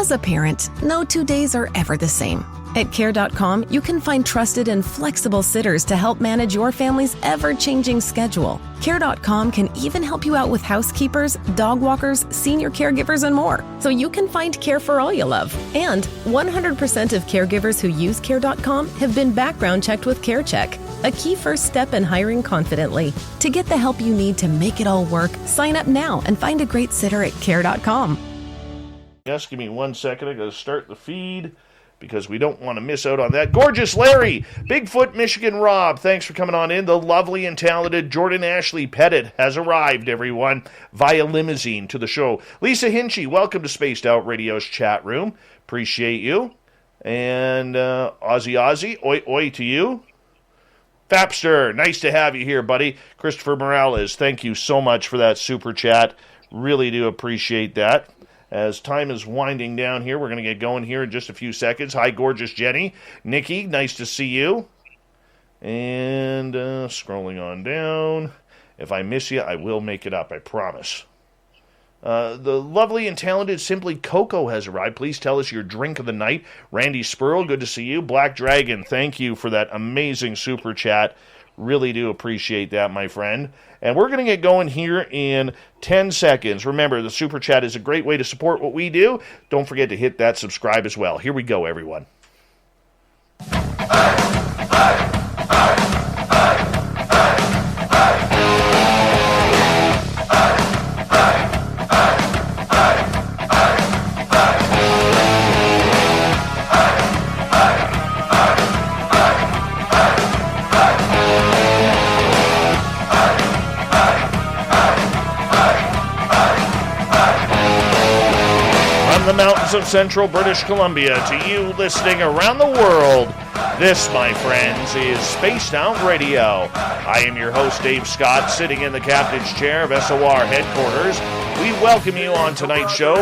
As a parent, no 2 days are ever the same. At Care.com, you can find trusted and flexible sitters to help manage your family's ever-changing schedule. Care.com can even help you out with housekeepers, dog walkers, senior caregivers, and more, so you can find care for all you love. And 100% of caregivers who use Care.com have been background checked with CareCheck, a key first step in hiring confidently. To get the help you need to make it all work, sign up now and find a great sitter at Care.com. Yes, give me 1 second. I got to start the feed because we don't want to miss out on that. Gorgeous Larry, Bigfoot, Michigan Rob, thanks for coming on in. The lovely and talented Jordan Ashley Pettit has arrived, everyone, via limousine to the show. Lisa Hinchy, welcome to Spaced Out Radio's chat room. Appreciate you. And Ozzy, oi oi to you. Fapster, nice to have you here, buddy. Christopher Morales, thank you so much for that super chat. Really do appreciate that. As time is winding down here, we're going to get going here in just a few seconds. Hi, gorgeous Jenny. Nikki, nice to see you. And scrolling on down. If I miss you, I will make it up, I promise. The lovely and talented Simply Coco has arrived. Please tell us your drink of the night. Randy Spurl, good to see you. Black Dragon, thank you for that amazing super chat. Really do appreciate that, my friend. And we're going to get going here in 10 seconds. Remember, the Super Chat is a great way to support what we do. Don't forget to hit that subscribe as well. Here we go, everyone. The mountains of central British Columbia to you listening around the world. This, my friends, is Spaced Out Radio. I am your host, Dave Scott, sitting in the captain's chair of SOR headquarters. We welcome you on tonight's show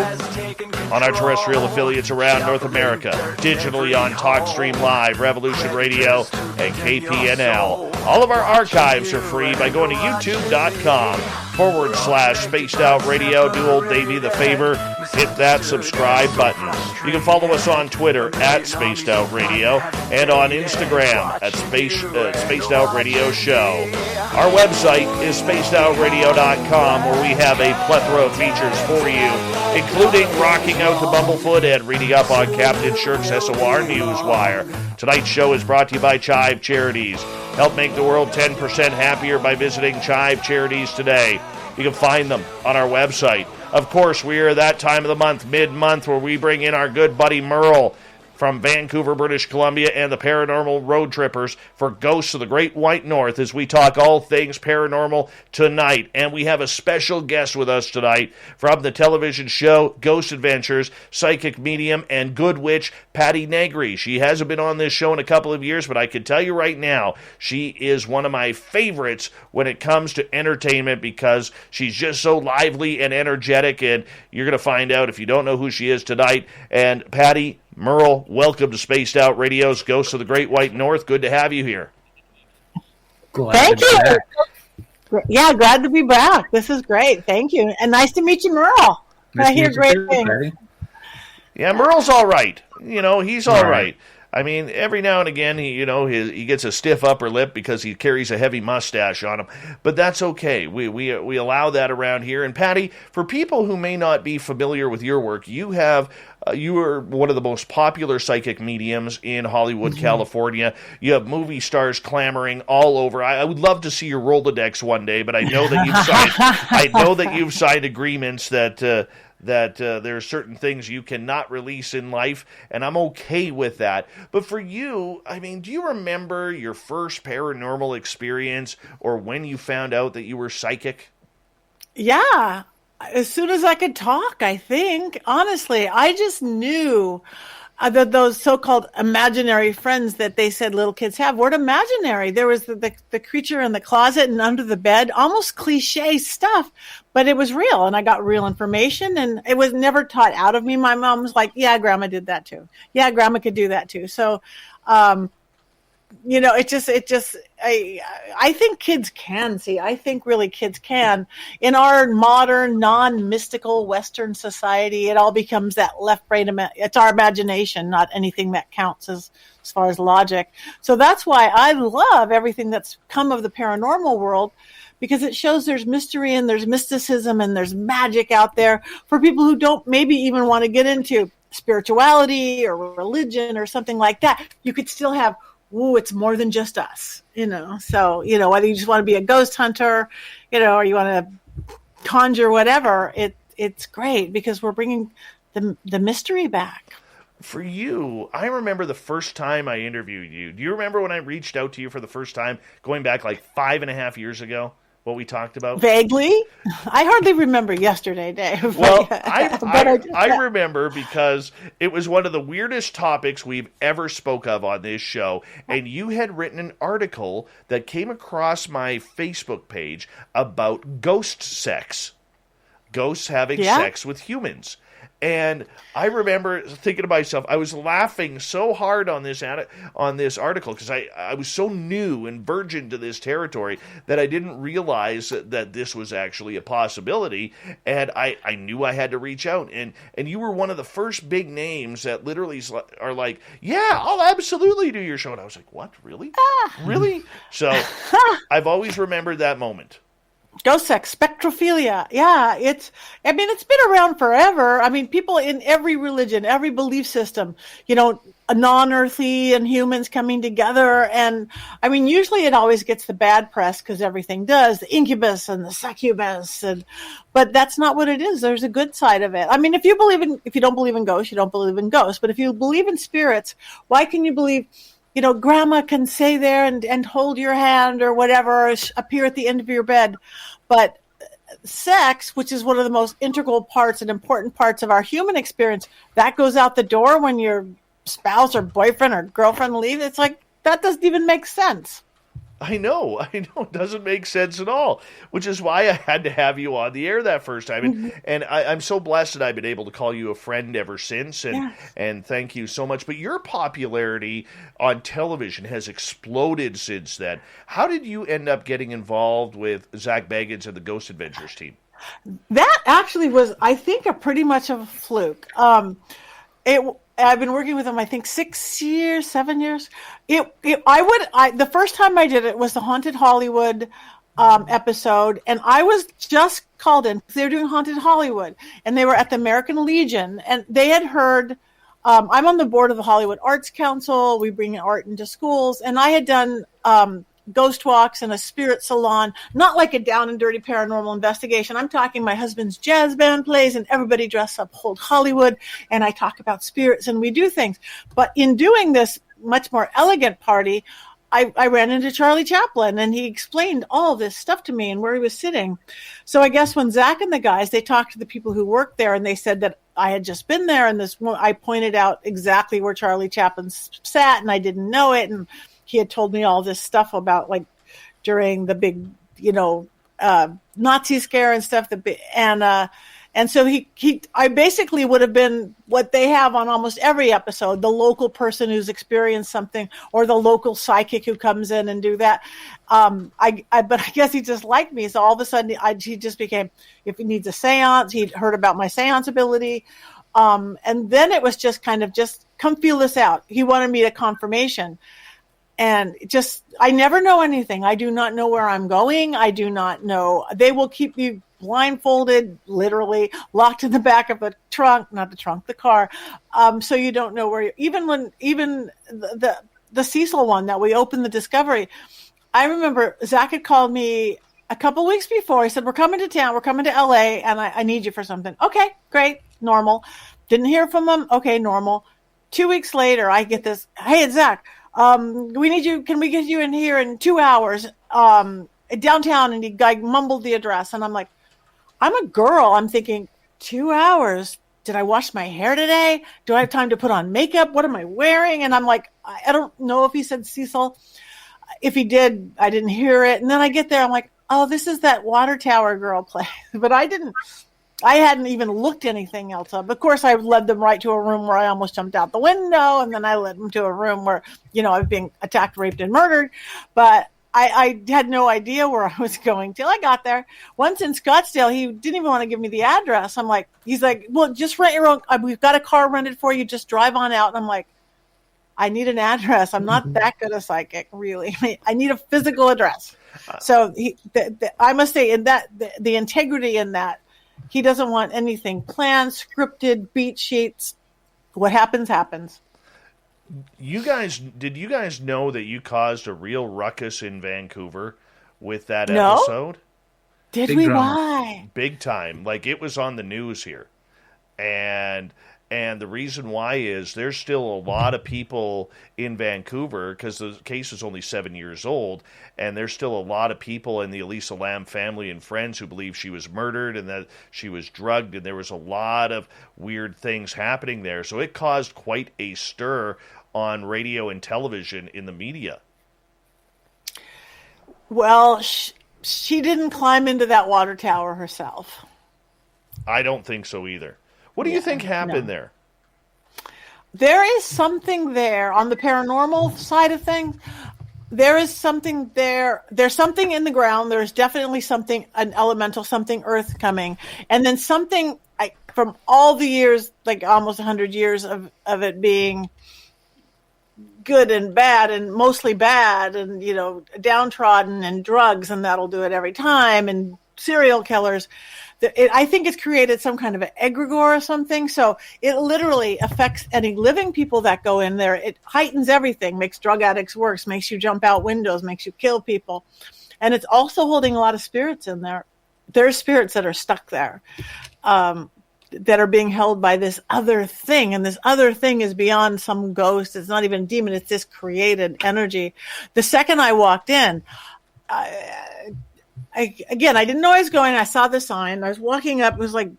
on our terrestrial affiliates around North America, digitally on TalkStream Live, Revolution Radio, and KPNL. All of our archives are free by going to youtube.com/Spaced Out Radio. Do old Davey the favor, hit that subscribe button. You can follow us on Twitter at Spaced Out Radio and on Instagram at Spaced Out Radio Show. Our website is spacedoutradio.com, where we have a plethora of features for you, including rocking out to Bumblefoot and reading up on Captain Shirk's SOR Newswire. Tonight's show is brought to you by Chive Charities. Help make the world 10% happier by visiting Chive Charities today. You can find them on our website. Of course, we are that time of the month, mid-month, where we bring in our good buddy Merle from Vancouver, British Columbia, and the Paranormal Road Trippers for Ghosts of the Great White North as we talk all things paranormal tonight. And we have a special guest with us tonight from the television show Ghost Adventures, psychic medium and good witch Patty Negri. She hasn't been on this show in a couple of years, but I can tell you right now, she is one of my favorites when it comes to entertainment because she's just so lively and energetic, and you're going to find out if you don't know who she is tonight. And Patty, Merle, welcome to Spaced Out Radio's Ghosts of the Great White North. Good to have you here. Thank you. Yeah, glad to be back. This is great. Thank you. And nice to meet you, Merle. I hear great things. Yeah, Merle's all right. You know, he's all right. I mean, every now and again, he gets a stiff upper lip because he carries a heavy mustache on him. But that's okay. We allow that around here. And Patty, for people who may not be familiar with your work, you are one of the most popular psychic mediums in Hollywood, California. You have movie stars clamoring all over. I would love to see your Rolodex one day, but I know that you've signed. I know that you've signed agreements that there are certain things you cannot release in life, and I'm okay with that. But for you, I mean, do you remember your first paranormal experience or when you found out that you were psychic? Yeah, as soon as I could talk, I think. Honestly, I just knew that those so-called imaginary friends that they said little kids have weren't imaginary. There was the creature in the closet and under the bed, almost cliche stuff, but it was real, and I got real information, and it was never taught out of me. My mom was like, yeah, Grandma did that too. Yeah, Grandma could do that too. So I think kids can see. I think really kids can. In our modern, non-mystical Western society, it all becomes that left brain. It's our imagination, not anything that counts as far as logic. So that's why I love everything that's come of the paranormal world, because it shows there's mystery and there's mysticism and there's magic out there for people who don't maybe even want to get into spirituality or religion or something like that. You could still have, ooh, it's more than just us, So, whether you just want to be a ghost hunter, or you want to conjure whatever, it's great because we're bringing the mystery back. For you, I remember the first time I interviewed you. Do you remember when I reached out to you for the first time, going back like 5.5 years ago? What we talked about? Vaguely. I hardly remember yesterday, Dave. Well, I remember because it was one of the weirdest topics we've ever spoke of on this show, and you had written an article that came across my Facebook page about ghost sex. Ghosts having sex with humans. And I remember thinking to myself, I was laughing so hard on this article because I was so new and virgin to this territory that I didn't realize that this was actually a possibility. And I knew I had to reach out. And you were one of the first big names that literally are like, yeah, I'll absolutely do your show. And I was like, what? Really? Really? So I've always remembered that moment. Ghost sex, spectrophilia. Yeah, it's been around forever. I mean, people in every religion, every belief system, non-earthly and humans coming together. And I mean, usually it always gets the bad press because everything does, the incubus and the succubus. But that's not what it is. There's a good side of it. I mean, if you don't believe in ghosts, you don't believe in ghosts. But if you believe in spirits, why can you believe grandma can stay there and hold your hand or whatever, or appear at the end of your bed. But sex, which is one of the most integral parts and important parts of our human experience, that goes out the door when your spouse or boyfriend or girlfriend leaves. It's like, that doesn't even make sense. I know. It doesn't make sense at all, which is why I had to have you on the air that first time. And I'm so blessed that I've been able to call you a friend ever since, and thank you so much. But your popularity on television has exploded since then. How did you end up getting involved with Zach Bagans and the Ghost Adventures team? That actually was, I think, pretty much of a fluke. I've been working with them, I think, 6 years, 7 years. The first time I did it was the Haunted Hollywood episode, and I was just called in. They were doing Haunted Hollywood, and they were at the American Legion, and they had heard. I'm on the board of the Hollywood Arts Council. We bring art into schools, and I had done ghost walks in a spirit salon, not like a down and dirty paranormal investigation. I'm talking my husband's jazz band plays and everybody dressed up old Hollywood, and I talk about spirits and we do things. But in doing this much more elegant party, I ran into Charlie Chaplin, and he explained all this stuff to me and where he was sitting. So I guess when Zach and the guys, they talked to the people who worked there, and they said that I had just been there, and I pointed out exactly where Charlie Chaplin sat, and I didn't know it, and he had told me all this stuff about, like, during the big, Nazi scare and stuff. And so I basically would have been what they have on almost every episode, the local person who's experienced something, or the local psychic who comes in and do that. But I guess he just liked me. So all of a sudden he just became, if he needs a seance, he'd heard about my seance ability. And then it was just kind of just come feel this out. He wanted me to confirmation. And I never know anything. I do not know where I'm going. I do not know. They will keep you blindfolded, literally locked in the back of the trunk, not the trunk, the car. So you don't know where even the Cecil one that we opened the Discovery. I remember Zach had called me a couple weeks before. He said, we're coming to town. We're coming to LA and I need you for something. Okay, great. Normal. Didn't hear from him. Okay, normal. 2 weeks later, I get this. Hey, it's Zach. We need you. Can we get you in here in 2 hours? Downtown. And the guy mumbled the address. And I'm like, I'm a girl. I'm thinking 2 hours. Did I wash my hair today? Do I have time to put on makeup? What am I wearing? And I'm like, I don't know if he said Cecil. If he did, I didn't hear it. And then I get there. I'm like, oh, this is that water tower girl play. But I didn't I hadn't even looked anything else up. Of course, I led them right to a room where I almost jumped out the window, and then I led them to a room where, I was being attacked, raped, and murdered. But I had no idea where I was going till I got there. Once in Scottsdale, he didn't even want to give me the address. He's like, well, just rent your own. We've got a car rented for you. Just drive on out. And I'm like, I need an address. I'm not that good a psychic, really. I need a physical address. So I must say, in that the integrity in that, he doesn't want anything planned, scripted, beat sheets. What happens, happens. Did you guys know that you caused a real ruckus in Vancouver with that No? episode? Did Big we? drama. Why? Big time. Like, it was on the news here. And the reason why is there's still a lot of people in Vancouver, because the case is only 7 years old, and there's still a lot of people in the Elisa Lam family and friends who believe she was murdered and that she was drugged, and there was a lot of weird things happening there. So it caused quite a stir on radio and television in the media. Well, she didn't climb into that water tower herself. I don't think so either. What do you think happened there? There is something there on the paranormal side of things. There is something there. There's something in the ground. There's definitely something, an elemental, something earth coming. And then something from all the years, like almost 100 years of it being good and bad, and mostly bad, and, downtrodden, and drugs, and that'll do it every time, and serial killers. I think it's created some kind of an egregore or something. So it literally affects any living people that go in there. It heightens everything, makes drug addicts worse, makes you jump out windows, makes you kill people. And it's also holding a lot of spirits in there. There's spirits that are stuck there, that are being held by this other thing. And this other thing is beyond some ghost. It's not even a demon. It's this created energy. The second I walked in, I didn't know I was going. I saw the sign. I was walking up. It was like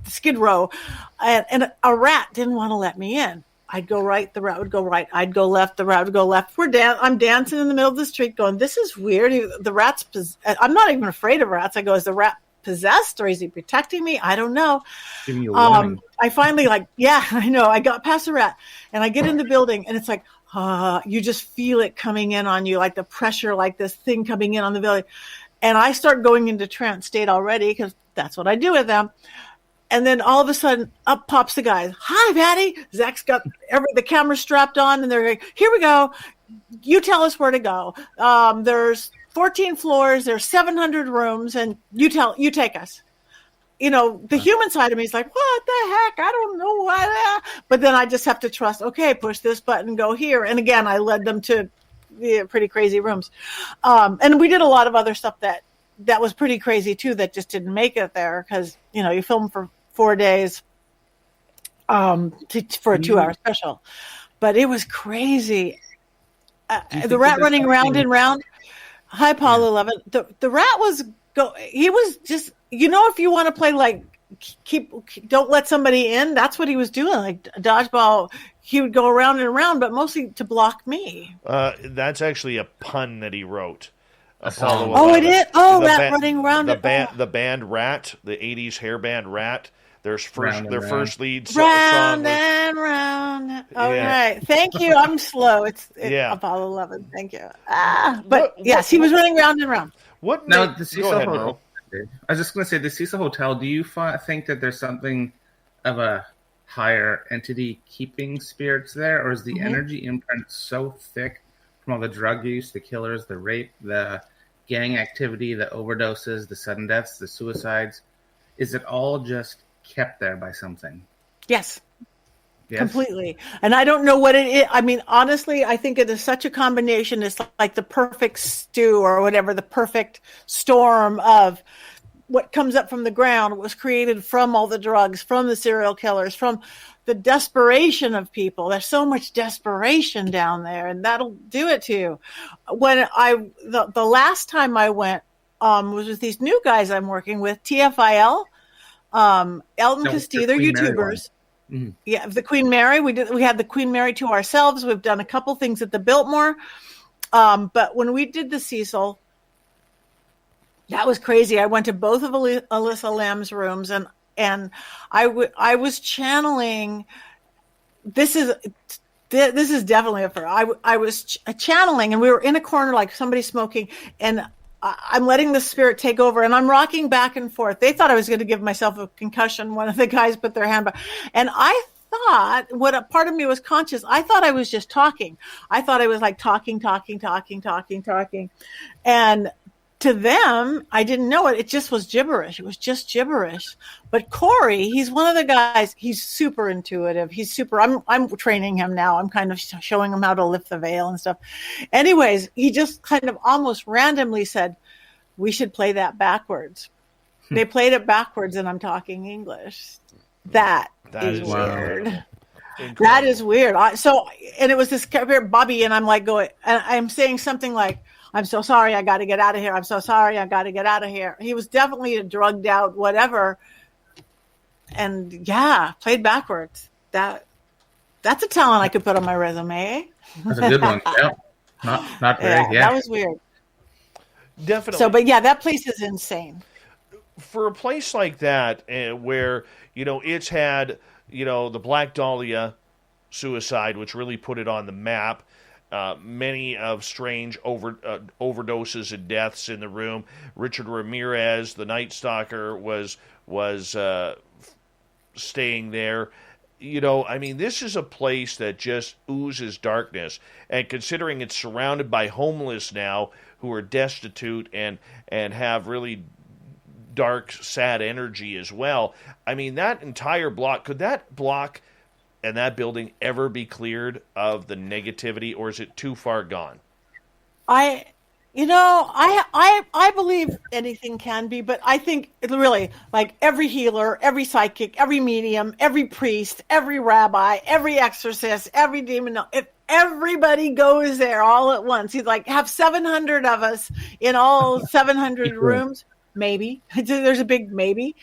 Skid Row. And a rat didn't want to let me in. I'd go right. The rat would go right. I'd go left. The rat would go left. I'm dancing in the middle of the street going, this is weird. The rat's I'm not even afraid of rats. I go, is the rat possessed, or is he protecting me? I don't know. Giving you a warning. I finally I know. I got past the rat, and I get in the building, and it's like, you just feel it coming in on you, like the pressure, like this thing coming in on the building. And I start going into trance state already, because that's what I do with them. And then all of a sudden, up pops the guy. Hi, Patty. Zach's got the camera strapped on, and they're like, here we go. You tell us where to go. There's 14 floors. There's 700 rooms, and you take us. The human side of me is like, what the heck? I don't know why. But then I just have to trust. Okay, push this button, go here. And again, I led them to pretty crazy rooms. And we did a lot of other stuff that was pretty crazy too, that just didn't make it there, because, you film for 4 days for a 2-hour special. But it was crazy. The rat running round and round. Hi, Paul 11. The rat he was just, if you want to play like don't let somebody in, that's what he was doing, like dodgeball. He would go around and around, but mostly to block me. That's actually a pun that he wrote. Apollo. Oh, it is? Oh, running around. The band Rat, the 80s hair band Rat. Their first lead round song and round. All right. Thank you. I'm slow. It's Apollo 11. Thank you. Yes, he was running round and round. The Cecil Hotel. I was just going to say, the Cecil Hotel, do you think that there's something of a higher entity keeping spirits there, or is the energy imprint so thick from all the drug use, the killers, the rape, the gang activity, the overdoses, the sudden deaths, the suicides? Is it all just kept there by something? Yes. Completely. And I don't know what it is. I mean, honestly, I think it is such a combination. It's like the perfect stew, or whatever, the perfect storm of what comes up from the ground was created from all the drugs, from the serial killers, from the desperation of people. There's so much desperation down there, and that'll do it to you. When the last time I went was with these new guys I'm working with, TFIL, Elton Castillo, they're YouTubers. Mm-hmm. Yeah, the Queen Mary. We had the Queen Mary to ourselves. We've done a couple things at the Biltmore. But when we did the Cecil, that was crazy. I went to both of Alyssa Lamb's rooms, and And I was channeling. This is definitely a first. I was channeling, and we were in a corner like somebody smoking, and I'm letting the spirit take over, and I'm rocking back and forth. They thought I was going to give myself a concussion. One of the guys put their hand back, and I thought, what a part of me was conscious, I thought I was just talking. I thought I was like talking. And to them, I didn't know it. It just was gibberish. It was just gibberish. But Corey, he's one of the guys, he's super intuitive. I'm training him now. I'm kind of showing him how to lift the veil and stuff. Anyways, he just kind of almost randomly said, we should play that backwards. They played it backwards, and I'm talking English. That is weird. Incredible. That is weird. And it was this Bobby, and I'm like going, and I'm saying something like, I'm so sorry, I got to get out of here. I'm so sorry, I got to get out of here. He was definitely a drugged out, whatever. And yeah, played backwards. That's a talent I could put on my resume. That's a good one. Yeah. Not very. That was weird. Definitely. So, but yeah, that place is insane. For a place like that, where, it's had, the Black Dahlia suicide, which really put it on the map. Many of strange overdoses and deaths in the room. Richard Ramirez, the Night Stalker, was staying there. This is a place that just oozes darkness. And considering it's surrounded by homeless now who are destitute and have really dark, sad energy as well. That entire block, could that block and that building ever be cleared of the negativity, or is it too far gone? I believe anything can be, but I think really, like, every healer, every psychic, every medium, every priest, every rabbi, every exorcist, every demon, if everybody goes there all at once, he's like, have 700 of us in all 700 rooms, maybe. There's a big maybe.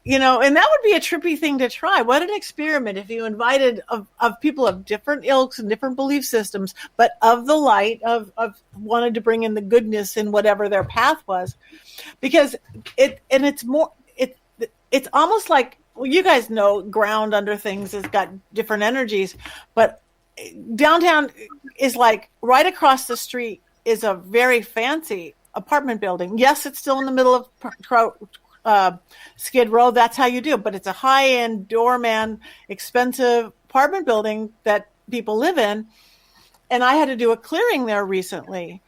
And that would be a trippy thing to try. What an experiment if you invited of people of different ilks and different belief systems, but of the light, of wanted to bring in the goodness in whatever their path was. Because it's almost like, well, you guys know ground under things has got different energies, but downtown is like right across the street is a very fancy apartment building. Yes, it's still in the middle of Skid Row. That's how you do it. But it's a high-end, doorman, expensive apartment building that people live in. And I had to do a clearing there recently.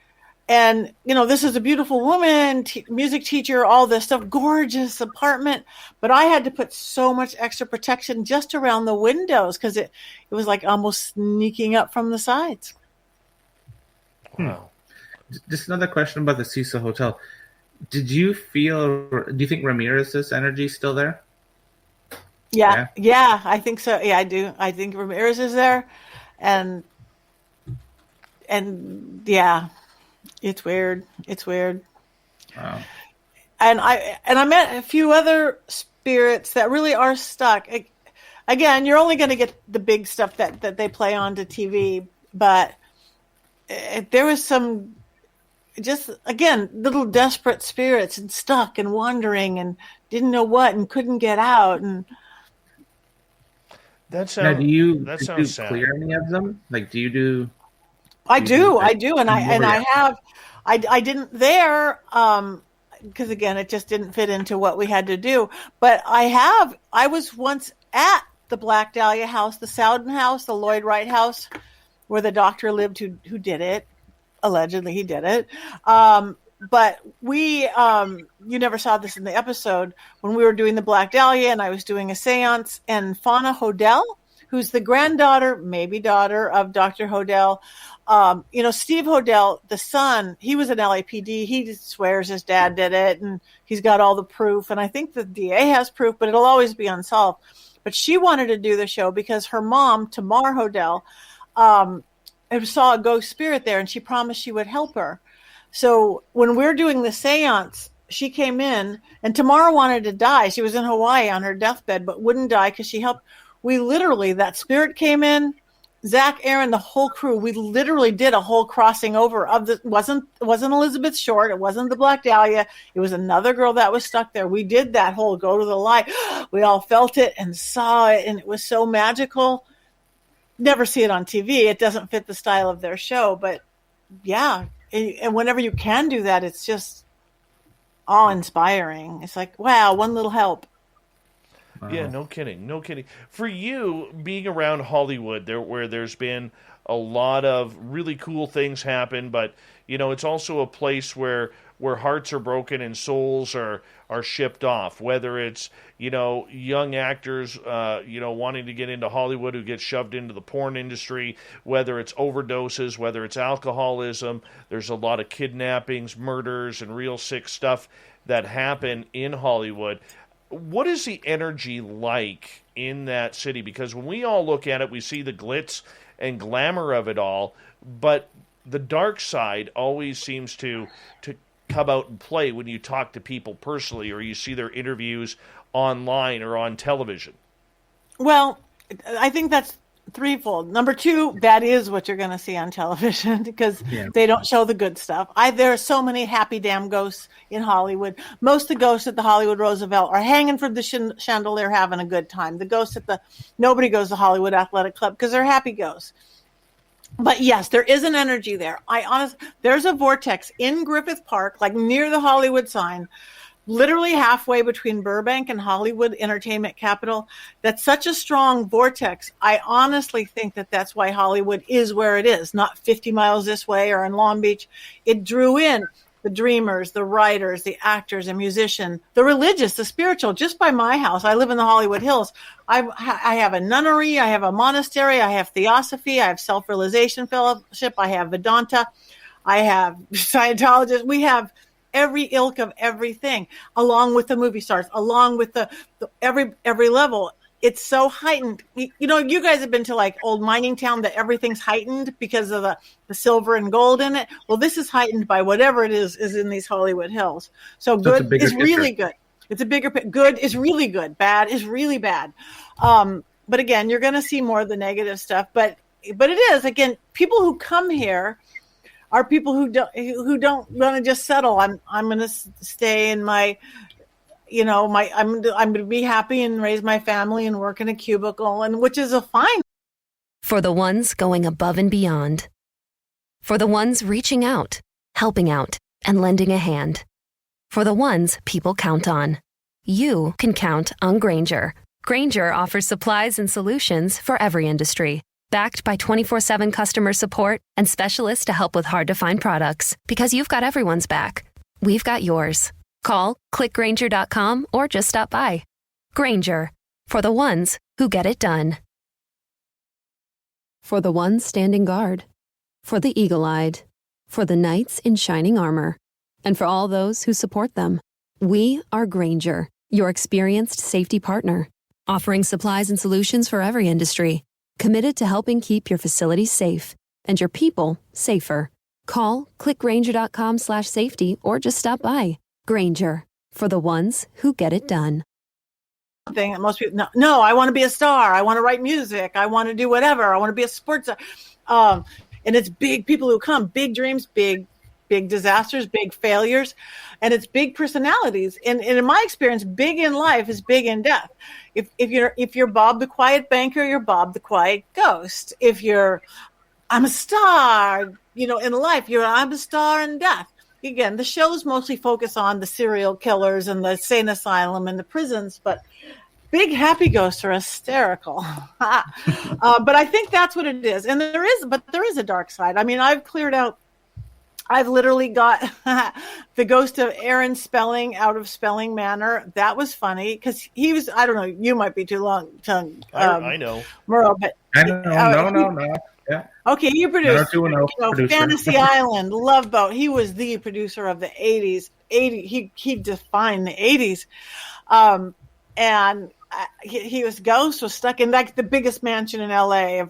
And, this is a beautiful woman, music teacher, all this stuff, gorgeous apartment. But I had to put so much extra protection just around the windows because it was like almost sneaking up from the sides. Wow. Just another question about the Cecil Hotel. Do you think Ramirez's energy is still there? Yeah, I think so. Yeah, I do. I think Ramirez is there. And yeah, it's weird. Wow. And I met a few other spirits that really are stuck. Again, you're only going to get the big stuff that they play on to TV, but there was some just, again, little desperate spirits and stuck and wandering and didn't know what and couldn't get out. And that sounds. Now, do you sad. Clear any of them? Like, do you do? I do, and I have. I didn't there because again, it just didn't fit into what we had to do. But I was once at the Black Dahlia house, the Sowden house, the Lloyd Wright house, where the doctor lived who did it. Allegedly, he did it. But we, you never saw this in the episode, when we were doing the Black Dahlia and I was doing a seance, and Fauna Hodel, who's the granddaughter, maybe daughter of Dr. Hodel, Steve Hodel, the son, he was an LAPD. He swears his dad did it and he's got all the proof. And I think the DA has proof, but it'll always be unsolved. But she wanted to do the show because her mom, Tamar Hodel, saw a ghost spirit there and she promised she would help her. So when we're doing the seance, she came in and Tamara wanted to die. She was in Hawaii on her deathbed, but wouldn't die because she helped. We literally, that spirit came in Zach, Aaron, the whole crew, we literally did a whole crossing over of the wasn't Elizabeth Short, it wasn't the Black Dahlia, it was another girl that was stuck there. We did that whole go to the light. We all felt it and saw it, and it was so magical. Never see it on TV. It doesn't fit the style of their show, but yeah, and whenever you can do that, it's just awe-inspiring. It's like, wow, one little help. Yeah, no kidding, no kidding. For you, being around Hollywood, where there's been a lot of really cool things happen, but it's also a place where hearts are broken and souls are shipped off. Whether it's young actors wanting to get into Hollywood who get shoved into the porn industry, whether it's overdoses, whether it's alcoholism. There's a lot of kidnappings, murders, and real sick stuff that happen in Hollywood. What is the energy like in that city? Because when we all look at it, we see the glitz and glamour of it all, but the dark side always seems to come out and play when you talk to people personally or you see their interviews online or on television. Well, I think that's threefold. Number two, that is what you're going to see on television because they don't show the good stuff. There are so many happy damn ghosts in Hollywood. Most of the ghosts at the Hollywood Roosevelt are hanging from the chandelier having a good time. The ghosts nobody goes to Hollywood Athletic Club because they're happy ghosts. But yes, there is an energy there. There's a vortex in Griffith Park, like near the Hollywood sign, literally halfway between Burbank and Hollywood Entertainment Capital. That's such a strong vortex. I honestly think that's why Hollywood is where it is, not 50 miles this way or in Long Beach. It drew in the dreamers, the writers, the actors, the musician, the religious, the spiritual. Just by my house, I live in the Hollywood Hills. I have a nunnery, I have a monastery, I have theosophy, I have self-realization fellowship, I have Vedanta, I have Scientologists. We have every ilk of everything, along with the movie stars, along with the every level. It's so heightened. You guys have been to like old mining town that everything's heightened because of the silver and gold in it. Well, this is heightened by whatever it is in these Hollywood Hills. So good is really good. It's a bigger good is really good. Bad is really bad. But again, you're going to see more of the negative stuff. But it is, again, people who come here are people who don't want to just settle. I'm going to stay in my, I'm going to be happy and raise my family and work in a cubicle, and which is a fine. For the ones going above and beyond. For the ones reaching out, helping out, and lending a hand. For the ones people count on. You can count on Grainger. Grainger offers supplies and solutions for every industry. Backed by 24/7 customer support and specialists to help with hard-to-find products. Because you've got everyone's back. We've got yours. Call, click Grainger.com, or just stop by. Grainger, for the ones who get it done. For the ones standing guard. For the eagle-eyed. For the knights in shining armor. And for all those who support them. We are Grainger, your experienced safety partner. Offering supplies and solutions for every industry. Committed to helping keep your facilities safe and your people safer. Call, click Grainger.com/safety, or just stop by. Grainger, for the ones who get it done. Thing that most people, no, I want to be a star. I want to write music. I want to do whatever. I want to be a sports. And it's big people who come, big dreams, big disasters, big failures, and it's big personalities. And in my experience, big in life is big in death. If you're Bob the Quiet Banker, you're Bob the Quiet Ghost. I'm a star, in life, I'm a star in death. Again, the shows mostly focus on the serial killers and the insane asylum and the prisons, but big happy ghosts are hysterical. But I think that's what it is. And there is a dark side. I mean, I've literally got the ghost of Aaron Spelling out of Spelling Manor. That was funny because he was, I don't know, you might be too long tongue. I know. Murrow, but I know, no. Yeah. Okay, he produced producer. Fantasy Island, Love Boat. He was the producer of the 80s. He defined the 80s. And his ghost was stuck in like the biggest mansion in LA.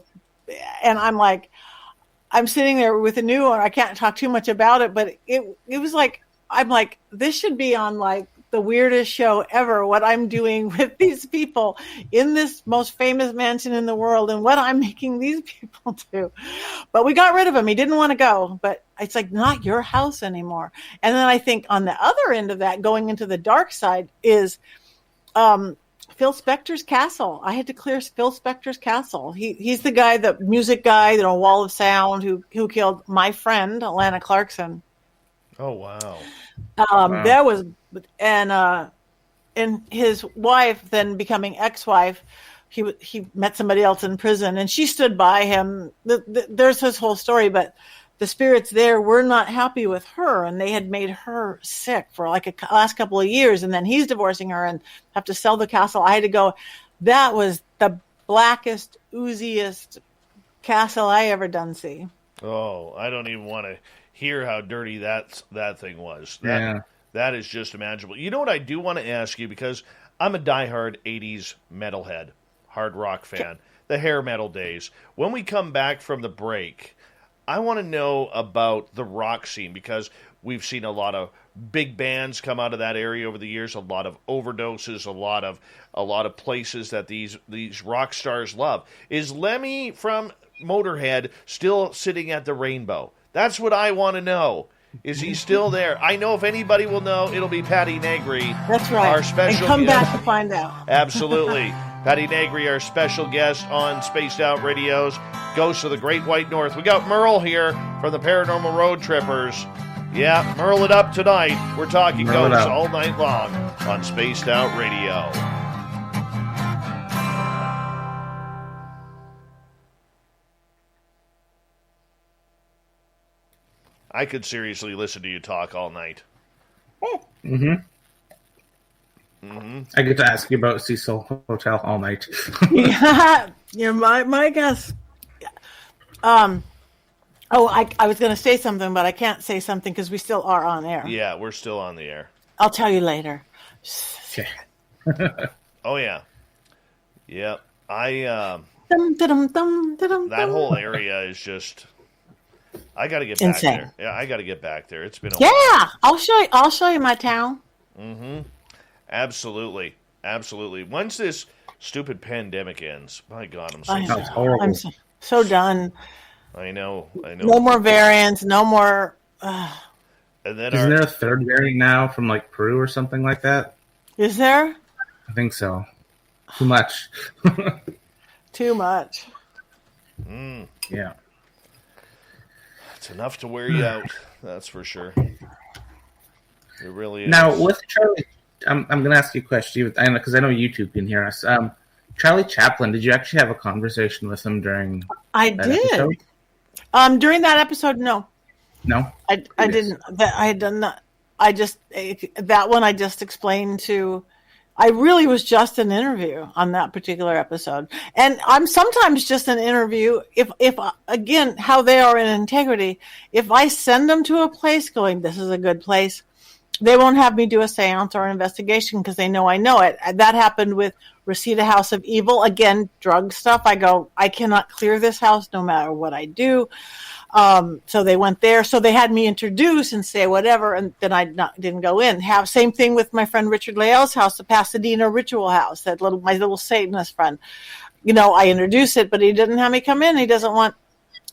And I'm sitting there with a new one. I can't talk too much about it, but it was like, I'm like, this should be on like the weirdest show ever, what I'm doing with these people in this most famous mansion in the world and what I'm making these people do. But we got rid of him. He didn't want to go, but it's like, not your house anymore. And then I think on the other end of that, going into the dark side, is Phil Spector's castle. I had to clear Phil Spector's castle. He's the guy, the music guy, Wall of Sound, who killed my friend, Alana Clarkson. Oh, wow. That was, and his wife, then becoming ex-wife, he met somebody else in prison, and she stood by him. There's his whole story, but the spirits there were not happy with her, and they had made her sick for like a last couple of years, and then he's divorcing her and have to sell the castle. I had to go. That was the blackest, ooziest castle I ever done see. Oh, I don't even want to hear how dirty that thing was. That is just imaginable. You know what I do want to ask you, because I'm a diehard 80s metalhead, hard rock fan, the hair metal days. When we come back from the break, I want to know about the rock scene, because we've seen a lot of big bands come out of that area over the years, a lot of overdoses, a lot of places that these rock stars love. Is Lemmy from Motorhead still sitting at the Rainbow? That's what I want to know. Is he still there? I know if anybody will know, it'll be Patty Negri. That's right. Our special and come back to find out. Absolutely. Patty Negri, our special guest on Spaced Out Radio's Ghosts of the Great White North. We got Merle here from the Paranormal Road Trippers. Yeah, Merle it up tonight. We're talking ghosts all night long on Spaced Out Radio. I could seriously listen to you talk all night. Mm-hmm. Mm-hmm. I get to ask you about Cecil Hotel all night. Yeah, my guess. I was going to say something, but I can't say something because we still are on air. Yeah, we're still on the air. I'll tell you later. Okay. Oh yeah, yeah. That whole area is just. I got to get back there. Yeah, I got to get back there. It's been a while. I'll show you my town. Mm-hmm. Absolutely. Once this stupid pandemic ends, my God, I'm so done. I know. No more variants. No more. And then isn't there a third variant now from like Peru or something like that? Is there? I think so. Too much. Too much. Yeah. It's enough to wear you out. That's for sure. It really is. Now, with Charlie, I'm going to ask you a question because I know YouTube can hear us. Charlie Chaplin, did you actually have a conversation with him during? I did. Episode? During that episode, no. No, I didn't. I had done that. That one I just explained to. I really was just an interview on that particular episode, and I'm sometimes just an interview. If again, how they are in integrity. If I send them to a place, going, this is a good place, they won't have me do a seance or investigation because they know I know it. That happened with Reseda House of Evil. Again, drug stuff. I go, I cannot clear this house no matter what I do. So they went there. So they had me introduce and say whatever, and then didn't go in. Same thing with my friend Richard Lael's house, the Pasadena Ritual House, my little Satanist friend. I introduced it, but he didn't have me come in. He doesn't want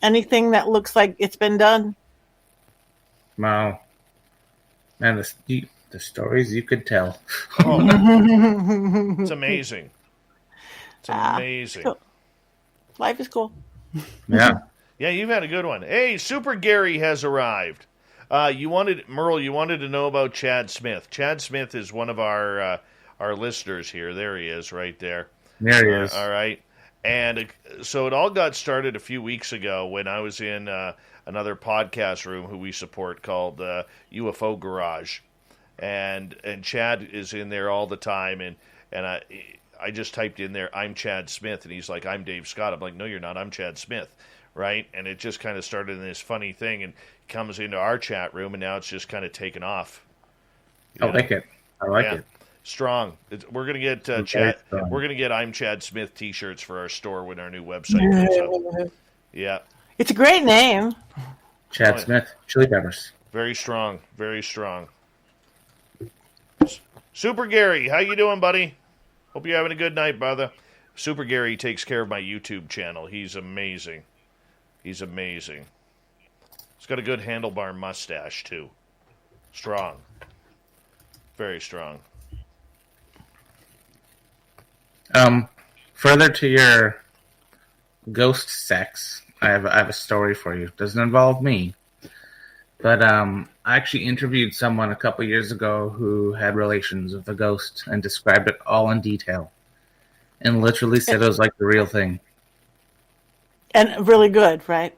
anything that looks like it's been done. Wow. Man, the stories you could tell. Oh, it's amazing. It's amazing. Cool. Life is cool. Yeah. Yeah, you've had a good one. Hey, Super Gary has arrived. Merle, you wanted to know about Chad Smith. Chad Smith is one of our listeners here. There he is, right there. There he is. All right. And so it all got started a few weeks ago when I was in another podcast room who we support called UFO Garage. And Chad is in there all the time. And I just typed in there, I'm Chad Smith. And he's like, I'm Dave Scott. I'm like, no, you're not. I'm Chad Smith. Right? And it just kind of started in this funny thing and comes into our chat room, and now it's just kind of taken off. I like it. Strong. We're gonna get Chad. We're gonna get I'm Chad Smith T-shirts for our store when our new website comes up. Yeah, it's a great name. Chad Smith, Chili Peppers. Very strong. Very strong. Super Gary, how you doing, buddy? Hope you're having a good night, brother. Super Gary takes care of my YouTube channel. He's amazing. He's amazing. He's got a good handlebar mustache, too. Strong. Very strong. Further to your ghost sex, I have a story for you. Doesn't involve me. But I actually interviewed someone a couple years ago who had relations with a ghost and described it all in detail. And literally said it was like the real thing. And really good, right?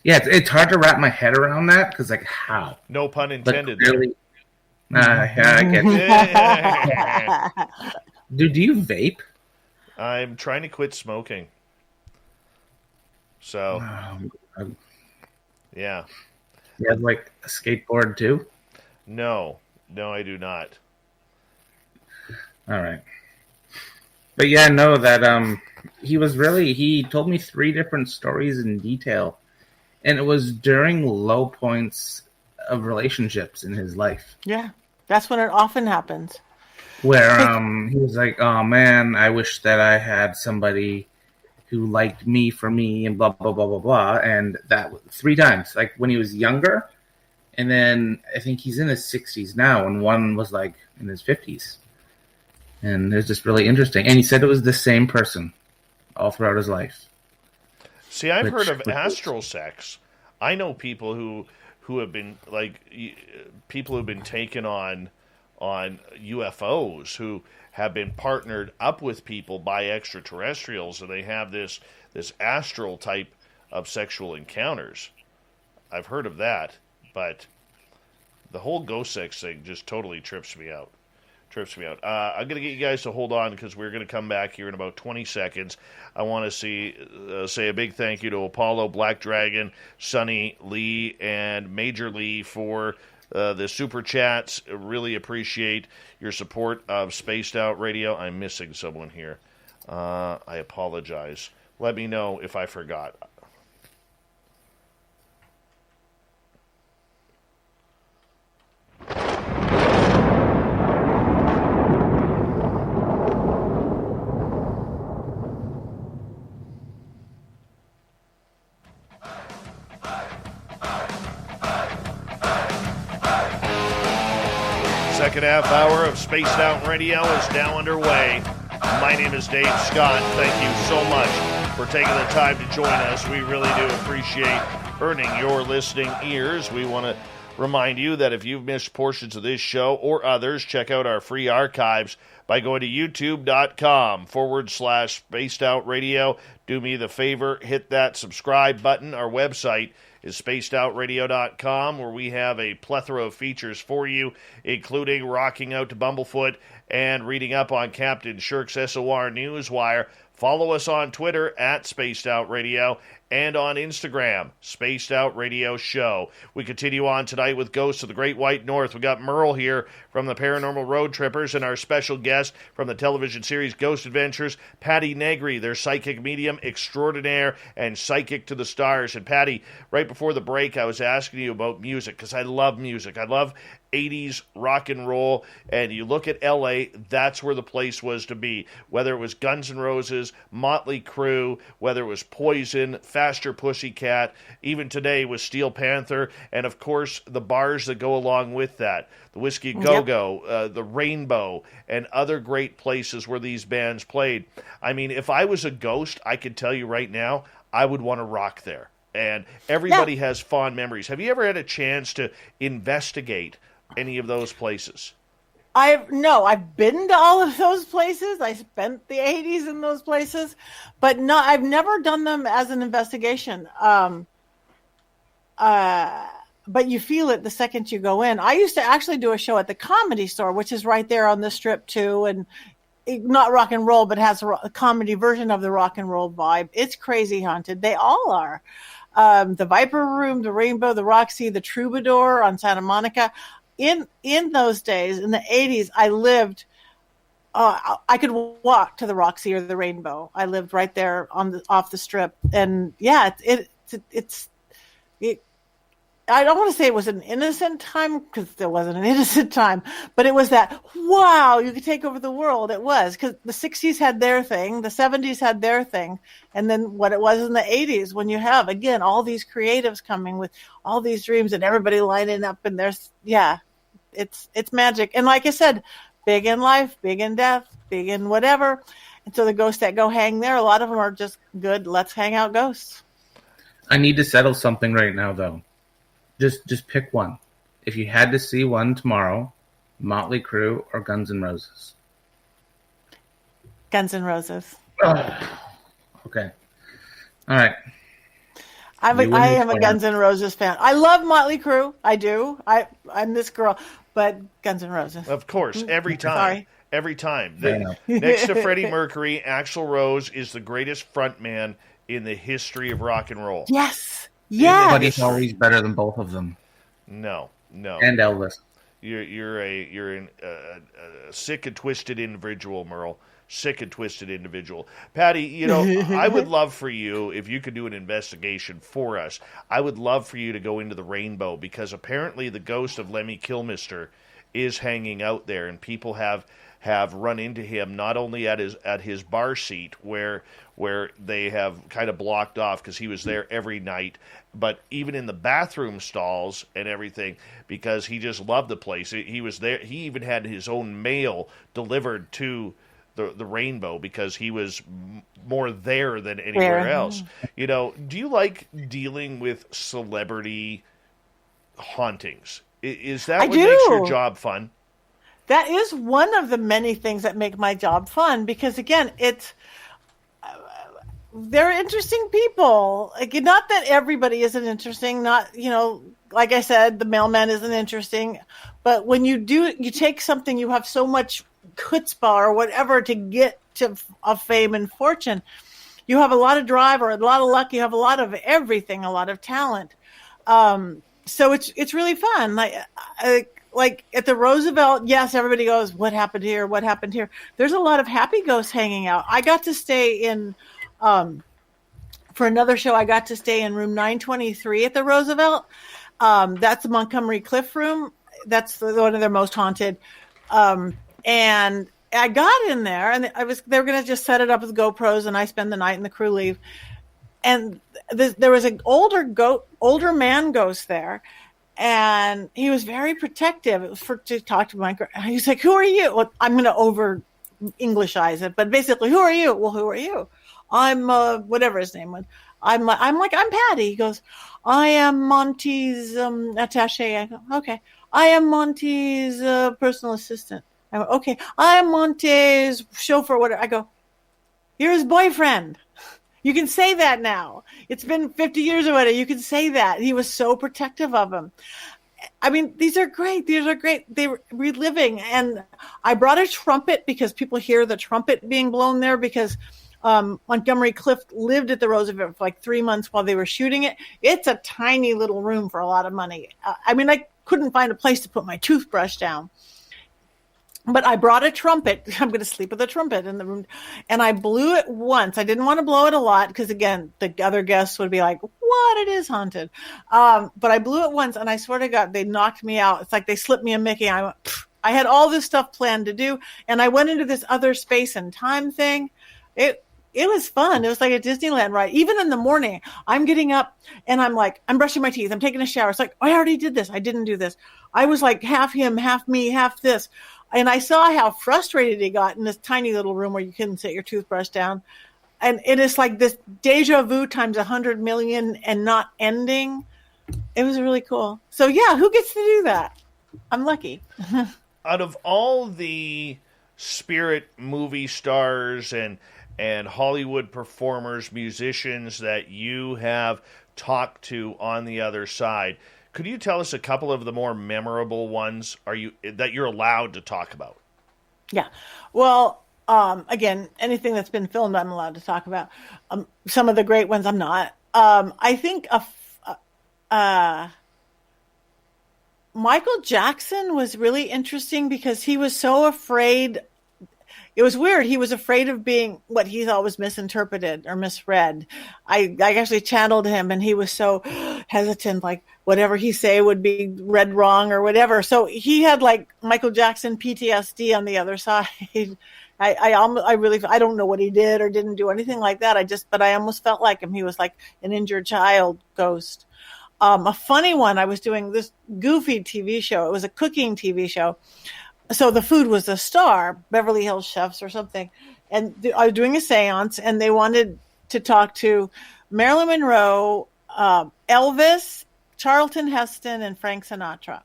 Yeah, it's hard to wrap my head around that because, like, how? No pun intended. Really, I get it. Dude, do you vape? I'm trying to quit smoking. So, yeah. You have, like, a skateboard, too? No, I do not. All right. But, yeah, no, that he told me 3 different stories in detail. And it was during low points of relationships in his life. Yeah, that's when it often happens. Where he was like, oh, man, I wish that I had somebody who liked me for me and blah, blah, blah, blah, blah. And that 3 times, like when he was younger. And then I think he's in his 60s now. And one was like in his 50s. And it was just really interesting. And he said it was the same person all throughout his life. See, I've heard of astral sex. I know people who have been like people who've been taken on UFOs who have been partnered up with people by extraterrestrials, and they have this astral type of sexual encounters. I've heard of that, but the whole ghost sex thing just totally trips me out. I'm going to get you guys to hold on because we're going to come back here in about 20 seconds. I want to say a big thank you to Apollo, Black Dragon, Sonny, Lee, and Major Lee for the super chats. Really appreciate your support of Spaced Out Radio. I'm missing someone here. I apologize. Let me know if I forgot. Second half hour of Spaced Out Radio is now underway. My name is Dave Scott. Thank you so much for taking the time to join us. We really do appreciate earning your listening ears. We want to remind you that if you've missed portions of this show or others, check out our free archives by going to youtube.com/Spaced Out Radio. Do me the favor, hit that subscribe button. Our website is spacedoutradio.com, where we have a plethora of features for you, including rocking out to Bumblefoot and reading up on Captain Shirk's SOR Newswire. Follow us on Twitter at Spaced Out Radio and on Instagram, Spaced Out Radio Show. We continue on tonight with Ghosts of the Great White North. We got Merle here from the Paranormal Road Trippers and our special guest from the television series Ghost Adventures, Patty Negri, their psychic medium extraordinaire and psychic to the stars. And Patty, right before the break, I was asking you about music because I love music. I love 80s rock and roll, and you look at LA, that's where the place was to be. Whether it was Guns N' Roses, Motley Crue, whether it was Poison, Faster Pussycat, even today with Steel Panther, and of course the bars that go along with that. The Whiskey Go-Go, the Rainbow, and other great places where these bands played. I mean, if I was a ghost, I could tell you right now, I would want to rock there. And everybody has fond memories. Have you ever had a chance to investigate any of those places? I've been to all of those places. I spent the 80s in those places, but no, I've never done them as an investigation. But you feel it the second you go in. I used to actually do a show at the Comedy Store, which is right there on the Strip too, and not rock and roll, but has a comedy version of the rock and roll vibe. It's crazy haunted. They all are. The Viper Room, the Rainbow, the Roxy, the Troubadour on Santa Monica. In those days, in the 80s, I lived. I could walk to the Roxy or the Rainbow. I lived right there off the Strip, and yeah, I don't want to say it was an innocent time, because there wasn't an innocent time, but it was that, wow, you could take over the world. It was, because the 60s had their thing, the 70s had their thing, and then what it was in the 80s, when you have, again, all these creatives coming with all these dreams and everybody lining up, and it's magic. And like I said, big in life, big in death, big in whatever. And so the ghosts that go hang there, a lot of them are just good, let's hang out ghosts. I need to settle something right now, though. Just pick one. If you had to see one tomorrow, Motley Crue or Guns N' Roses? Guns N' Roses. Oh, okay. All right. I am a Guns N' Roses fan. I love Motley Crue. I do. I'm this girl, but Guns N' Roses. Of course, every time. Sorry. Every time. Next to Freddie Mercury, Axl Rose is the greatest frontman in the history of rock and roll. Yes. Yeah, but he's always better than both of them. No. And Elvis. You're a sick and twisted individual, Merle. Sick and twisted individual. Patty, I would love for you, if you could do an investigation for us, I would love for you to go into the Rainbow, because apparently the ghost of Lemmy Kilmister is hanging out there, and people have run into him not only at his bar seat where they have kind of blocked off because he was there every night, but even in the bathroom stalls and everything, because he just loved the place. He was there. He even had his own mail delivered to the Rainbow because he was more there than anywhere else. Do you like dealing with celebrity hauntings? Is that what makes your job fun? That is one of the many things that make my job fun, because again, they're interesting people. Like, not that everybody isn't interesting. Not, like I said, the mailman isn't interesting, but when you take something, you have so much chutzpah or whatever to get to fame and fortune. You have a lot of drive or a lot of luck. You have a lot of everything, a lot of talent. So it's really fun. Like at the Roosevelt, yes, everybody goes, what happened here? What happened here? There's a lot of happy ghosts hanging out. I got to stay in, for another show, I got to stay in room 923 at the Roosevelt. That's the Montgomery Cliff room. That's one of their most haunted. And I got in there, and they were going to just set it up with GoPros, and I spend the night and the crew leave. And there was an older man ghost there. And he was very protective. It was to talk to my girl. He's like, who are you? Well, I'm going to over Englishize it, but basically, who are you? Well, who are you? I'm whatever his name was. I'm Patty. He goes, I am Monty's attaché. I go, okay. I am Monty's personal assistant. I go, okay. I am Monty's chauffeur. Whatever. I go, you're his boyfriend. You can say that now. It's been 50 years or whatever. You can say that. He was so protective of him. I mean, these are great. They were reliving. And I brought a trumpet because people hear the trumpet being blown there, because Montgomery Cliff lived at the Roosevelt for like 3 months while they were shooting it. It's a tiny little room for a lot of money. I couldn't find a place to put my toothbrush down. But I brought a trumpet. I'm going to sleep with a trumpet in the room. And I blew it once. I didn't want to blow it a lot because, again, the other guests would be like, what? It is haunted. But I blew it once, and I swear to God, they knocked me out. It's like they slipped me a Mickey. I had all this stuff planned to do, and I went into this other space and time thing. It was fun. It was like a Disneyland ride. Even in the morning, I'm getting up, and I'm like, I'm brushing my teeth. I'm taking a shower. It's like, I already did this. I didn't do this. I was like half him, half me, half this. And I saw how frustrated he got in this tiny little room where you couldn't set your toothbrush down. And it is like this deja vu times 100 million and not ending. It was really cool. So, yeah, who gets to do that? I'm lucky. Out of all the spirit movie stars and Hollywood performers, musicians that you have talked to on the other side, could you tell us a couple of the more memorable ones that you're allowed to talk about? Yeah. Well, again, anything that's been filmed, I'm allowed to talk about. Some of the great ones, I'm not. I think Michael Jackson was really interesting because he was so afraid. It was weird. He was afraid of being what he's always misinterpreted or misread. I actually channeled him, and he was so, hesitant, like whatever he say would be read wrong or whatever. So he had like Michael Jackson PTSD on the other side. I don't know what he did or didn't do anything like that. But I almost felt like him. He was like an injured child ghost. A funny one, I was doing this goofy TV show. It was a cooking TV show. So the food was a star, Beverly Hills Chefs or something. And I was doing a seance, and they wanted to talk to Marilyn Monroe, Elvis, Charlton Heston, and Frank Sinatra.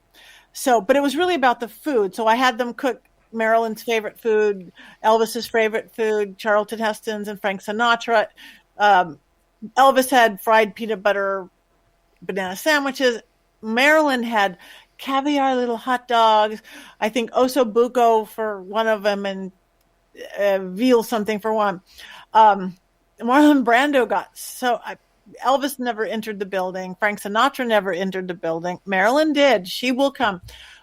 So, but it was really about the food. So I had them cook Marilyn's favorite food, Elvis's favorite food, Charlton Heston's, and Frank Sinatra. Elvis had fried peanut butter banana sandwiches. Marilyn had caviar little hot dogs. I think osso buco for one of them, and veal something for one. Marlon Brando Elvis never entered the building. Frank Sinatra never entered the building. Marilyn did. She will come.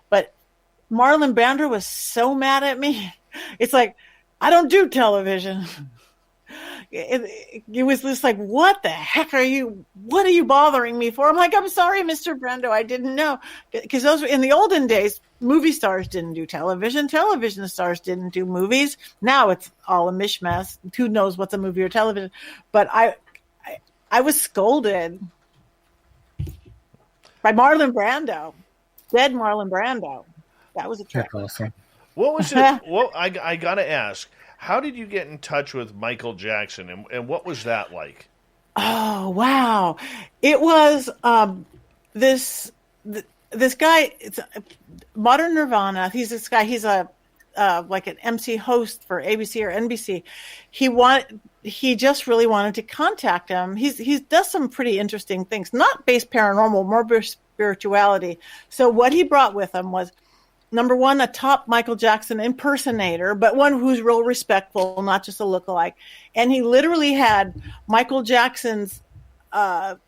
But Marlon Brando was so mad at me. It's like, I don't do television. It was just like, what the heck are you bothering me for? I'm like, I'm sorry, Mr. Brando, I didn't know. Because those were in the olden days, movie stars didn't do television. Television stars didn't do movies. Now it's all a mishmash. Who knows what's a movie or television? But I was scolded by Marlon Brando, dead Marlon Brando. That was a trick. That's awesome. What was it? Well, I gotta ask. How did you get in touch with Michael Jackson, and what was that like? Oh, wow. It was this guy, it's Modern Nirvana. He's this guy, he's a like an MC host for ABC or NBC. He just really wanted to contact him. He does some pretty interesting things, not based paranormal, more spirituality. So what he brought with him was, number one, a top Michael Jackson impersonator, but one who's real respectful, not just a lookalike. And he literally had Michael Jackson's the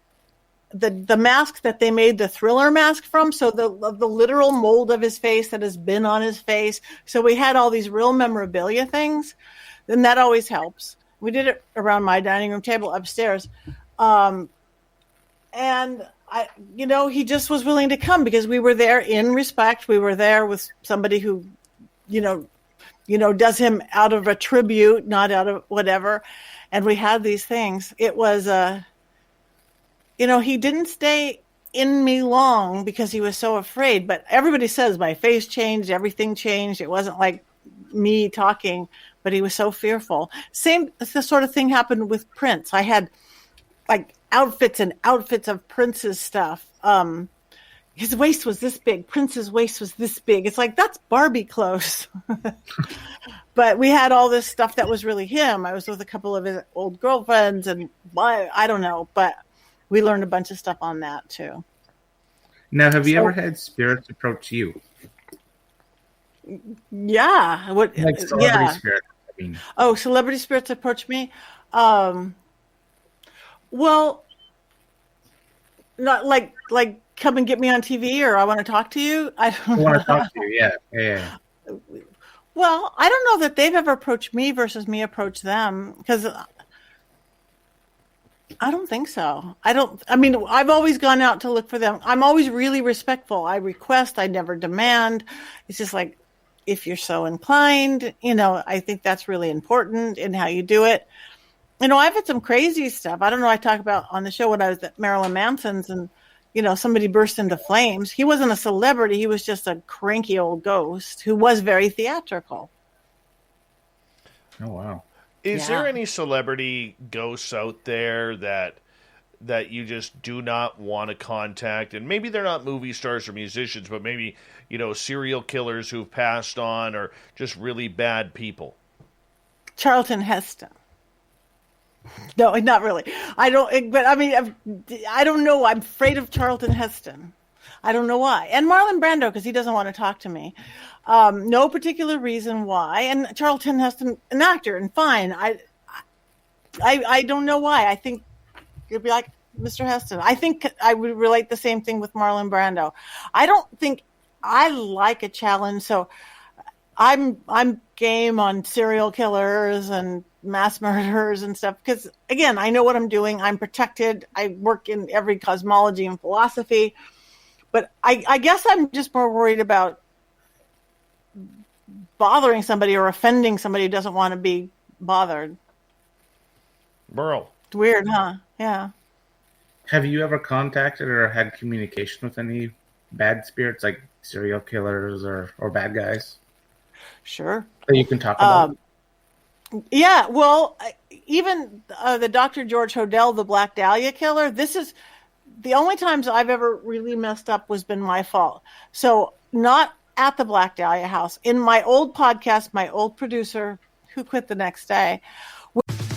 mask that they made the Thriller mask from, so the literal mold of his face that has been on his face. So we had all these real memorabilia things, and that always helps. We did it around my dining room table upstairs. And he just was willing to come because we were there in respect. We were there with somebody who, does him out of a tribute, not out of whatever. And we had these things. It was, he didn't stay in me long because he was so afraid. But everybody says my face changed, everything changed. It wasn't like me talking, but he was so fearful. The sort of thing happened with Prince. I had like outfits and outfits of Prince's stuff. His waist was this big. Prince's waist was this big. It's like, that's Barbie clothes. But we had all this stuff that was really him. I was with a couple of his old girlfriends, and I don't know, but we learned a bunch of stuff on that too. Now, have you ever had spirits approach you? Yeah. Like celebrity spirits. I mean. Oh, celebrity spirits approach me? Well, not like come and get me on TV, or I want to talk to you. I want to talk to you. Yeah. Well, I don't know that they've ever approached me versus me approach them, because I don't think so. I've always gone out to look for them. I'm always really respectful. I request, I never demand. It's just like, if you're so inclined, I think that's really important in how you do it. I've had some crazy stuff. I don't know. I talk about on the show when I was at Marilyn Manson's, and, somebody burst into flames. He wasn't a celebrity. He was just a cranky old ghost who was very theatrical. Oh, wow. Is there any celebrity ghosts out there that you just do not want to contact? And maybe they're not movie stars or musicians, but maybe, serial killers who've passed on, or just really bad people. Charlton Heston. No, not really. I don't know. I'm afraid of Charlton Heston. I don't know why. And Marlon Brando, because he doesn't want to talk to me. No particular reason why. And Charlton Heston, an actor, and fine. I don't know why. I think it'd be like Mr. Heston. I think I would relate the same thing with Marlon Brando. I don't think I like a challenge, so I'm game on serial killers and mass murderers and stuff. Because again, I know what I'm doing. I'm protected. I work in every cosmology and philosophy. But I guess I'm just more worried about bothering somebody or offending somebody who doesn't want to be bothered. Merle. It's weird, huh? Yeah. Have you ever contacted or had communication with any bad spirits, like serial killers or bad guys? Sure. That you can talk about? Yeah, well, even the Dr. George Hodel, the Black Dahlia killer, this is the only times I've ever really messed up was been my fault. So not at the Black Dahlia house. In my old podcast, my old producer, who quit the next day.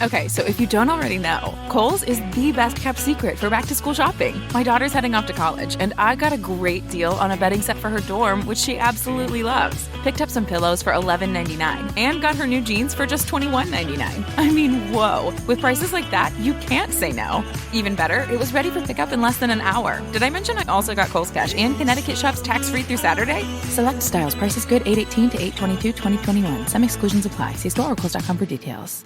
Okay, so if you don't already know, Kohl's is the best kept secret for back to school shopping. My daughter's heading off to college, and I got a great deal on a bedding set for her dorm, which she absolutely loves. Picked up some pillows for $11.99 and got her new jeans for just $21.99. I mean, whoa. With prices like that, you can't say no. Even better, it was ready for pickup in less than an hour. Did I mention I also got Kohl's Cash and Connecticut shops tax-free through Saturday? Select styles. Prices good 8/18 to 8/22/2021. Some exclusions apply. See store or kohls.com for details.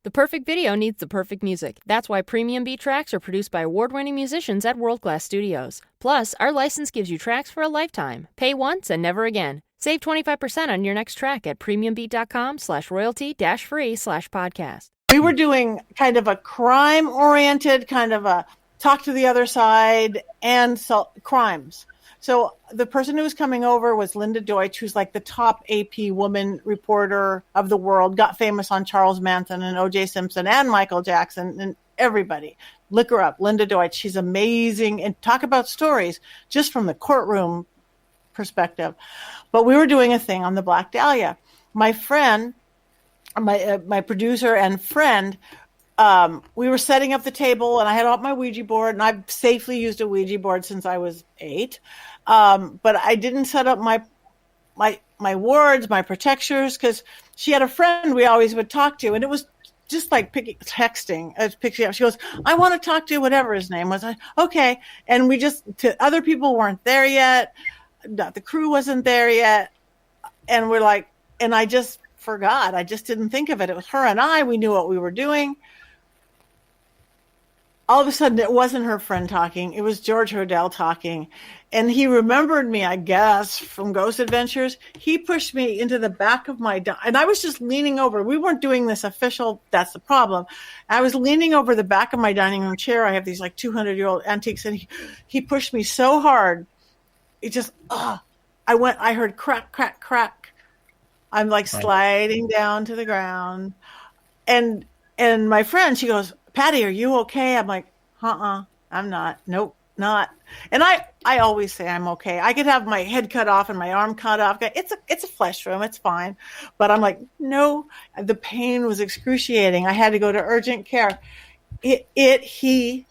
The perfect video needs the perfect music. That's why premium beat tracks are produced by award-winning musicians at world-class studios. Plus, our license gives you tracks for a lifetime. Pay once and never again. Save 25% on your next track at premiumbeat.com/royalty-free/podcast. We were doing kind of a crime-oriented, kind of a talk to the other side and crimes. So the person who was coming over was Linda Deutsch, who's like the top AP woman reporter of the world, got famous on Charles Manson and O.J. Simpson and Michael Jackson and everybody. Look her up, Linda Deutsch. She's amazing. And talk about stories just from the courtroom perspective. But we were doing a thing on the Black Dahlia. My friend, my producer and friend, we were setting up the table, and I had out my Ouija board, and I've safely used a Ouija board since I was 8. But I didn't set up my wards, my protectors, because she had a friend we always would talk to, and it was just like texting. She goes, I want to talk to whatever his name was. Okay. And other people weren't there yet. The crew wasn't there yet. And we're like, and I just forgot. I just didn't think of it. It was her and I. We knew what we were doing. All of a sudden, it wasn't her friend talking. It was George Hodel talking. And he remembered me, I guess, from Ghost Adventures. He pushed me into the back of my and I was just leaning over. We weren't doing this official. That's the problem. I was leaning over the back of my dining room chair. I have these like 200-year-old antiques. And he pushed me so hard. It just, I heard crack, crack, crack. I'm like sliding down to the ground. And my friend, she goes, Patty, are you okay? I'm like, I'm not. Nope, not. And I always say I'm okay. I could have my head cut off and my arm cut off. It's a flesh wound. It's fine. But I'm like, no, the pain was excruciating. I had to go to urgent care. He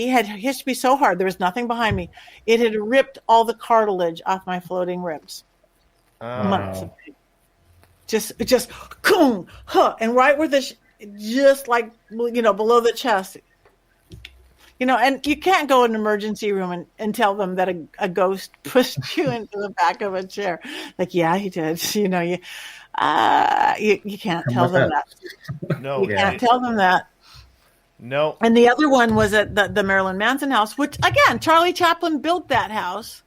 had hit me so hard. There was nothing behind me. It had ripped all the cartilage off my floating ribs. Months of pain. Just, and right where just like, below the chest, and you can't go in an emergency room and tell them that a ghost pushed you into the back of a chair. Like, yeah, he did. You can't tell them that. No, you can't tell them that. No. And the other one was at the Marilyn Manson house, which again, Charlie Chaplin built that house.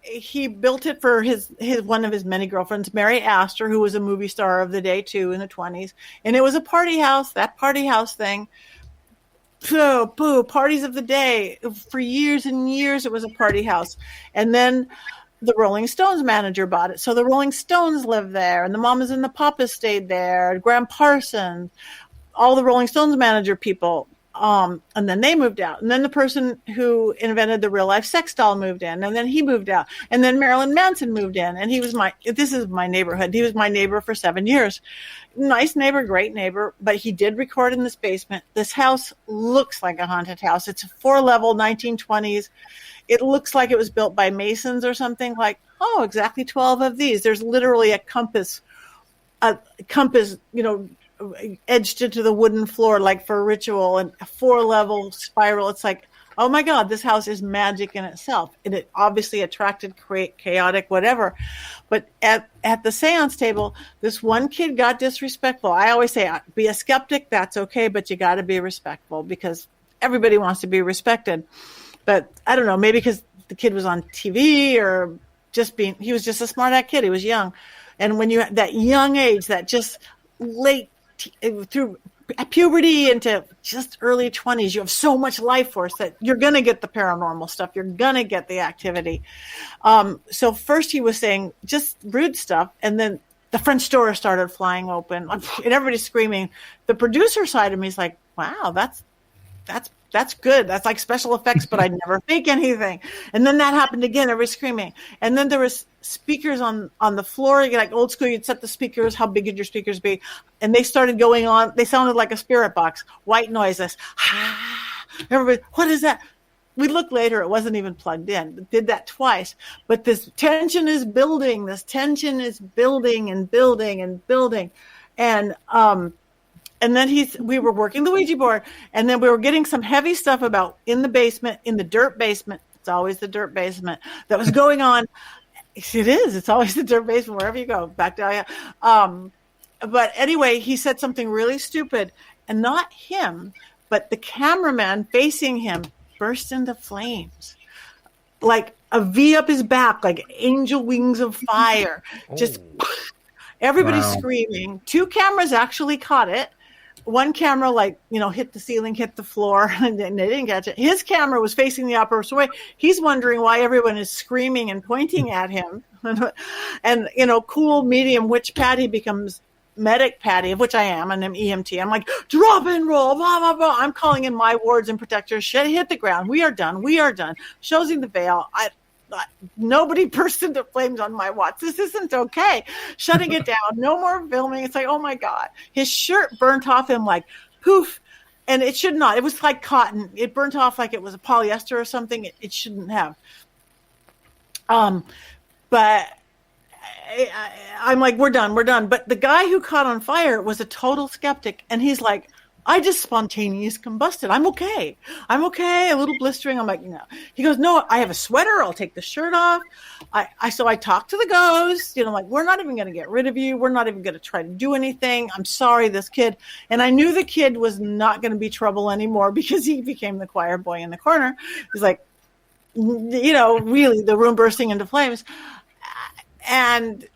He built it for his one of his many girlfriends, Mary Astor, who was a movie star of the day too in the 1920s. And it was a party house, that party house thing. Parties of the day. For years and years, it was a party house. And then the Rolling Stones manager bought it. So the Rolling Stones lived there, and the Mamas and the Papas stayed there, Graham Parsons, all the Rolling Stones manager people. And then they moved out. And then the person who invented the real life sex doll moved in. And then he moved out. And then Marilyn Manson moved in. And this is my neighborhood. He was my neighbor for 7 years. Nice neighbor, great neighbor. But he did record in this basement. This house looks like a haunted house. It's a 4-level 1920s. It looks like it was built by Masons or something, like, exactly 12 of these. There's literally a compass, edged into the wooden floor, like for a ritual, and a 4-level spiral. It's like, oh my God, this house is magic in itself. And it obviously attracted chaotic whatever. But at the seance table, this one kid got disrespectful. I always say, be a skeptic, that's okay, but you got to be respectful because everybody wants to be respected. But I don't know, maybe because the kid was on TV or he was just a smart-ass kid. He was young. And when you at that young age, that just late through puberty into just early 20s, you have so much life force that you're going to get the paranormal stuff. You're going to get the activity. So first he was saying just rude stuff. And then the French door started flying open and everybody's screaming. The producer side of me is like, wow, that's good. That's like special effects, but I'd never fake anything. And then that happened again, everybody screaming. And then there was speakers on the floor, like old school, you'd set the speakers, how big would your speakers be? And they started going on. They sounded like a spirit box, white noises. Everybody, what is that? We looked later, it wasn't even plugged in. It did that twice. But this tension is building. This tension is building and building and building. And then we were working the Ouija board, and then we were getting some heavy stuff about in the basement, in the dirt basement. It's always the dirt basement that was going on. It is. It's always the dirt basement wherever you go. Back down. But anyway, he said something really stupid, and not him, but the cameraman facing him burst into flames, like a V up his back, like angel wings of fire. Just everybody's screaming. 2 cameras actually caught it. One camera, hit the ceiling, hit the floor, and they didn't catch it. His camera was facing the opposite way. He's wondering why everyone is screaming and pointing at him. And, cool medium witch Patty becomes medic Patty, of which I am, and I'm EMT. I'm like, drop and roll, blah, blah, blah. I'm calling in my wards and protectors. Hit the ground. We are done. We are done. Showing the veil. Nobody burst into flames on my watch. This isn't okay. Shutting it down. No more filming. It's like, oh my God. His shirt burnt off him like poof. And it should not. It was like cotton. It burnt off like it was a polyester or something. It shouldn't have. But I'm like, we're done. But the guy who caught on fire was a total skeptic. And he's like, I just spontaneous combusted. I'm okay. A little blistering. I'm like, no. He goes, no, I have a sweater. I'll take the shirt off. So I talked to the ghost, like, we're not even going to get rid of you. We're not even going to try to do anything. I'm sorry, this kid. And I knew the kid was not going to be trouble anymore because he became the choir boy in the corner. He's like, really the room bursting into flames. And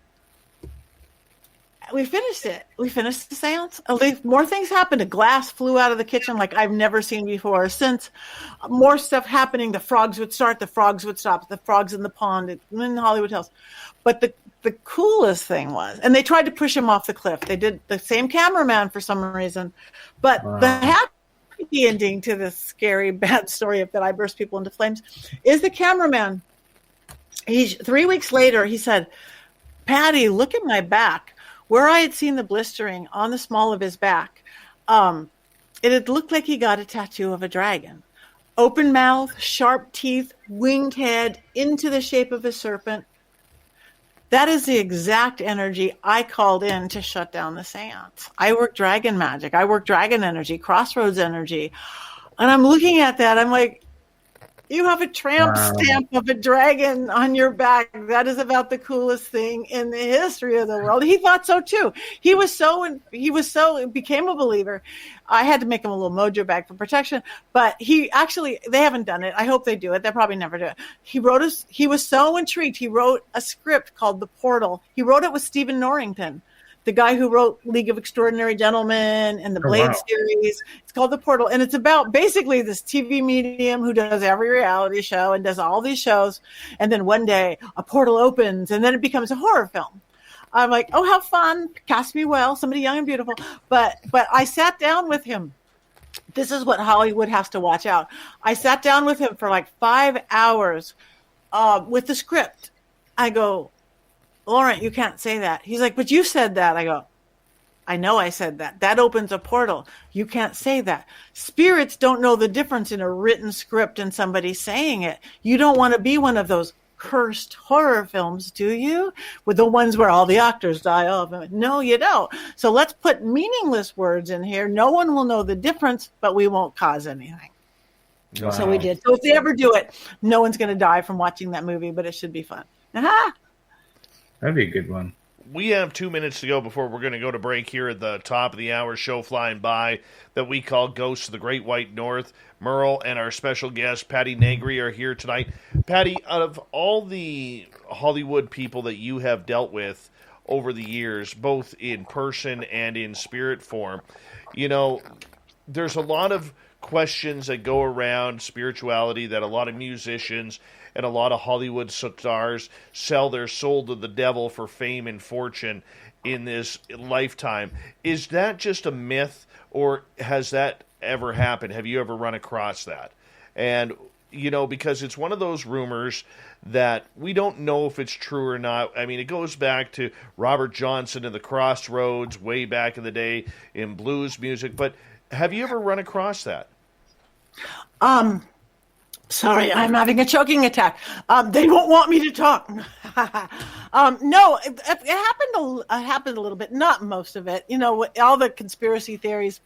we finished it. We finished the seance. More things happened. A glass flew out of the kitchen like I've never seen before. Since more stuff happening, the frogs would start, the frogs would stop, the frogs in the pond in Hollywood Hills. But the coolest thing was, and they tried to push him off the cliff. They did, the same cameraman for some reason. But the happy ending to this scary, bad story that I burst people into flames is the cameraman. 3 weeks later, he said, Patty, look at my back. Where I had seen the blistering on the small of his back, it had looked like he got a tattoo of a dragon. Open mouth, sharp teeth, winged head, into the shape of a serpent. That is the exact energy I called in to shut down the seance. I work dragon magic. I work dragon energy, crossroads energy. And I'm looking at that. I'm like, you have a tramp stamp of a dragon on your back. That is about the coolest thing in the history of the world. He thought so too. He became a believer. I had to make him a little mojo bag for protection, but they haven't done it. I hope they do it. They'll probably never do it. He was so intrigued. He wrote a script called The Portal. He wrote it with Stephen Norrington, the guy who wrote League of Extraordinary Gentlemen and the Blade series. It's called The Portal. And it's about basically this TV medium who does every reality show and does all these shows. And then one day a portal opens and then it becomes a horror film. I'm like, oh, how fun. Cast me well. Somebody young and beautiful. But I sat down with him. This is what Hollywood has to watch out. I sat down with him for like 5 hours with the script. I go, Laurent, you can't say that. He's like, but you said that. I go, I know I said that. That opens a portal. You can't say that. Spirits don't know the difference in a written script and somebody saying it. You don't want to be one of those cursed horror films, do you? With the ones where all the actors die off. No, you don't. So let's put meaningless words in here. No one will know the difference, but we won't cause anything. Wow. So we did. So if they ever do it, no one's going to die from watching that movie, but it should be fun. Aha! That'd be a good one. We have 2 minutes to go before we're going to go to break here at the top of the hour. Show flying by that we call Ghosts of the Great White North. Merle and our special guest, Patty Negri, are here tonight. Patty, out of all the Hollywood people that you have dealt with over the years, both in person and in spirit form, there's a lot of questions that go around spirituality that a lot of musicians and a lot of Hollywood stars sell their soul to the devil for fame and fortune in this lifetime. Is that just a myth, or has that ever happened? Have you ever run across that? And, because it's one of those rumors that we don't know if it's true or not. I mean, it goes back to Robert Johnson and the Crossroads way back in the day in blues music, but have you ever run across that? Sorry, I'm having a choking attack. They won't want me to talk. No, it happened a little bit, not most of it. All the conspiracy theories.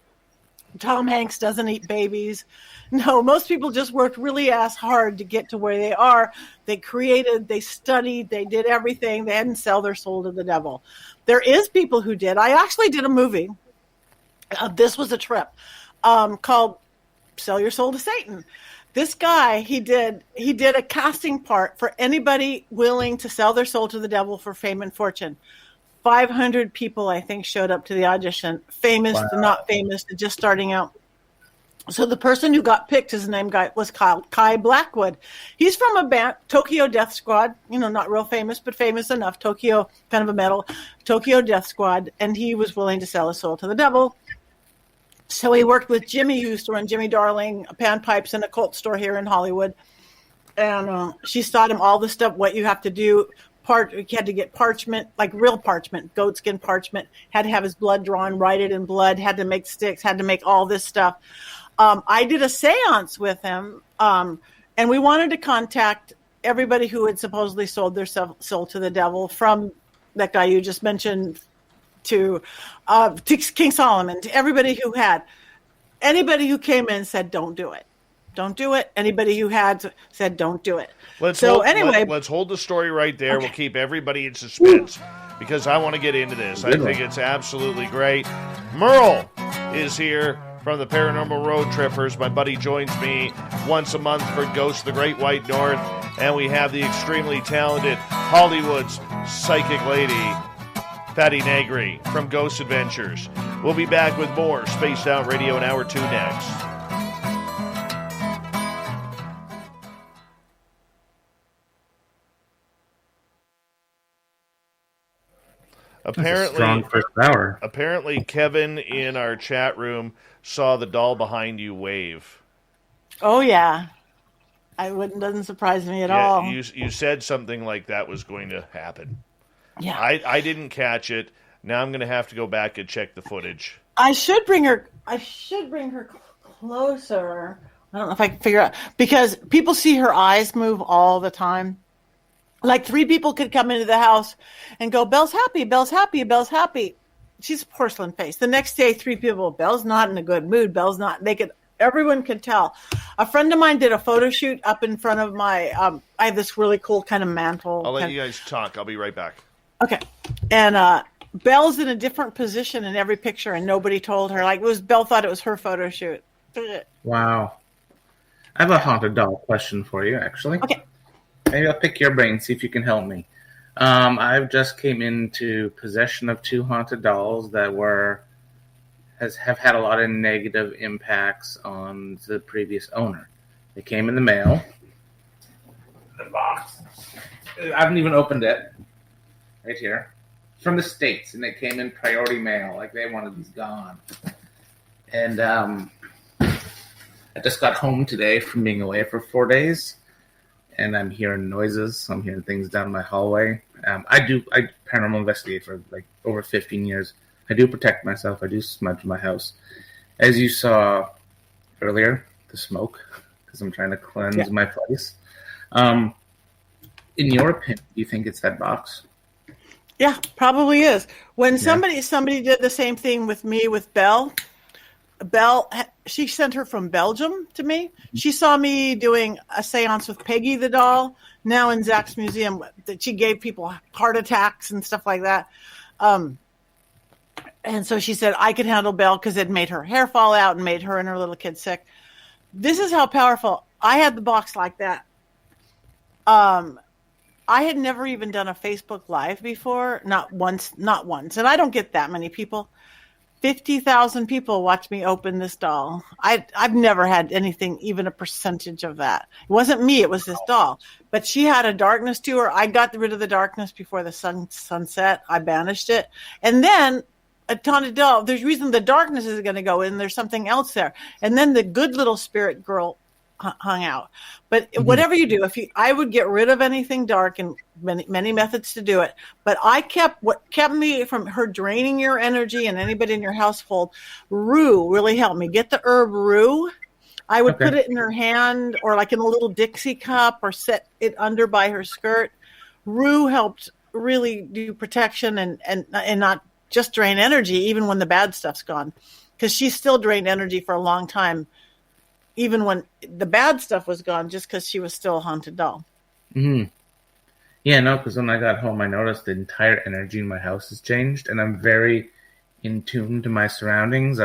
Tom Hanks doesn't eat babies. No, most people just worked really hard to get to where they are. They created, they studied, they did everything. They didn't sell their soul to the devil. There is people who did. I actually did a movie. This was a trip called Sell Your Soul to Satan. This guy, he did a casting part for anybody willing to sell their soul to the devil for fame and fortune. 500 people, I think, showed up to the audition, famous, wow. Not famous, just starting out. So the person who got picked, his name was Kai Blackwood. He's from a band, Tokyo Death Squad, not real famous, but famous enough, Tokyo, kind of a metal, Tokyo Death Squad, and he was willing to sell his soul to the devil. So he worked with Jimmy, who used to run Jimmy Darling Panpipes in a cult store here in Hollywood. And she taught him all the stuff, what you have to do. He had to get parchment, like real parchment, goatskin parchment, had to have his blood drawn, write it in blood, had to make sticks, had to make all this stuff. I did a seance with him, and we wanted to contact everybody who had supposedly sold their soul to the devil, from that guy you just mentioned to King Solomon, to everybody who had. Anybody who came in said, don't do it. Don't do it. Anybody who had said, don't do it. Let's hold the story right there. Okay. We'll keep everybody in suspense because I want to get into this. I think it's absolutely great. Merle is here from the Paranormal Road Trippers. My buddy joins me once a month for Ghosts of the Great White North, and we have the extremely talented Hollywood's psychic lady, Patty Negri from Ghost Adventures. We'll be back with more Spaced Out Radio in Hour 2 next. Strong first hour. Apparently, Kevin in our chat room saw the doll behind you wave. Oh yeah, doesn't surprise me at all. You said something like that was going to happen. Yeah, I didn't catch it. Now I'm going to have to go back and check the footage. I should bring her closer. I don't know if I can figure out, because people see her eyes move all the time. Like 3 people could come into the house and go, Belle's happy, Belle's happy, Belle's happy. She's a porcelain face. The next day, 3 people, Belle's not in a good mood. Belle's not. Everyone could tell. A friend of mine did a photo shoot up in front of my, I have this really cool kind of mantle. I'll let you guys talk. I'll be right back. Okay. And Belle's in a different position in every picture, and nobody told her. Belle thought it was her photo shoot. Wow. I have a haunted doll question for you, actually. Okay. Maybe I'll pick your brain, see if you can help me. I've just came into possession of 2 haunted dolls that have had a lot of negative impacts on the previous owner. They came in the mail. The box. I haven't even opened it. Right here. From the States, and they came in priority mail. Like, they wanted these gone. And I just got home today from being away for 4 days. And I'm hearing noises. I'm hearing things down my hallway. I paranormal investigate for over 15 years. I do protect myself. I do smudge my house. As you saw earlier, the smoke, because I'm trying to cleanse my place. In your opinion, do you think it's that box? Yeah, probably is. When somebody did the same thing with me with Belle. Belle she sent her from Belgium to me. She saw me doing a seance with Peggy the doll, now in Zach's museum, that she gave people heart attacks and stuff like that. And so she said I could handle Belle because it made her hair fall out and made her and her little kid sick. This is how powerful. I had the box like that. I had never even done a Facebook Live before, not once. And I don't get that many people. 50,000 people watch me open this doll. I've never had anything, even a percentage of that. It wasn't me, it was this doll. But she had a darkness to her. I got rid of the darkness before the sunset. I banished it. And then a ton of doll. There's reason the darkness is going to go in. There's something else there. And then the good little spirit girl hung out. But whatever you do, I would get rid of anything dark, and many methods to do it. But what kept me from her draining your energy and anybody in your household. Rue really helped me. Get the herb rue. I would put it in her hand or like in a little Dixie cup or set it under by her skirt. Rue helped really do protection and not just drain energy, even when the bad stuff's gone, because she still drained energy for a long time. Even when the bad stuff was gone, just because she was still a haunted doll. Mm-hmm. Yeah, no, because when I got home, I noticed the entire energy in my house has changed, and I'm very in tune to my surroundings.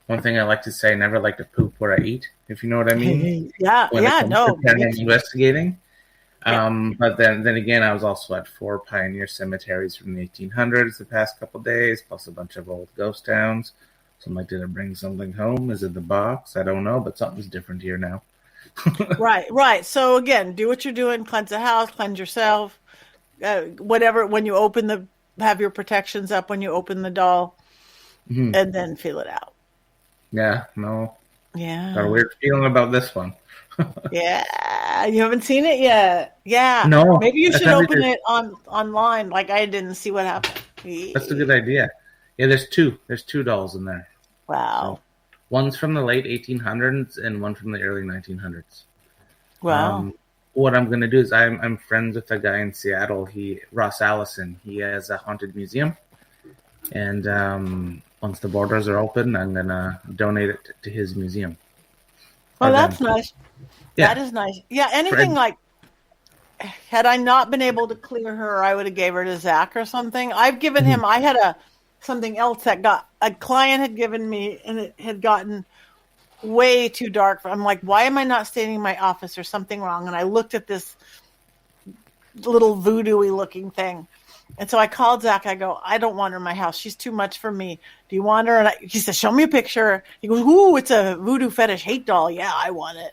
One thing I like to say, I never like to poop where I eat, if you know what I mean. Investigating. But then again, I was also at 4 pioneer cemeteries from the 1800s the past couple of days, plus a bunch of old ghost towns. So I'm like, did I bring something home? Is it the box? I don't know, but something's different here now. Right. So again, do what you're doing. Cleanse the house, cleanse yourself, whatever. When you have your protections up when you open the doll, and then feel it out. Yeah, no. Yeah. Got a weird feeling about this one. Yeah, you haven't seen it yet. Yeah. No. Maybe you should open it online. Like I didn't see what happened. That's a good idea. Yeah, there's two. There's 2 dolls in there. Wow. So, one's from the late 1800s and one from the early 1900s. Wow. What I'm going to do is I'm friends with a guy in Seattle. Ross Allison. He has a haunted museum. And once the borders are open, I'm going to donate it to his museum. Well, that's nice. Yeah. That is nice. Yeah, anything had I not been able to clear her, I would have gave her to Zach or something. I've given him, I had something else that a client had given me, and it had gotten way too dark. I'm like, why am I not staying in my office? There's something wrong. And I looked at this little voodoo-y looking thing. And so I called Zach. I go, I don't want her in my house. She's too much for me. Do you want her? And he said, show me a picture. He goes, ooh, it's a voodoo fetish hate doll. Yeah, I want it.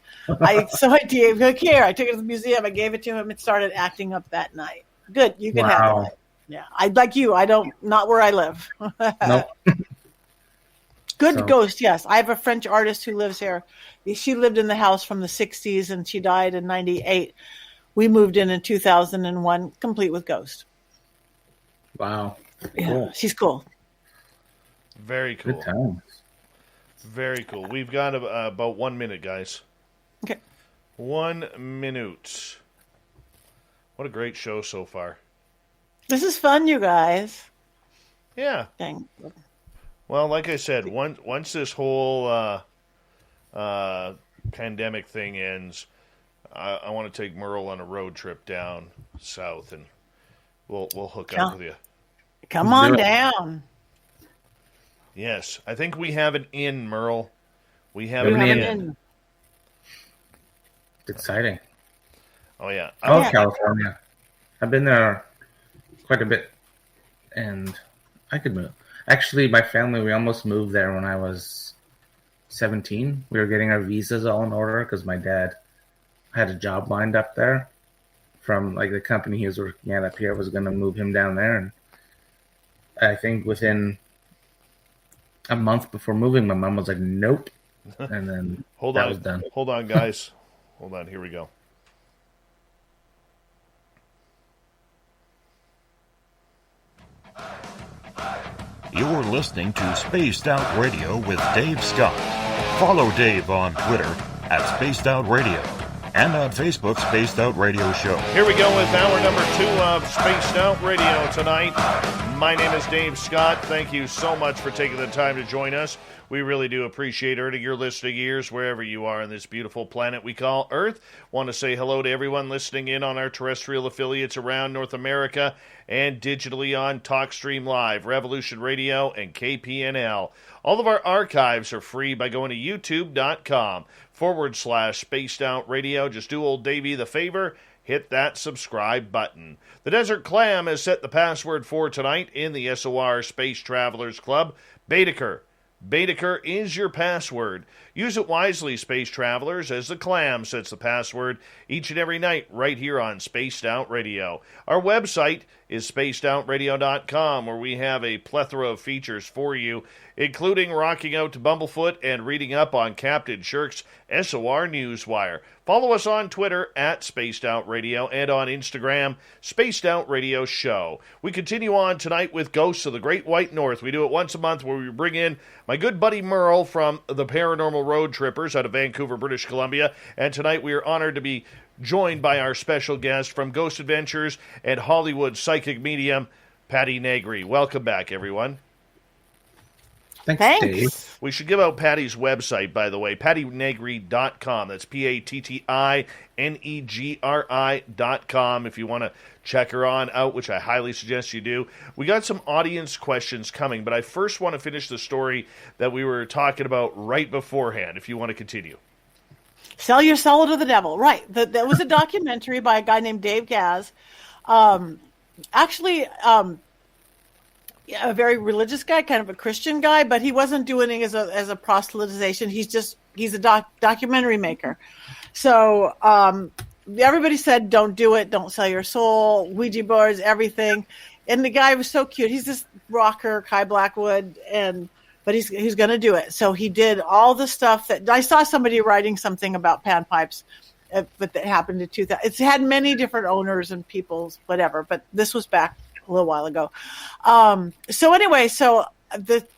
So I gave it here. I took it to the museum. I gave it to him. It started acting up that night. Good. You can handle it. Yeah. Like you. Not where I live. Nope. Good ghost, yes. I have a French artist who lives here. She lived in the house from the 60s, and she died in 98. We moved in 2001, complete with ghost. Wow. Yeah, cool. She's cool. Very cool. Good times. Very cool. We've got about 1 minute, guys. Okay. 1 minute. What a great show so far. This is fun, you guys. Yeah. Dang. Well, like I said, once this whole pandemic thing ends, I want to take Merle on a road trip down south, and we'll hook up with you. Come on down. Yes, I think we have an in, Merle. We have an in. Exciting. Oh yeah. California. I've been there quite a bit, and I could move. Actually, my family, we almost moved there when I was 17. We were getting our visas all in order because my dad had a job lined up there from the company he was working at up here was going to move him down there. And I think within a month before moving, my mom was like, nope. And then that was done. Hold on, guys. Hold on. Here we go. You're listening to Spaced Out Radio with Dave Scott. Follow Dave on Twitter at Spaced Out Radio and on Facebook, Spaced Out Radio Show. Here we go with hour number 2 of Spaced Out Radio tonight. My name is Dave Scott. Thank you so much for taking the time to join us. We really do appreciate earning your listening ears wherever you are on this beautiful planet we call Earth. Want to say hello to everyone listening in on our terrestrial affiliates around North America and digitally on TalkStream Live, Revolution Radio, and KPNL. All of our archives are free by going to youtube.com/Spaced Out Radio. Just do old Davey the favor. Hit that subscribe button. The Desert Clam has set the password for tonight in the SOR Space Travelers Club. Baedeker. Baedeker is your password. Use it wisely, space travelers, as the Clam sets the password each and every night right here on Spaced Out Radio. Our website is spacedoutradio.com, where we have a plethora of features for you, including rocking out to Bumblefoot and reading up on Captain Shirk's SOR Newswire. Follow us on Twitter at Spaced Out Radio and on Instagram, Spaced Out Radio Show. We continue on tonight with Ghosts of the Great White North. We do it once a month where we bring in my good buddy Merle from the Paranormal Road Trippers out of Vancouver, British Columbia. And tonight we are honored to be joined by our special guest from Ghost Adventures and Hollywood psychic medium, Patty Negri. Welcome back, everyone. Thanks, Dave. We should give out Patty's website, by the way, pattynegri.com. That's PATTINEGRI.com if you want to check her on out, which I highly suggest you do. We got some audience questions coming, but I first want to finish the story that we were talking about right beforehand, if you want to continue. Sell your soul to the devil. Right. That was a documentary by a guy named Dave Gaz. A very religious guy, kind of a Christian guy, but he wasn't doing it as a proselytization. He's a documentary maker. So everybody said, don't do it. Don't sell your soul. Ouija boards, everything. And the guy was so cute. He's this rocker, Kai Blackwood, but he's going to do it. So he did all the stuff that I saw somebody writing something about panpipes, but that happened in 2000. It's had many different owners and people's whatever, but this was back a little while ago. So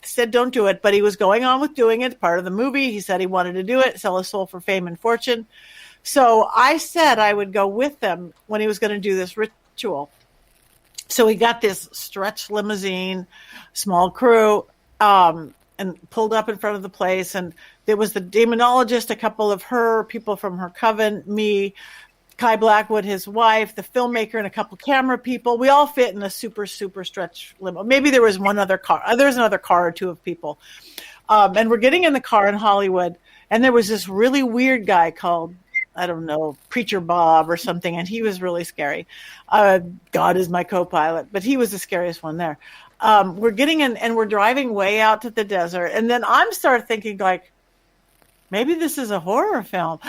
said don't do it, but he was going on with doing it. Part of the movie, he said he wanted to do it, sell his soul for fame and fortune. So I said I would go with them when he was going to do this ritual. So he got this stretch limousine, small crew, and pulled up in front of the place. And there was the demonologist, a couple of people from her coven, me, Kai Blackwood, his wife, the filmmaker, and a couple camera people. We all fit in a super, super stretch limo. Maybe there was one other car. There was another car or two of people. And we're getting in the car in Hollywood. And there was this really weird guy called, I don't know, Preacher Bob or something. And he was really scary. God is my co-pilot. But he was the scariest one there. We're getting in and we're driving way out to the desert. And then I'm started thinking like, maybe this is a horror film.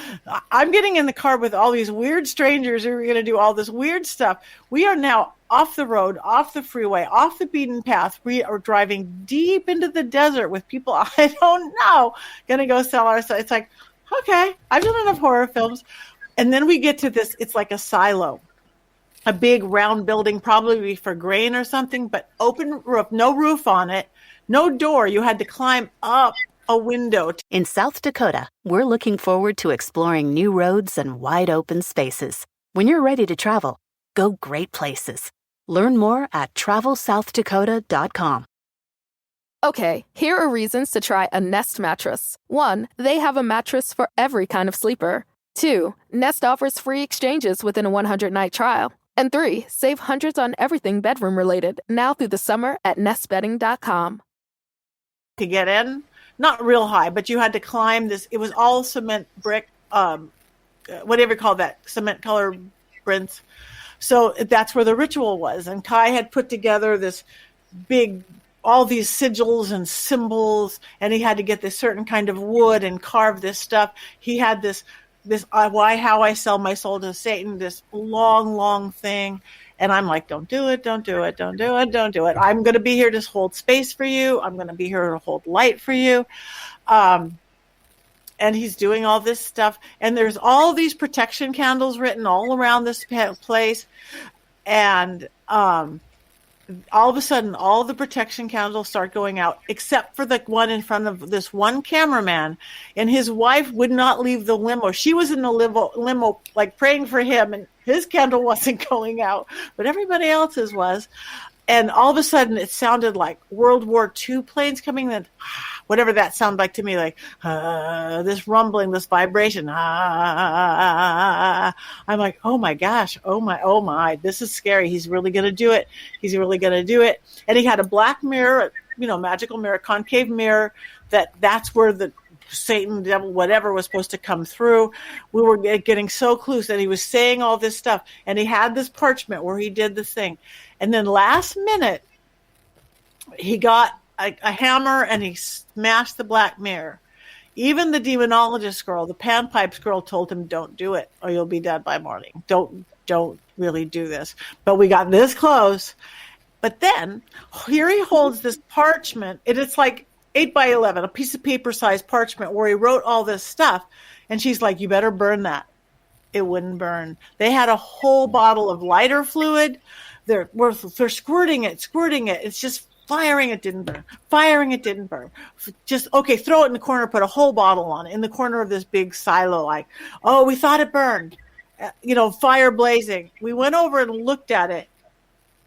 I'm getting in the car with all these weird strangers who are going to do all this weird stuff. We are now off the road, off the freeway, off the beaten path. We are driving deep into the desert with people I don't know going to go sell our stuff. It's like, okay, I've done enough horror films. And then we get to this, it's like a silo. A big round building, probably for grain or something, but open roof, no roof on it, no door. You had to climb up a window. In South Dakota, we're looking forward to exploring new roads and wide open spaces. When you're ready to travel, go great places. Learn more at travelsouthdakota.com. Okay, here are reasons to try a Nest mattress. 1, they have a mattress for every kind of sleeper. 2, Nest offers free exchanges within a 100-night trial. And 3, save hundreds on everything bedroom related now through the summer at nestbedding.com. To get in, not real high, but you had to climb this. It was all cement brick, whatever you call that, cement color prints. So that's where the ritual was. And Kai had put together this big, all these sigils and symbols, and he had to get this certain kind of wood and carve this stuff. He had this how I sell my soul to Satan, this long thing. And I'm like, don't do it. I'm going to be here to hold space for you. I'm going to be here to hold light for you. And he's doing all this stuff. And there's all these protection candles written all around this place. And all of a sudden, all the protection candles start going out, except for the one in front of this one cameraman. And his wife would not leave the limo. She was in the limo, like praying for him, and his candle wasn't going out, but everybody else's was. And all of a sudden, it sounded like World War II planes coming in, whatever that sounded like to me, like this rumbling, this vibration. I'm like, oh my gosh, oh my, this is scary. He's really going to do it. He's really going to do it. And he had a black mirror, magical mirror, concave mirror, that's where the Satan, devil, whatever was supposed to come through. We were getting so close, and he was saying all this stuff, and he had this parchment where he did this thing. And then last minute, he got a hammer and he smashed the black mirror. Even the demonologist girl, the panpipes girl, told him, don't do it or you'll be dead by morning. Don't really do this. But we got this close. But then here he holds this parchment, and it's like 8 by 11, a piece of paper sized parchment where he wrote all this stuff. And she's like, you better burn that. It wouldn't burn. They had a whole bottle of lighter fluid. They're squirting it. It's just firing, it didn't burn. Firing, it didn't burn. Just, okay, throw it in the corner, put a whole bottle on it in the corner of this big silo. Like, oh, we thought it burned. Fire blazing. We went over and looked at it.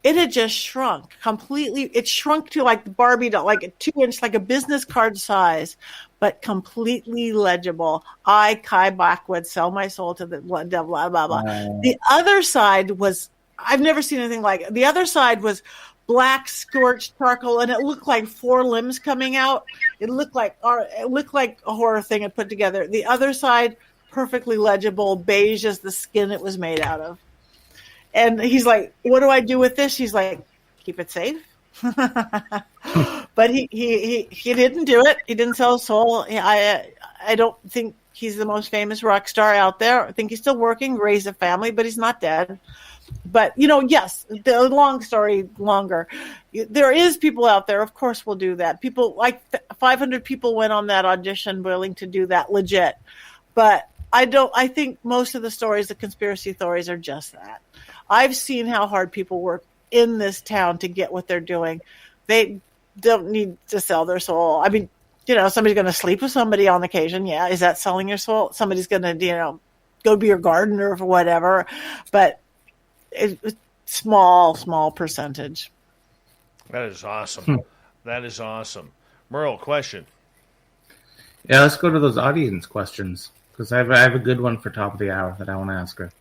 It had just shrunk completely. It shrunk to like the Barbie doll, like a 2-inch, like a business card size, but completely legible. I, Kai Blackwood, sell my soul to the devil, blah, blah, blah. The other side was, I've never seen anything like it. The other side was black scorched charcoal, and it looked like 4 limbs coming out. It looked like a horror thing had put together. The other side, perfectly legible, beige as the skin it was made out of. And he's like, what do I do with this? She's like, keep it safe. But he didn't do it. He didn't sell his soul. I don't think he's the most famous rock star out there. I think he's still working, raised a family, but he's not dead. But, yes, the long story longer. There is people out there, of course, will do that. People, like 500 people went on that audition willing to do that legit. But I think most of the stories, the conspiracy theories, are just that. I've seen how hard people work in this town to get what they're doing. They don't need to sell their soul. I mean, somebody's going to sleep with somebody on occasion. Yeah. Is that selling your soul? Somebody's going to, go be your gardener or whatever. But it's small percentage. That is awesome. That is awesome. Merle, question. Yeah, let's go to those audience questions, because I have a good one for top of the hour that I want to ask her.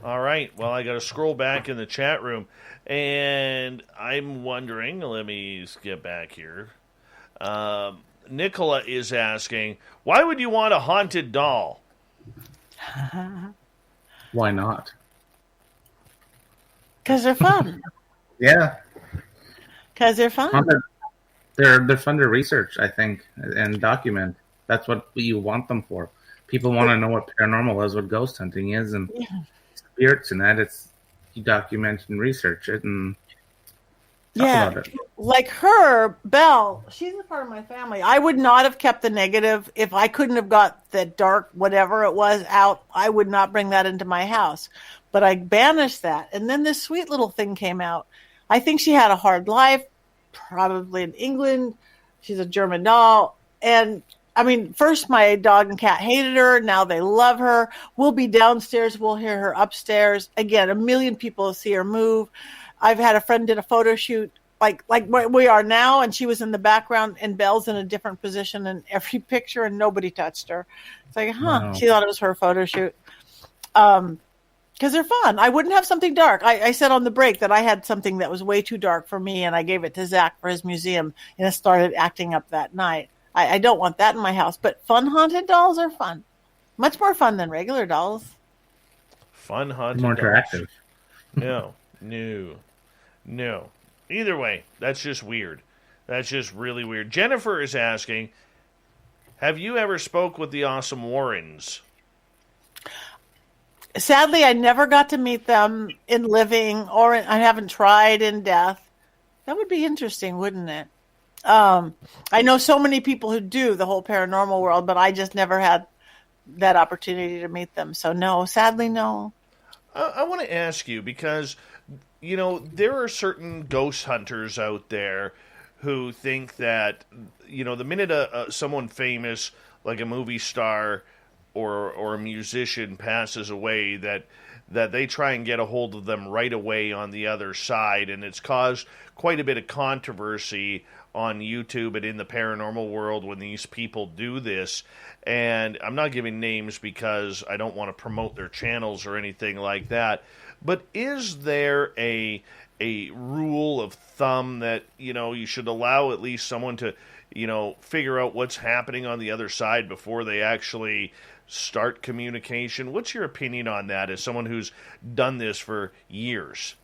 All right. Well, I got to scroll back in the chat room, and I'm wondering, let me get back here. Nicola is asking, why would you want a haunted doll? Why not? Because they're fun. Yeah. Because they're fun. They're fun to research, I think, and document. That's what you want them for. People want to know what paranormal is, what ghost hunting is, and spirits and that. It's you document and research it and talk about it. Like her, Belle, she's a part of my family. I would not have kept the negative if I couldn't have got the dark, whatever it was, out. I would not bring that into my house. But I banished that. And then this sweet little thing came out. I think she had a hard life, probably in England. She's a German doll. And I mean, first my dog and cat hated her. Now they love her. We'll be downstairs. We'll hear her upstairs. Again, 1 million people see her move. I've had a friend did a photo shoot like where we are now, and she was in the background, and Belle's in a different position in every picture, and nobody touched her. It's like, Wow. She thought it was her photo shoot. Because they're fun. I wouldn't have something dark. I said on the break that I had something that was way too dark for me, and I gave it to Zach for his museum, and it started acting up that night. I don't want that in my house, but fun haunted dolls are fun. Much more fun than regular dolls. Fun haunted More dolls. interactive. No. Either way, that's just weird. That's just really weird. Jennifer is asking, have you ever spoke with the awesome Warrens? Sadly, I never got to meet them in living, or I haven't tried in death. That would be interesting, wouldn't it? I know so many people who do the whole paranormal world, but I just never had that opportunity to meet them. So no, sadly, no. I want to ask you, because, there are certain ghost hunters out there who think that, the minute someone famous, like a movie star, or a musician passes away, that they try and get a hold of them right away on the other side, and it's caused quite a bit of controversy on YouTube and in the paranormal world when these people do this. And I'm not giving names because I don't want to promote their channels or anything like that, but is there a rule of thumb that, you should allow at least someone to, figure out what's happening on the other side before they actually start communication? What's your opinion on that as someone who's done this for years?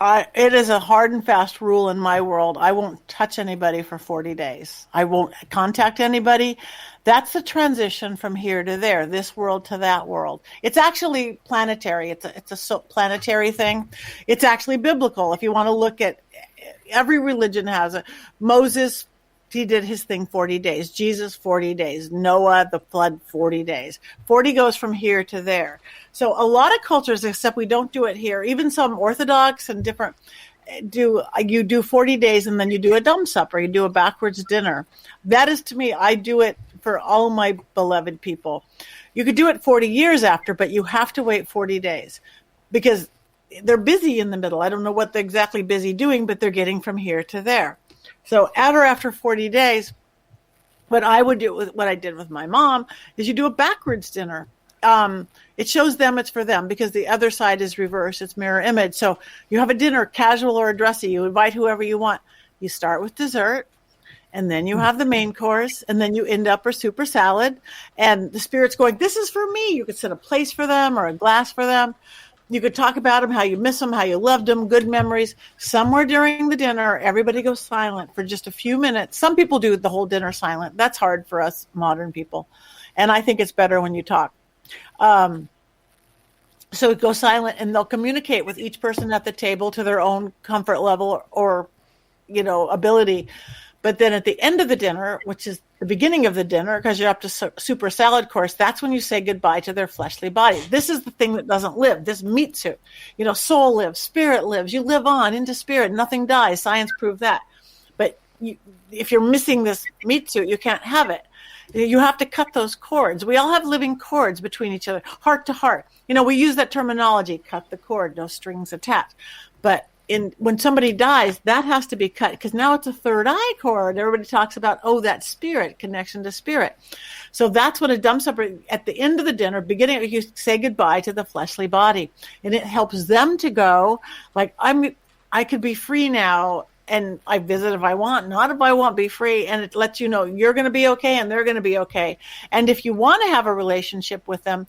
It is a hard and fast rule in my world. I won't touch anybody for 40 days. I won't contact anybody. That's the transition from here to there, this world to that world. It's actually planetary. It's a planetary thing. It's actually biblical. If you want to look at, every religion has it. Moses, he did his thing 40 days. Jesus, 40 days. Noah, the flood, 40 days. 40 goes from here to there. So a lot of cultures, except we don't do it here, even some Orthodox and different, you do 40 days and then you do a dumb supper. You do a backwards dinner. That is, to me, I do it for all my beloved people. You could do it 40 years after, but you have to wait 40 days because they're busy in the middle. I don't know what they're exactly busy doing, but they're getting from here to there. So after 40 days, what I would do with what I did with my mom is you do a backwards dinner. It shows them it's for them because the other side is reversed. It's mirror image. So you have a dinner, casual or dressy. You invite whoever you want. You start with dessert, and then you have the main course, and then you end up with super salad. And the spirit's going, this is for me. You could set a place for them or a glass for them. You could talk about them, how you miss them, how you loved them, good memories. Somewhere during the dinner, everybody goes silent for just a few minutes. Some people do the whole dinner silent. That's hard for us modern people. And I think it's better when you talk. So it goes silent, and they'll communicate with each person at the table to their own comfort level or ability. But then at the end of the dinner, which is the beginning of the dinner, because you're up to super salad course, that's when you say goodbye to their fleshly body. This is the thing that doesn't live. This meat suit. Soul lives, spirit lives. You live on into spirit. Nothing dies. Science proved that. But if you're missing this meat suit, you can't have it. You have to cut those cords. We all have living cords between each other, heart to heart. We use that terminology, cut the cord, no strings attached. But when somebody dies, that has to be cut because now it's a third eye cord. Everybody talks about, that spirit, connection to spirit. So that's what a dumb supper, at the end of the dinner, beginning, you say goodbye to the fleshly body. And it helps them to go, like, I could be free now, and I visit if I want, not if I want, be free. And it lets you know you're going to be okay and they're going to be okay. And if you want to have a relationship with them,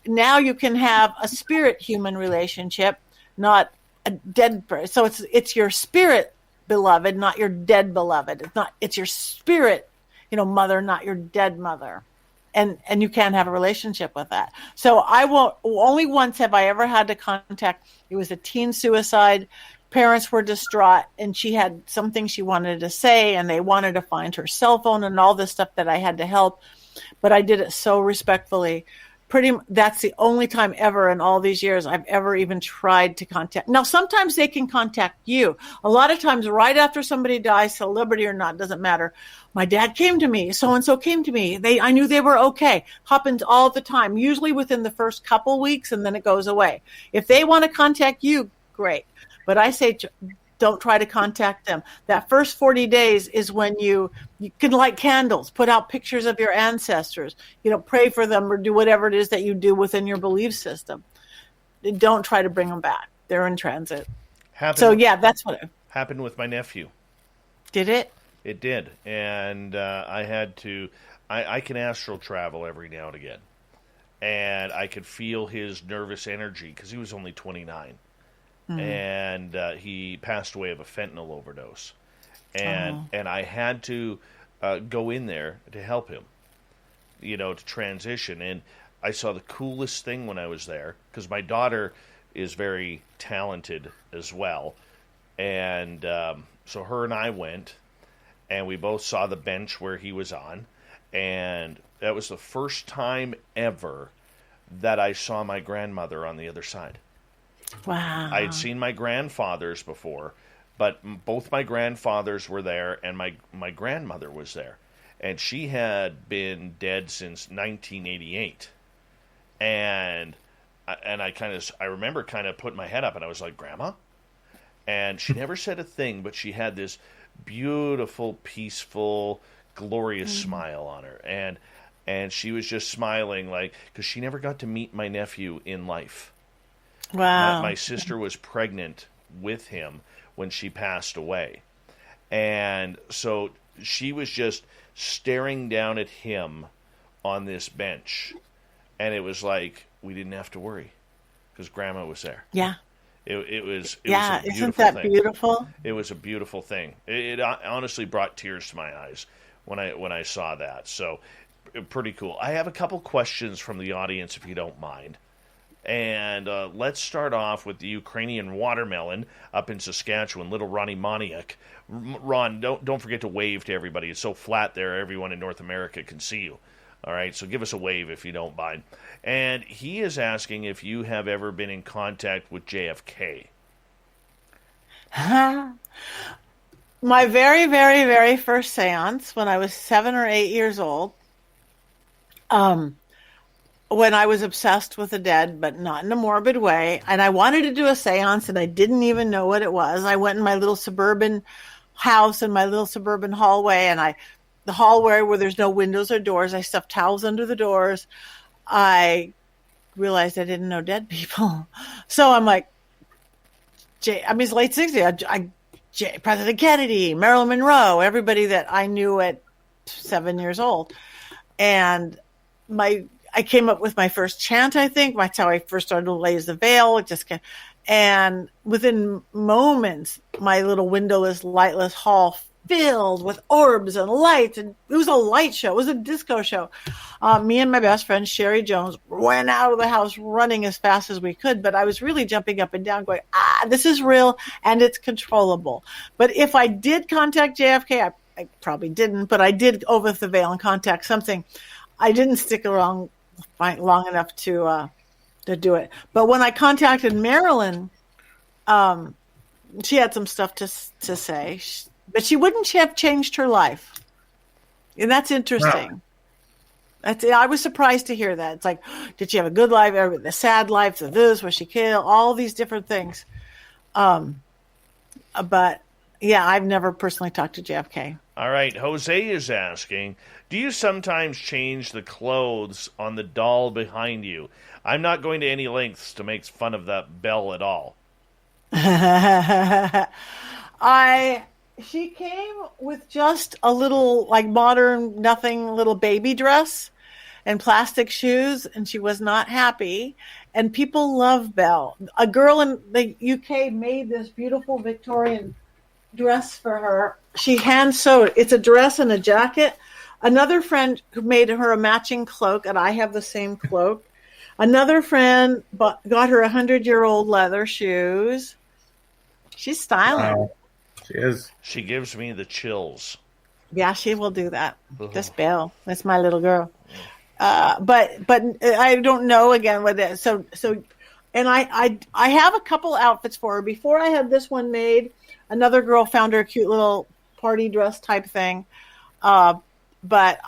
now you can have a spirit-human relationship, not a dead person. So it's your spirit beloved, not your dead beloved. It's your spirit, mother, not your dead mother. And you can't have a relationship with that. So only once have I ever had to contact, it was a teen suicide. Parents were distraught, and she had something she wanted to say, and they wanted to find her cell phone and all this stuff that I had to help. But I did it so respectfully. That's the only time ever in all these years I've ever even tried to contact. Now, sometimes they can contact you. A lot of times right after somebody dies, celebrity or not, doesn't matter. My dad came to me. So-and-so came to me. I knew they were okay. Happens all the time, usually within the first couple weeks, and then it goes away. If they want to contact you, great. But I say don't try to contact them. That first 40 days is when you can light candles, put out pictures of your ancestors, pray for them or do whatever it is that you do within your belief system. Don't try to bring them back. They're in transit. That's what happened with my nephew. Did it? It did. And I had to, I can astral travel every now and again. And I could feel his nervous energy because he was only 29. Mm-hmm. And he passed away of a fentanyl overdose. And I had to go in there to help him, to transition. And I saw the coolest thing when I was there, because my daughter is very talented as well. And so her and I went, and we both saw the bench where he was on. And that was the first time ever that I saw my grandmother on the other side. Wow. I had seen my grandfathers before, but both my grandfathers were there, and my grandmother was there. and she had been dead since 1988. And I remember kind of putting my head up, and I was like, Grandma? And she never said a thing, but she had this beautiful, peaceful, glorious smile on her. And she was just smiling, like, because she never got to meet my nephew in life. Wow. My sister was pregnant with him when she passed away. And so she was just staring down at him on this bench. And it was like, we didn't have to worry because Grandma was there. Yeah. It was a beautiful isn't that thing. beautiful? It was a beautiful thing. It honestly brought tears to my eyes when I saw that. So, pretty cool. I have a couple questions from the audience, if you don't mind. And let's start off with the Ukrainian watermelon up in Saskatchewan, little Ronnie Moniak. Ron, don't forget to wave to everybody. It's so flat there, everyone in North America can see you. All right, so give us a wave if you don't mind. And he is asking if you have ever been in contact with JFK. My very, very, very first seance when I was 7 or 8 years old, when I was obsessed with the dead, but not in a morbid way, and I wanted to do a seance and I didn't even know what it was. I went in my little suburban house in my little suburban hallway, and the hallway where there's no windows or doors, I stuffed towels under the doors. I realized I didn't know dead people. So I'm like, it's late 60s. President Kennedy, Marilyn Monroe, everybody that I knew at 7 years old. And I came up with my first chant, I think. That's how I first started to raise the veil. And within moments, my little windowless, lightless hall filled with orbs and lights, and it was a light show. It was a disco show. Me and my best friend Sherry Jones went out of the house running as fast as we could, but I was really jumping up and down going, this is real and it's controllable. But if I did contact JFK, I probably didn't, but I did over the veil and contact something. I didn't stick around long enough to do it. But when I contacted Marilyn, she had some stuff to say. But she wouldn't have changed her life. And that's interesting. Wow. I was surprised to hear that. It's like, did she have a good life, the sad life, was she killed, all these different things. But, yeah, I've never personally talked to JFK. All right, Jose is asking, do you sometimes change the clothes on the doll behind you? I'm not going to any lengths to make fun of that bell at all. She came with just a little, like, modern, nothing little baby dress and plastic shoes, and she was not happy. And people love Belle. A girl in the UK made this beautiful Victorian dress for her. She hand sewed. It's a dress and a jacket. Another friend who made her a matching cloak, and I have the same cloak. Another friend got her 100-year-old leather shoes. She's styling. Wow. She is. She gives me the chills. Yeah, she will do that. This Belle, that's my little girl. But I don't know again what it is. So, and I have a couple outfits for her. Before I had this one made, another girl found her a cute little party dress type thing. But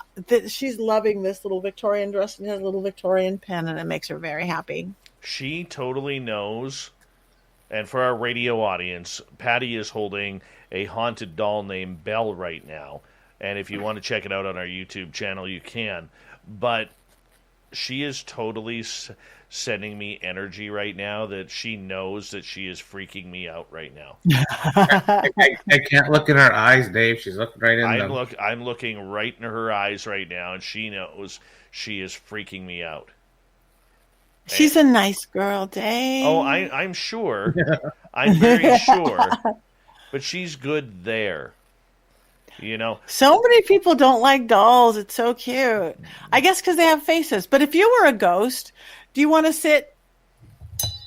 she's loving this little Victorian dress and has a little Victorian pen, and it makes her very happy. She totally knows. And for our radio audience, Patty is holding a haunted doll named Belle right now. And if you want to check it out on our YouTube channel, you can. But she is totally sending me energy right now that she knows that she is freaking me out right now. I can't look in her eyes, Dave. She's looking right in them. I'm looking right in her eyes right now, and she knows she is freaking me out. She's a nice girl, Dave. Oh, I'm sure. I'm very sure. But she's good there. You know? So many people don't like dolls. It's so cute. I guess because they have faces. But if you were a ghost, do you want to sit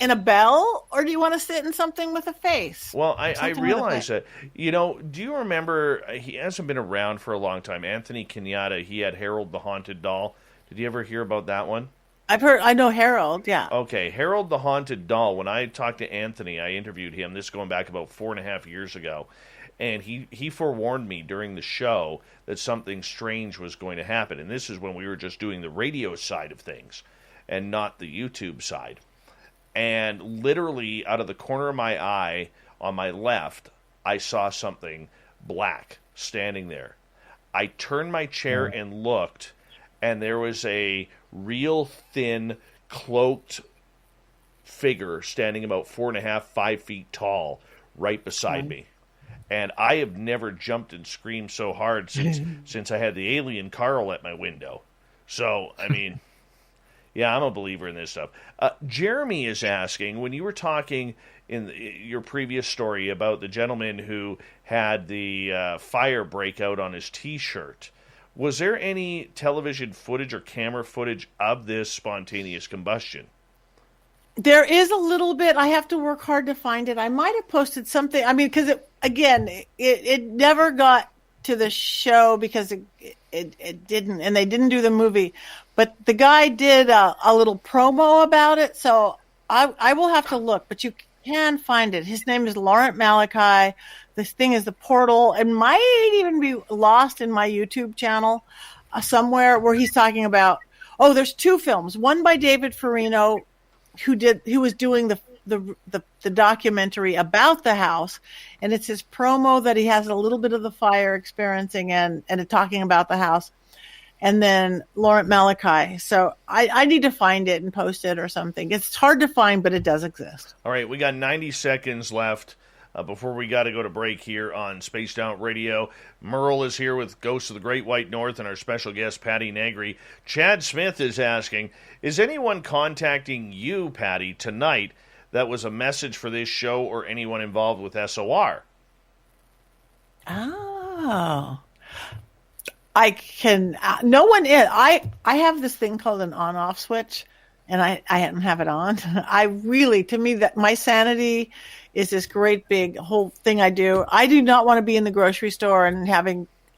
in a bell or do you want to sit in something with a face? Well, I realize that. You know, do you remember, he hasn't been around for a long time, Anthony Kenyatta, he had Harold the Haunted Doll. Did you ever hear about that one? I know Harold, yeah. Okay, Harold the Haunted Doll, when I talked to Anthony, I interviewed him, this is going back about 4.5 years ago, And he forewarned me during the show that something strange was going to happen. And this is when we were just doing the radio side of things and not the YouTube side. And literally out of the corner of my eye on my left, I saw something black standing there. I turned my chair and looked, and there was a real thin, cloaked figure standing about 4.5, 5 feet tall right beside me. And I have never jumped and screamed so hard since I had the alien Carl at my window. So, I mean, yeah, I'm a believer in this stuff. Jeremy is asking, when you were talking in your previous story about the gentleman who had the fire break out on his T-shirt, was there any television footage or camera footage of this spontaneous combustion? There is a little bit. I have to work hard to find it. I might have posted something. I mean, because it never got to the show because it didn't, and they didn't do the movie. But the guy did a little promo about it, so I will have to look. But you can find it. His name is Laurent Malachi. This thing is The Portal. It might even be lost in my YouTube channel somewhere where he's talking about. Oh, there's 2 films. One by David Farino, who was doing the documentary about the house, and it's his promo that he has a little bit of the fire experiencing and talking about the house, and then Laurent Malachi. So I need to find it and post it or something. It's hard to find, but it does exist. All right, we got 90 seconds left before we got to go to break here on Spaced Out Radio. Merle is here with Ghosts of the Great White North and our special guest, Patty Negri. Chad Smith is asking, is anyone contacting you, Patty, tonight that was a message for this show or anyone involved with SOR? Oh. I can... no one is. I have this thing called an on-off switch, and I don't have it on. To me, that my sanity is this great big whole thing I do. I do not want to be in the grocery store and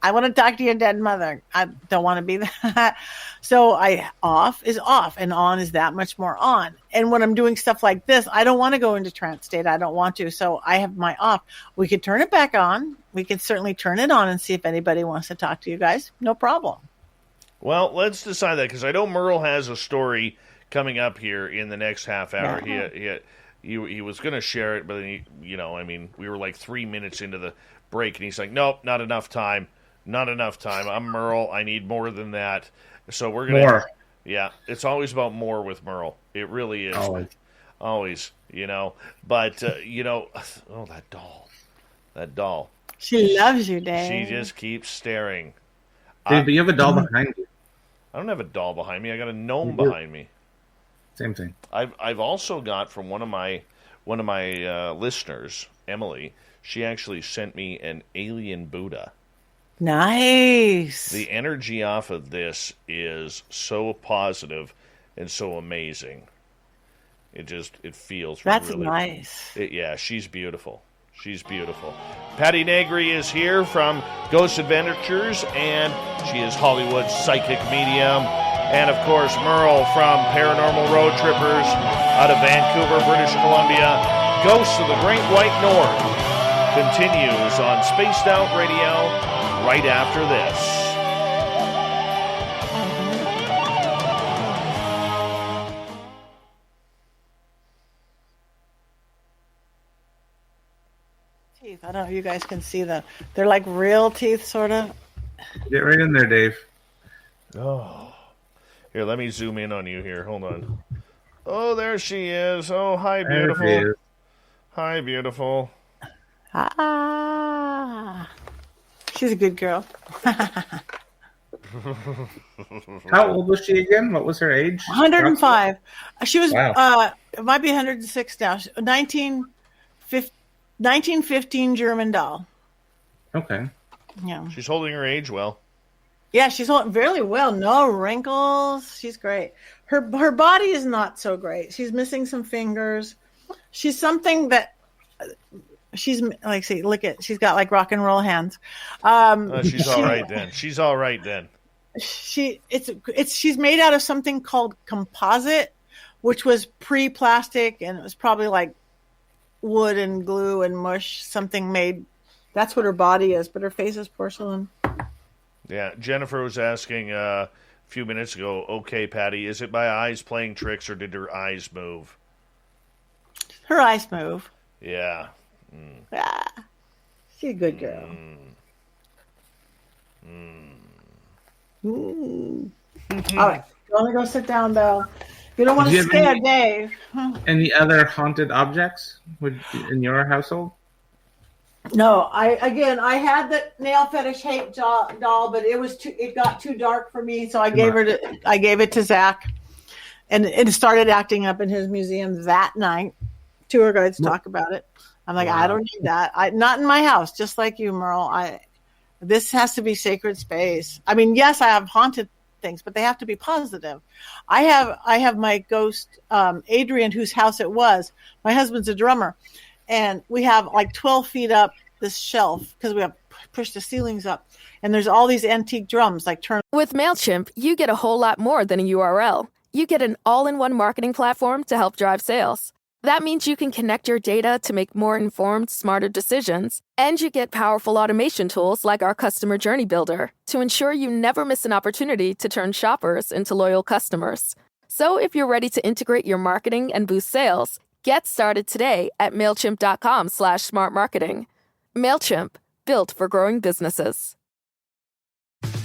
I want to talk to your dead mother. I don't want to be that. So off is off and on is that much more on. And when I'm doing stuff like this, I don't want to go into trance state. I don't want to. So I have my off. We could turn it back on. We could certainly turn it on and see if anybody wants to talk to you guys. No problem. Well, let's decide that, because I know Merle has a story coming up here in the next half hour. Yeah. He was going to share it, but then we were like 3 minutes into the break, and he's like, nope, not enough time. Not enough time. I'm Merle. I need more than that. So we're going to... Yeah, it's always about more with Merle. It really is. Always, But, oh, that doll. She loves you, Dave. She just keeps staring. Dave, but you have a doll behind you. I don't have a doll behind me. I got a gnome behind me. Same thing. I've also got from one of my listeners, Emily. She actually sent me an alien Buddha. Nice. The energy off of this is so positive and so amazing. It feels That's really nice. Yeah, she's beautiful. She's beautiful. Patty Negri is here from Ghost Adventures, and she is Hollywood's psychic medium. And, of course, Merle from Paranormal Road Trippers out of Vancouver, British Columbia. Ghosts of the Great White North continues on Spaced Out Radio right after this. Teeth. I don't know if you guys can see them. They're like real teeth, sort of. Get right in there, Dave. Oh. Here, let me zoom in on you here. Hold on. Oh, there she is. Oh, hi, beautiful. Hi, beautiful. Ah. She's a good girl. How old was she again? What was her age? 105. She was, Wow. it might be 106 now. 1915 German doll. Okay. Yeah. She's holding her age well. Yeah, she's holding very well. No wrinkles. She's great. Her body is not so great. She's missing some fingers. She's something that... She's like, see, look at, she's got like rock and roll hands. She's all right then. She's all right then. She's made out of something called composite, which was pre-plastic, and it was probably like wood and glue and mush, something made That's what her body is, but her face is porcelain. Yeah, Jennifer was asking a few minutes ago, okay, Patty, is it my eyes playing tricks or did her eyes move? Her eyes move. Yeah. Ah, she's a good girl. All right. You want to go sit down, though? You don't want to scare Dave. Any other haunted objects in your household? No, I had the nail fetish hate doll, but it got too dark for me, so I gave it to Zach, and it started acting up in his museum that night. Tour guides talk about it. I'm like, wow. I don't need that. Not in my house. Just like you, Merle. This has to be sacred space. I mean, yes, I have haunted things, but they have to be positive. I have my ghost, Adrian, whose house it was. My husband's a drummer. And we have like 12 feet up this shelf because we have pushed the ceilings up. And there's all these antique drums like turn. With MailChimp, you get a whole lot more than a URL. You get an all-in-one marketing platform to help drive sales. That means you can connect your data to make more informed, smarter decisions. And you get powerful automation tools like our Customer Journey Builder to ensure you never miss an opportunity to turn shoppers into loyal customers. So if you're ready to integrate your marketing and boost sales, get started today at MailChimp.com/smartmarketing. MailChimp, built for growing businesses.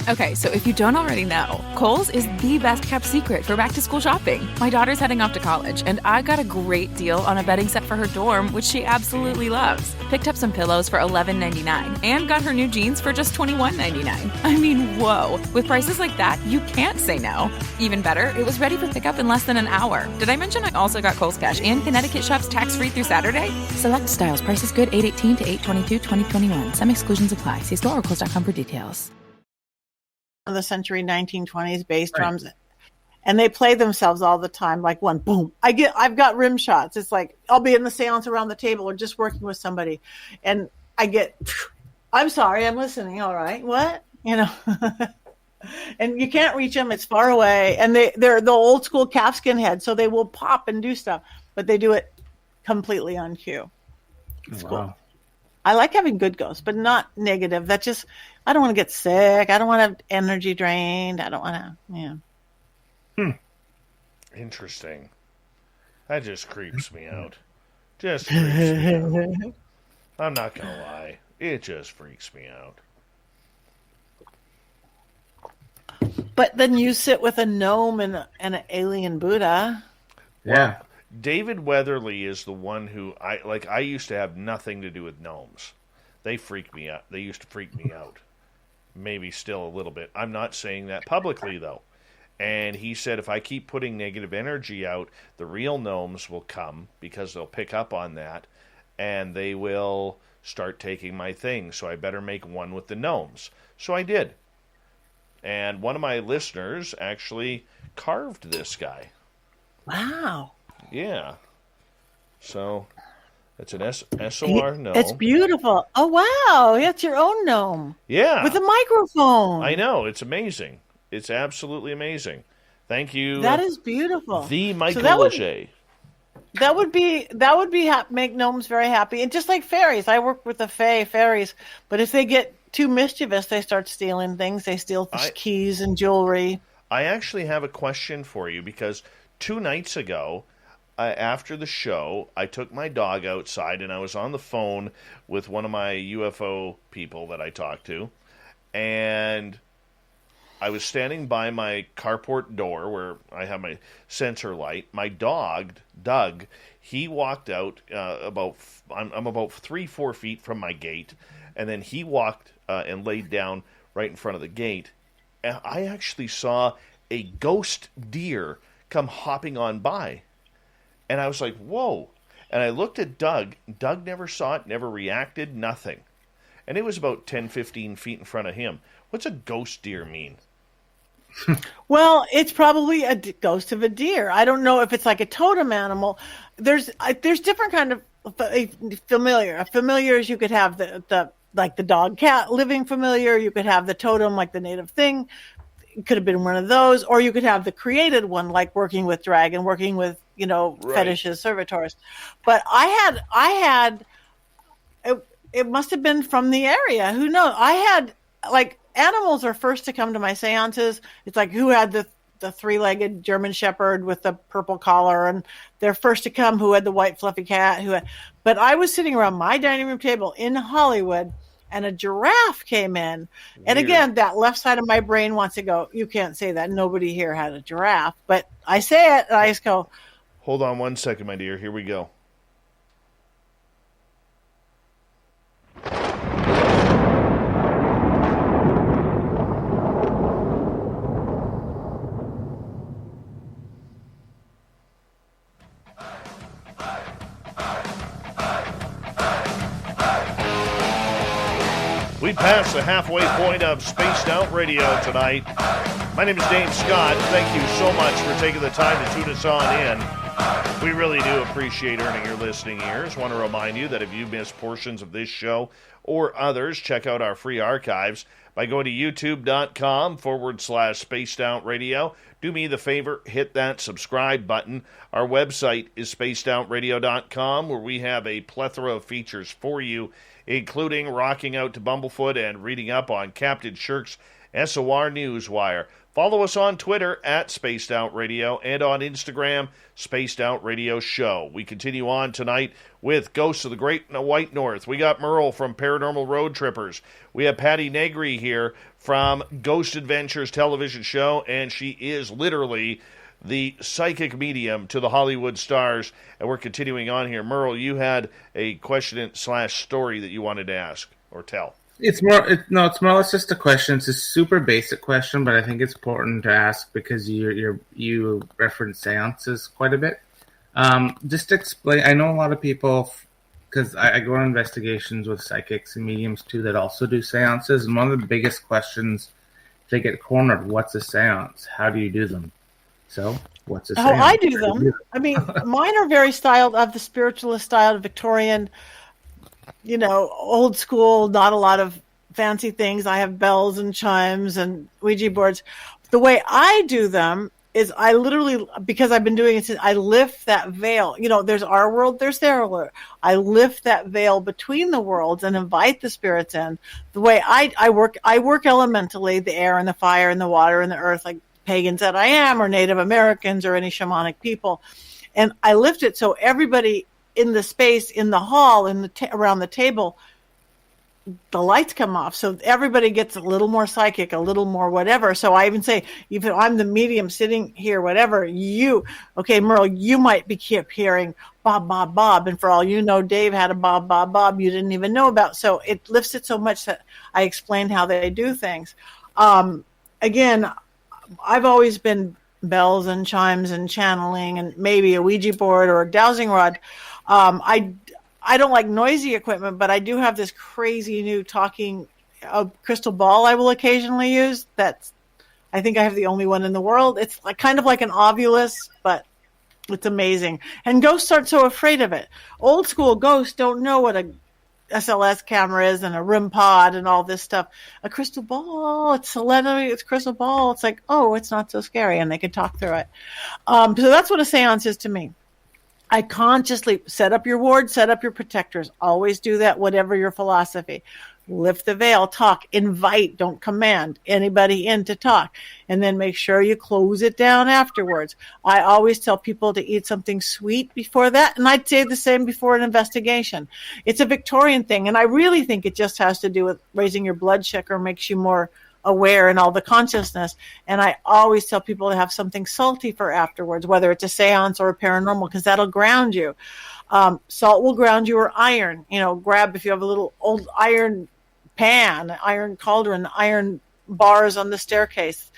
Okay, so if you don't already know, Kohl's is the best-kept secret for back-to-school shopping. My daughter's heading off to college, and I got a great deal on a bedding set for her dorm, which she absolutely loves. Picked up some pillows for $11.99 and got her new jeans for just $21.99. I mean, whoa. With prices like that, you can't say no. Even better, it was ready for pickup in less than an hour. Did I mention I also got Kohl's Cash and Connecticut shops tax-free through Saturday? Select styles. Prices good 8/18 to 8/22/2021. Some exclusions apply. See store or Kohls.com for details. Of the century 1920s bass drums, and they play themselves all the time, like one boom. I've got rim shots. It's like I'll be in the seance around the table or just working with somebody, and I get, I'm sorry, I'm listening. All right, what? And you can't reach them. It's far away, and they're the old school calfskin head, so they will pop and do stuff, but they do it completely on cue. It's cool. I like having good ghosts, but not negative. I don't want to get sick. I don't want to have energy drained. I don't want to, Interesting. That just creeps me out. Just freaks me out. I'm not going to lie. It just freaks me out. But then you sit with a gnome and an alien Buddha. Yeah. Well, David Weatherly is the one who I used to have nothing to do with gnomes. They freak me out. They used to freak me out. Maybe still a little bit. I'm not saying that publicly, though. And he said if I keep putting negative energy out, the real gnomes will come because they'll pick up on that and they will start taking my things. So I better make one with the gnomes. So I did. And one of my listeners actually carved this guy. Wow. Yeah. So it's an SOR gnome. It's beautiful. Oh, wow. It's your own gnome. Yeah. With a microphone. I know. It's amazing. It's absolutely amazing. Thank you. That is beautiful. The Michael Leger. That would be make gnomes very happy. And just like fairies. I work with the fairies. But if they get too mischievous, they start stealing things. They steal keys and jewelry. I actually have a question for you because 2 nights ago, after the show, I took my dog outside and I was on the phone with one of my UFO people that I talked to. And I was standing by my carport door where I have my sensor light. My dog, Doug, he walked out I'm about 3-4 feet from my gate. And then he walked and laid down right in front of the gate. And I actually saw a ghost deer come hopping on by. And I was like, whoa. And I looked at Doug. Doug never saw it, never reacted, nothing. And it was about 10, 15 feet in front of him. What's a ghost deer mean? Well, it's probably a ghost of a deer. I don't know if it's like a totem animal. There's different kind of familiar. A familiar is you could have the dog cat living familiar. You could have the totem like the native thing. It could have been one of those, or you could have the created one like working with dragon, working with fetishes, servitors. But I had it must have been from the area. Who knows? I had, like, animals are first to come to my seances. It's like, who had the three-legged German Shepherd with the purple collar, and they're first to come, who had the white fluffy cat, but I was sitting around my dining room table in Hollywood, and a giraffe came in. Weird. And again, that left side of my brain wants to go, you can't say that. Nobody here had a giraffe. But I say it, and I just go. Hold on one second, my dear. Here we go. We passed the halfway point of Spaced Out Radio tonight. My name is Dave Scott. Thank you so much for taking the time to tune us on in. We really do appreciate earning your listening ears. Want to remind you that if you missed portions of this show or others, check out our free archives by going to youtube.com/Spaced Out Radio. Do me the favor, hit that subscribe button. Our website is spacedoutradio.com, where we have a plethora of features for you, including rocking out to Bumblefoot and reading up on Captain Shirk's SOR Newswire. Follow us on Twitter at Spaced Out Radio and on Instagram, Spaced Out Radio Show. We continue on tonight with Ghosts of the Great White North. We got Merle from Paranormal Road Trippers. We have Patty Negri here from Ghost Adventures television show, and she is literally the psychic medium to the Hollywood stars. And we're continuing on here. Merle, you had a question/story that you wanted to ask or tell. It's more or less just a question. It's a super basic question, but I think it's important to ask because you reference seances quite a bit. Just to explain, I know a lot of people, because I go on investigations with psychics and mediums too that also do seances, and one of the biggest questions they get cornered: what's a seance? How do you do them? So, what's a seance? How I do them? I mean, mine are very styled of the spiritualist style, Victorian, old school, not a lot of fancy things. I have bells and chimes and Ouija boards. The way I do them is I literally, because I've been doing it since, I lift that veil. There's our world, there's their world. I lift that veil between the worlds and invite the spirits in. The way I work elementally, the air and the fire and the water and the earth, like pagans that I am, or Native Americans, or any shamanic people. And I lift it so everybody in the space, in the hall, around the table, the lights come off. So everybody gets a little more psychic, a little more whatever. So I even say, even I'm the medium sitting here, whatever, Merle, you might be keep hearing Bob, Bob, Bob. And for all you know, Dave had a Bob, Bob, Bob you didn't even know about. So it lifts it so much that I explain how they do things. Again, I've always been bells and chimes and channeling and maybe a Ouija board or a dowsing rod. I don't like noisy equipment, but I do have this crazy new talking crystal ball I will occasionally use. I think I have the only one in the world. It's kind of like an Ovulus, but it's amazing. And ghosts aren't so afraid of it. Old school ghosts don't know what a SLS camera is and a REM pod and all this stuff. A crystal ball, it's selenity, it's crystal ball. It's like, oh, it's not so scary, and they can talk through it. So that's what a seance is to me. I consciously set up your ward, set up your protectors. Always do that, whatever your philosophy. Lift the veil, talk, invite, don't command anybody in to talk. And then make sure you close it down afterwards. I always tell people to eat something sweet before that, and I'd say the same before an investigation. It's a Victorian thing, and I really think it just has to do with raising your blood sugar, makes you more aware and all the consciousness. And I always tell people to have something salty for afterwards, whether it's a seance or a paranormal, because that'll ground you. Salt will ground you, or iron. Grab, if you have a little old iron pan, iron cauldron, iron bars on the staircase.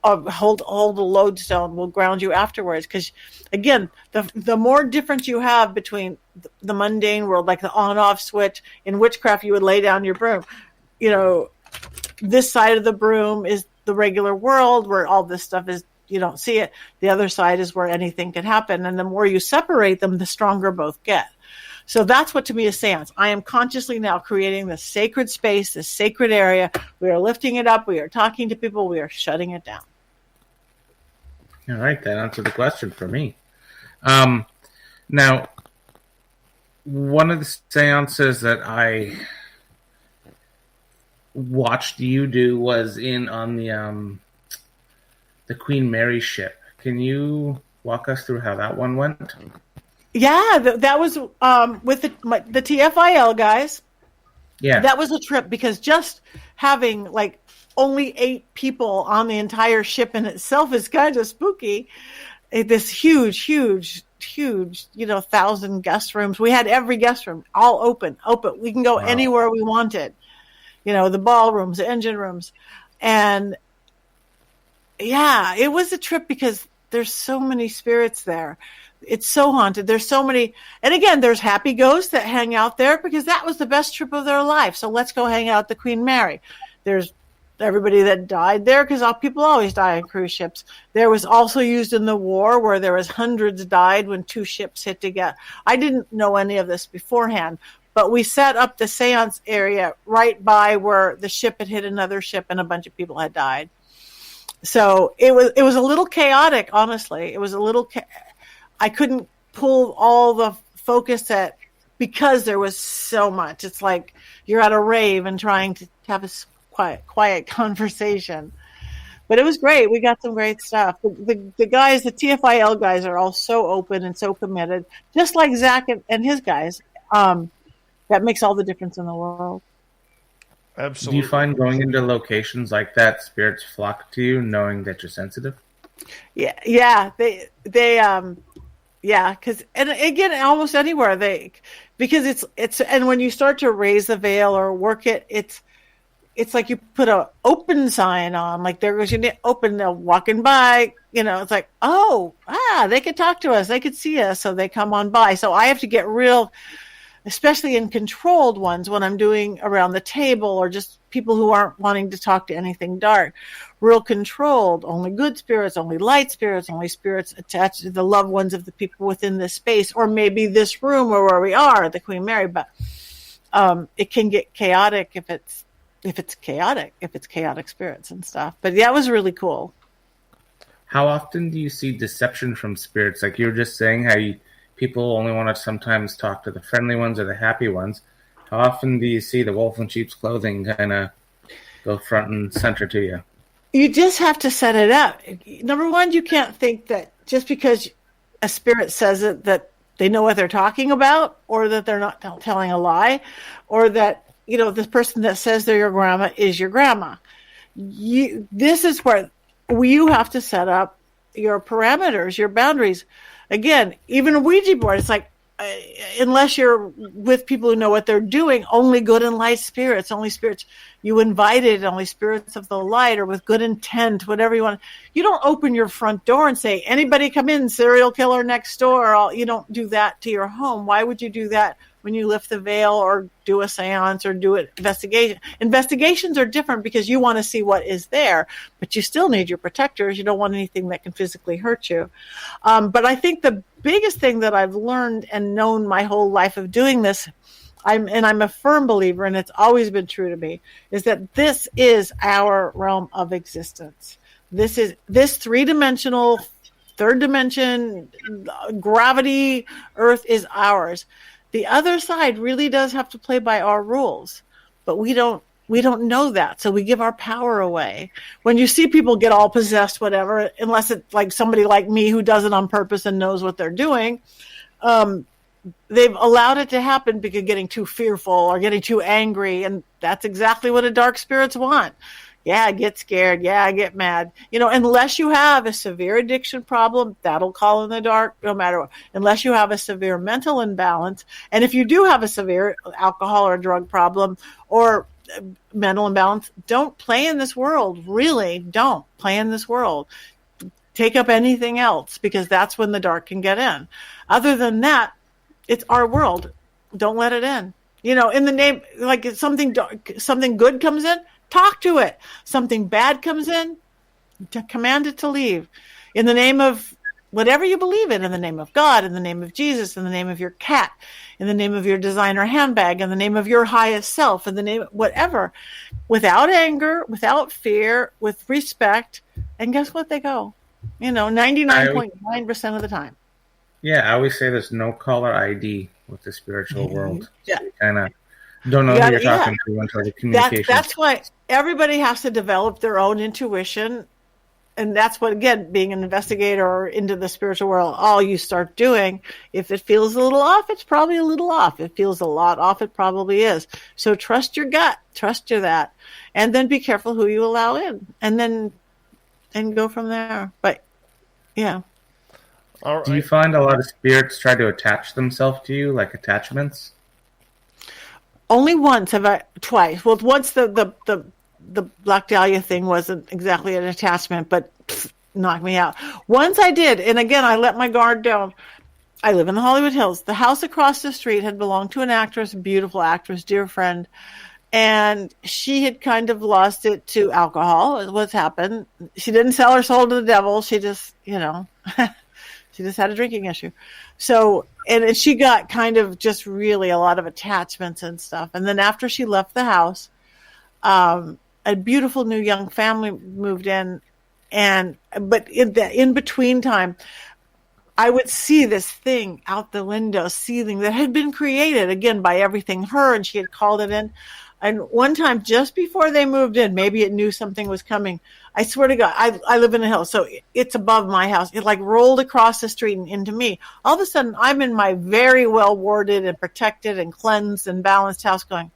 Hold a lodestone will ground you afterwards. Because again, the more difference you have between the mundane world, like the on-off switch in witchcraft, you would lay down your broom. This side of the broom is the regular world where all this stuff is, you don't see it. The other side is where anything can happen. And the more you separate them, the stronger both get. So that's what to me is seance. I am consciously now creating this sacred space, this sacred area. We are lifting it up. We are talking to people. We are shutting it down. All right. That answered the question for me. Now, one of the seances that I watched you do was on the Queen Mary ship. Can you walk us through how that one went? Yeah, that was with the TFIL guys. Yeah. That was a trip because just having like only 8 people on the entire ship in itself is kind of spooky. This huge, 1,000 guest rooms. We had every guest room all open. We can go anywhere we wanted. The ballrooms, the engine rooms. And yeah, it was a trip because there's so many spirits there. It's so haunted. There's so many. And again, there's happy ghosts that hang out there because that was the best trip of their life. So let's go hang out at the Queen Mary. There's everybody that died there because people always die on cruise ships. There was also used in the war where there was hundreds died when 2 ships hit together. I didn't know any of this beforehand, but we set up the seance area right by where the ship had hit another ship and a bunch of people had died. So it was a little chaotic, honestly. It was a little. I couldn't pull all the focus because there was so much. It's like you're at a rave and trying to have a quiet conversation. But it was great. We got some great stuff. The guys, the TFIL guys, are all so open and so committed, just like Zach and his guys. That makes all the difference in the world. Absolutely. Do you find going into locations like that, spirits flock to you, knowing that you're sensitive? Yeah, they because and again, almost anywhere because it's and when you start to raise the veil or work it, it's like you put a open sign on, like there goes your open, they're walking by, it's like, they could talk to us, they could see us, so they come on by. So I have to get real, especially in controlled ones when I'm doing around the table or just people who aren't wanting to talk to anything dark, real controlled, only good spirits, only light spirits, only spirits attached to the loved ones of the people within this space, or maybe this room or where we are at the Queen Mary. But it can get chaotic if it's chaotic spirits and stuff. But yeah, it was really cool. How often do you see deception from spirits? Like you were just saying, how people only want to sometimes talk to the friendly ones or the happy ones. How often do you see the wolf in sheep's clothing kind of go front and center to you? You just have to set it up. Number one, you can't think that just because a spirit says it that they know what they're talking about, or that they're not telling a lie, or that the person that says they're your grandma is your grandma. This is where you have to set up your parameters, your boundaries. Again, even a Ouija board, it's like, unless you're with people who know what they're doing, only good and light spirits, only spirits you invited, only spirits of the light or with good intent, whatever you want. You don't open your front door and say, anybody come in, serial killer next door. You don't do that to your home. Why would you do that when you lift the veil or do a seance or do an investigation? Investigations are different because you want to see what is there, but you still need your protectors. You don't want anything that can physically hurt you. But I think the biggest thing that I've learned and known my whole life of doing this, I'm a firm believer, and it's always been true to me, is that this is our realm of existence. This 3-dimensional, third dimension, gravity, Earth is ours. The other side really does have to play by our rules, but we don't know that, so we give our power away. When you see people get all possessed, whatever, unless it's like somebody like me who does it on purpose and knows what they're doing, they've allowed it to happen because getting too fearful or getting too angry, and that's exactly what a dark spirits want. Yeah, I get scared. Yeah, I get mad. Unless you have a severe addiction problem, that'll call in the dark no matter what. Unless you have a severe mental imbalance, and if you do have a severe alcohol or drug problem or mental imbalance, don't play in this world. Really, don't play in this world. Take up anything else, because that's when the dark can get in. Other than that, it's our world. Don't let it in. In the name, like if something good comes in, talk to it. Something bad comes in, command it to leave. In the name of whatever you believe in the name of God, in the name of Jesus, in the name of your cat, in the name of your designer handbag, in the name of your highest self, in the name of whatever, without anger, without fear, with respect. And guess what? They go, 99.9% of the time. Yeah, I always say there's no caller ID with the spiritual world. Yeah. Kind of don't know who you're talking to until the communication. That's why everybody has to develop their own intuition. And that's what, again, being an investigator or into the spiritual world, all you start doing, if it feels a little off, it's probably a little off. If it feels a lot off, it probably is. So trust your gut, trust your that, and then be careful who you allow in, and then go from there. But, yeah. All right. Do you find a lot of spirits try to attach themselves to you, like attachments? Only once have I, twice. Well, once the Black Dahlia thing wasn't exactly an attachment, but knocked me out. Once I did, and again, I let my guard down. I live in the Hollywood Hills. The house across the street had belonged to an actress, a beautiful actress, dear friend, and she had kind of lost it to alcohol. What's happened? She didn't sell her soul to the devil. She just, she just had a drinking issue. So, and she got kind of just really a lot of attachments and stuff. And then after she left the house, a beautiful new young family moved in, but in the in between time, I would see this thing out the window seething that had been created again by everything her, and she had called it in. And one time, just before they moved in, maybe it knew something was coming. I swear to God, I live in a hill, so it's above my house. It like rolled across the street and into me. All of a sudden, I'm in my very well warded and protected and cleansed and balanced house going,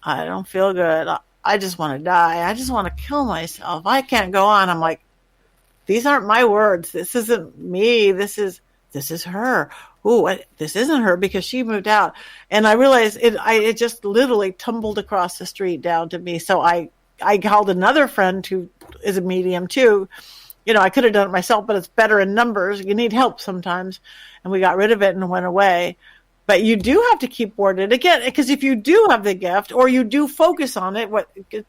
I don't feel good. I just want to die. I just want to kill myself. I can't go on. I'm like, these aren't my words. This isn't me. This is her. Ooh, this isn't her because she moved out. And I realized it just literally tumbled across the street down to me. So I called another friend who is a medium too. I could have done it myself, but it's better in numbers. You need help sometimes. And we got rid of it and went away. But you do have to keep warded again, because if you do have the gift or you do focus on it,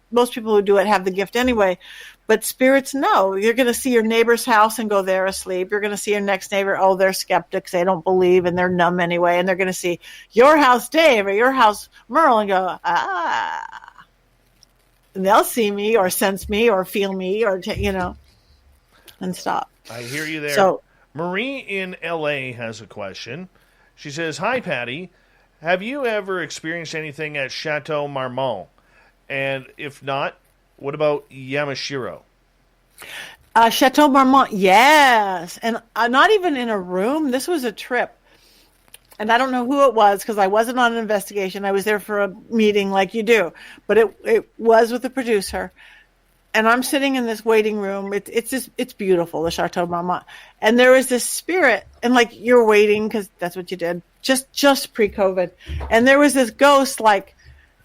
most people who do it have the gift anyway. But spirits know. You're going to see your neighbor's house and go there asleep. You're going to see your next neighbor. Oh, they're skeptics. They don't believe and they're numb anyway. And they're going to see your house, Dave, or your house, Merle, and go, ah. And they'll see me or sense me or feel me or, and stop. I hear you there. So, Marie in L.A. has a question. She says, hi, Patty. Have you ever experienced anything at Chateau Marmont? And if not, what about Yamashiro? Chateau Marmont, yes. And not even in a room. This was a trip. And I don't know who it was because I wasn't on an investigation. I was there for a meeting like you do. But it was with the producer. And I'm sitting in this waiting room. It's beautiful, the Chateau Marmont. And there was this spirit, and like you're waiting because that's what you did, just pre-COVID. And there was this ghost, like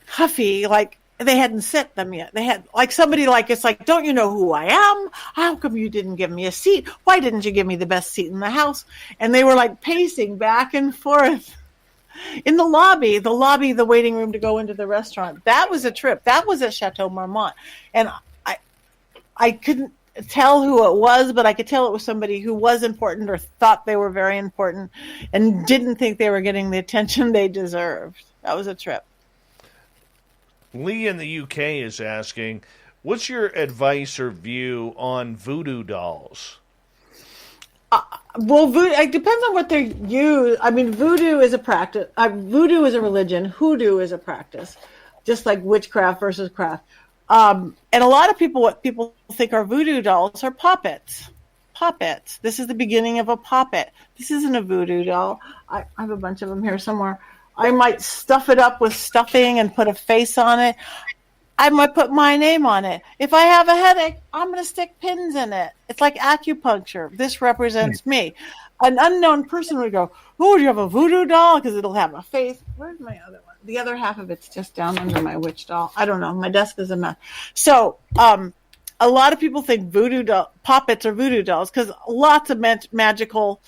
huffy, like they hadn't set them yet. They had like somebody like it's like, don't you know who I am? How come you didn't give me a seat? Why didn't you give me the best seat in the house? And they were like pacing back and forth in the lobby, the waiting room to go into the restaurant. That was a trip. That was at Chateau Marmont, and I couldn't tell who it was, but I could tell it was somebody who was important or thought they were very important and didn't think they were getting the attention they deserved. That was a trip. Lee in the UK is asking, what's your advice or view on voodoo dolls? Well, voodoo, it depends on what they're used. I mean, voodoo is a practice. Voodoo is a religion. Hoodoo is a practice, just like witchcraft versus craft. And a lot of people, what people think are voodoo dolls are puppets. Puppets. This is the beginning of a puppet. This isn't a voodoo doll. I have a bunch of them here somewhere. I might stuff it up with stuffing and put a face on it. I might put my name on it. If I have a headache, I'm going to stick pins in it. It's like acupuncture. This represents me. An unknown person would go, oh, do you have a voodoo doll? Because it'll have a face. Where's my other one? The other half of it's just down under my witch doll. I don't know. My desk is a mess. So a lot of people think voodoo puppets are voodoo dolls because lots of magical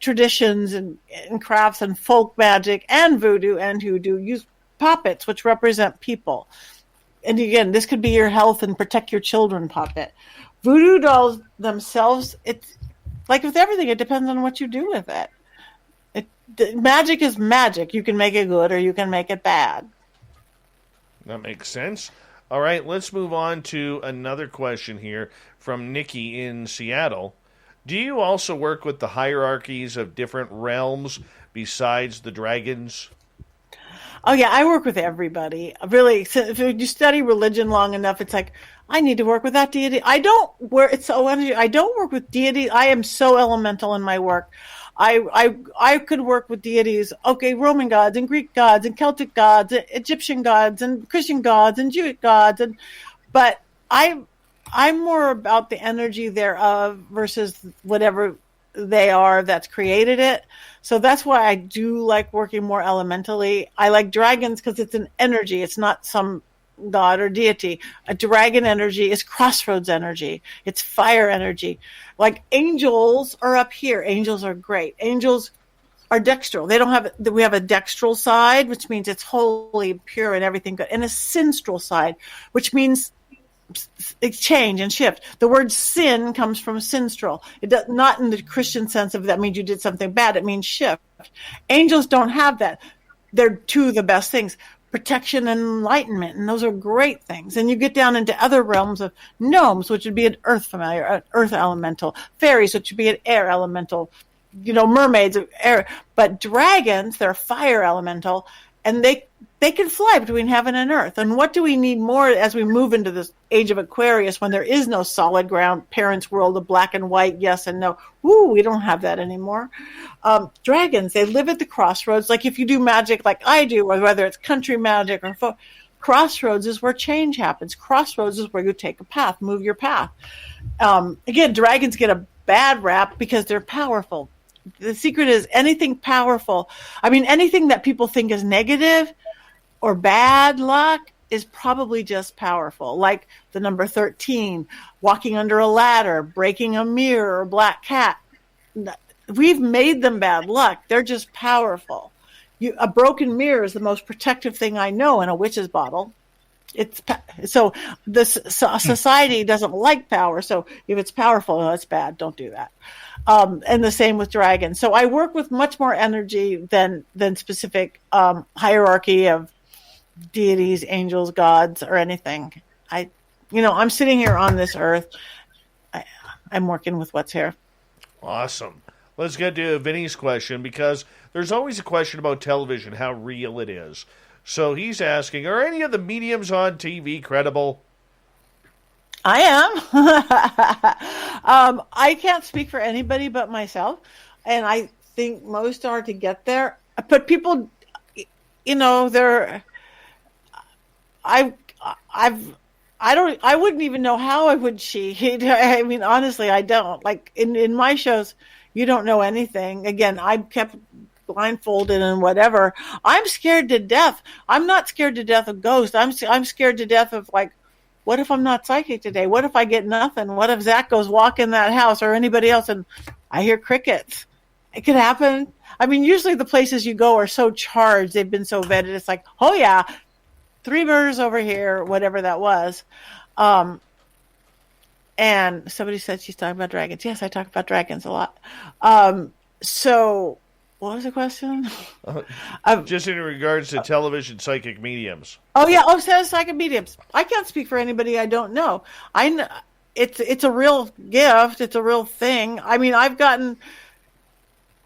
traditions and crafts and folk magic and voodoo and hoodoo use puppets, which represent people. And again, this could be your health and protect your children puppet. Voodoo dolls themselves, it's like with everything, it depends on what you do with it. Magic is magic. You can make it good or you can make it bad. That makes sense. All right, let's move on to another question here from Nikki in Seattle. Do you also work with the hierarchies of different realms besides the dragons? Oh yeah, I work with everybody. Really, so if you study religion long enough, it's like I need to work with that deity. I don't work. It's so energy. I don't work with deity. I am so elemental in my work. I could work with deities. Okay, Roman gods and Greek gods and Celtic gods, Egyptian gods and Christian gods and Jewish gods, but I'm more about the energy thereof versus whatever they are that's created it. So that's why I do like working more elementally. I like dragons because it's an energy. It's not some god or deity. A dragon energy is crossroads energy. It's fire energy. Like angels are up here. Angels are great. Angels are dextral. They don't have, we have a dextral side, which means it's holy, pure, and everything good, and a sinstral side, which means exchange and shift. The word sin comes from sinstral. It does not in the Christian sense of that means you did something bad. It means shift. Angels don't have that. They're two of the best things: protection and enlightenment, and those are great things. And you get down into other realms of gnomes, which would be an earth familiar, an earth elemental; fairies, which would be an air elemental; mermaids, air. But dragons, they're fire elemental, and they can fly between heaven and earth. And what do we need more as we move into this age of Aquarius, when there is no solid ground, parents' world of black and white, yes and no? Woo, we don't have that anymore. Dragons, they live at the crossroads. Like if you do magic like I do, or whether it's country magic or crossroads is where change happens. Crossroads is where you take a path, move your path. Again, dragons get a bad rap because they're powerful. The secret is anything powerful. I mean, anything that people think is negative or bad luck is probably just powerful. Like the number 13, walking under a ladder, breaking a mirror, or black cat. We've made them bad luck. They're just powerful. A broken mirror is the most protective thing I know in a witch's bottle. So society doesn't like power. So if it's powerful, no, it's bad. Don't do that. And the same with dragons. So I work with much more energy than specific hierarchy of deities, angels, gods, or anything. I'm sitting here on this earth. I'm working with what's here. Awesome. Let's get to Vinny's question, because there's always a question about television, how real it is. So he's asking, are any of the mediums on TV credible? I am. I can't speak for anybody but myself, and I think most are to get there. But people, they're. I wouldn't even know how I would cheat. I mean, honestly, I don't. Like in my shows, you don't know anything. Again, I'm kept blindfolded and whatever. I'm scared to death. I'm not scared to death of ghosts. I'm scared to death of, like, what if I'm not psychic today? What if I get nothing? What if Zach goes walk in that house or anybody else and I hear crickets? It could happen. I mean, usually the places you go are so charged. They've been so vetted. It's like, oh yeah, 3 murders over here, whatever that was. And somebody said she's talking about dragons. Yes, I talk about dragons a lot. So what was the question? Just in regards to television psychic mediums. Oh yeah, psychic mediums. I can't speak for anybody I don't know. I know it's a real gift. It's a real thing. I mean, I've gotten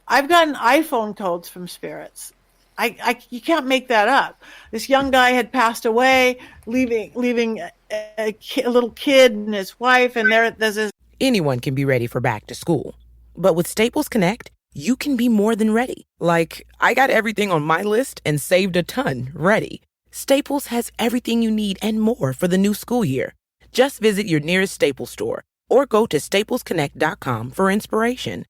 iPhone codes from spirits. You can't make that up. This young guy had passed away, leaving a little kid and his wife, and there's this. Anyone can be ready for back to school, but with Staples Connect, you can be more than ready. Like, I got everything on my list and saved a ton ready. Staples has everything you need and more for the new school year. Just visit your nearest Staples store or go to staplesconnect.com for inspiration.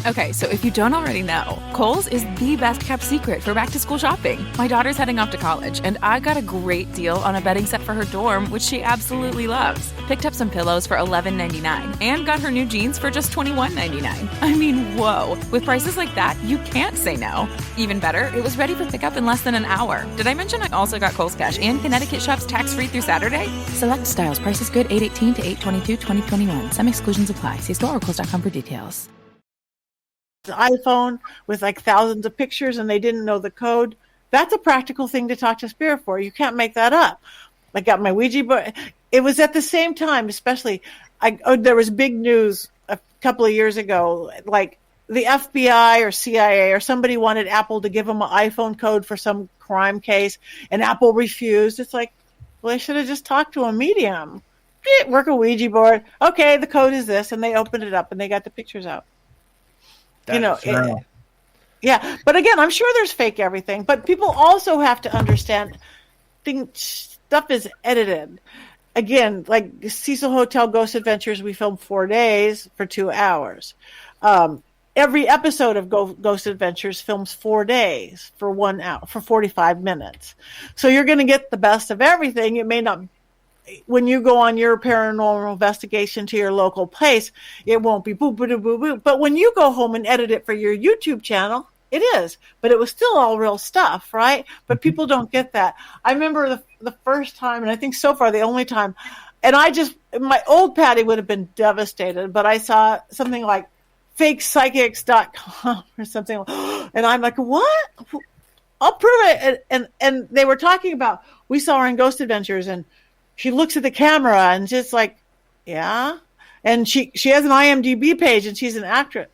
Okay, so if you don't already know, Kohl's is the best-kept secret for back-to-school shopping. My daughter's heading off to college, and I got a great deal on a bedding set for her dorm, which she absolutely loves. Picked up some pillows for $11.99 and got her new jeans for just $21.99. I mean, whoa. With prices like that, you can't say no. Even better, it was ready for pickup in less than an hour. Did I mention I also got Kohl's Cash and Connecticut shops tax-free through Saturday? Select styles. Prices good 8/18 to 8/22/2021. Some exclusions apply. See store or kohls.com for details. iPhone with like thousands of pictures and they didn't know the code. That's a practical thing to talk to spirit for. You can't make that up. I got my Ouija board. It was at the same time, especially there was big news couple of years ago, like the FBI or CIA or somebody wanted Apple to give them an iPhone code for some crime case, and Apple refused. It's like, well, they should have just talked to a medium. Work a Ouija board. Okay, the code is this, and they opened it up and they got the pictures out. Yeah, but again, I'm sure there's fake everything. But people also have to understand stuff is edited. Again, like Cecil Hotel Ghost Adventures, we filmed 4 days for 2 hours. Every episode of Ghost Adventures films 4 days for 1 hour, for 45 minutes. So you're going to get the best of everything. It may not, when you go on your paranormal investigation to your local place, it won't be boo, boo, boo, boo, boo. But when you go home and edit it for your YouTube channel, it is. But it was still all real stuff, right? But people don't get that. I remember the first time, and I think so far the only time, and my old Patty would have been devastated, but I saw something like fakepsychics.com or something. And I'm like, what? I'll prove it. And they were talking about, we saw her in Ghost Adventures, and she looks at the camera and just like, yeah. And she has an IMDb page, and she's an actress.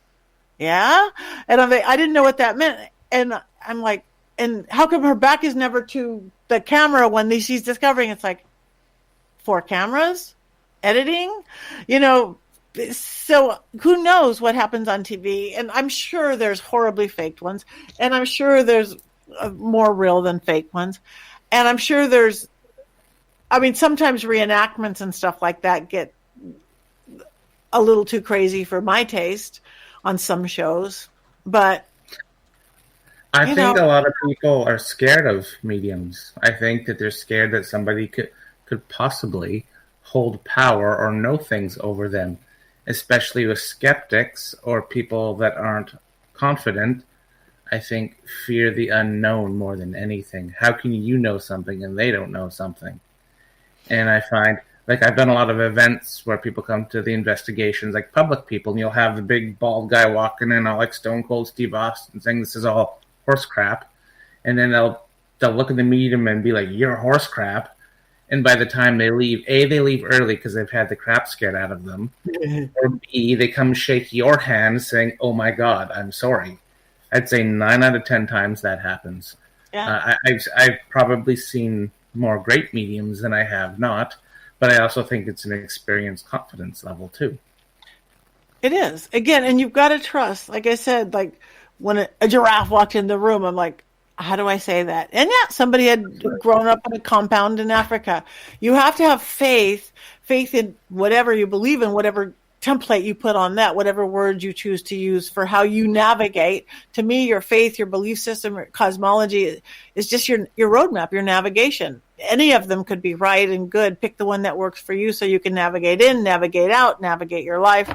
Yeah. And I'm like, I didn't know what that meant. And I'm like, and how come her back is never to the camera when she's discovering it's like 4 cameras, editing, so who knows what happens on TV? And I'm sure there's horribly faked ones, and I'm sure there's more real than fake ones. And I'm sure sometimes reenactments and stuff like that get a little too crazy for my taste on some shows. But I think a lot of people are scared of mediums. I think that they're scared that somebody could possibly hold power or know things over them, especially with skeptics or people that aren't confident. I think fear the unknown more than anything. How can you know something and they don't know something? And I find, like, I've done a lot of events where people come to the investigations, like public people, and you'll have the big bald guy walking in, all like Stone Cold Steve Austin, saying this is all horse crap. And then they'll look at the medium and be like, you're horse crap. And by the time they leave, A, they leave early because they've had the crap scared out of them. Or B, they come shake your hand saying, oh my God, I'm sorry. I'd say 9 out of 10 times that happens. Yeah. I've probably seen more great mediums than I have not, but I also think it's an experience confidence level too. It is. Again, and you've got to trust. Like I said, like when a giraffe walked in the room, I'm like, how do I say that? And yeah, somebody had grown up in a compound in Africa. You have to have faith in whatever you believe in, whatever template you put on that, whatever words you choose to use for how you navigate. To me, your faith, your belief system, your cosmology is just your roadmap, your navigation. Any of them could be right and good. Pick the one that works for you so you can navigate in, navigate out, navigate your life.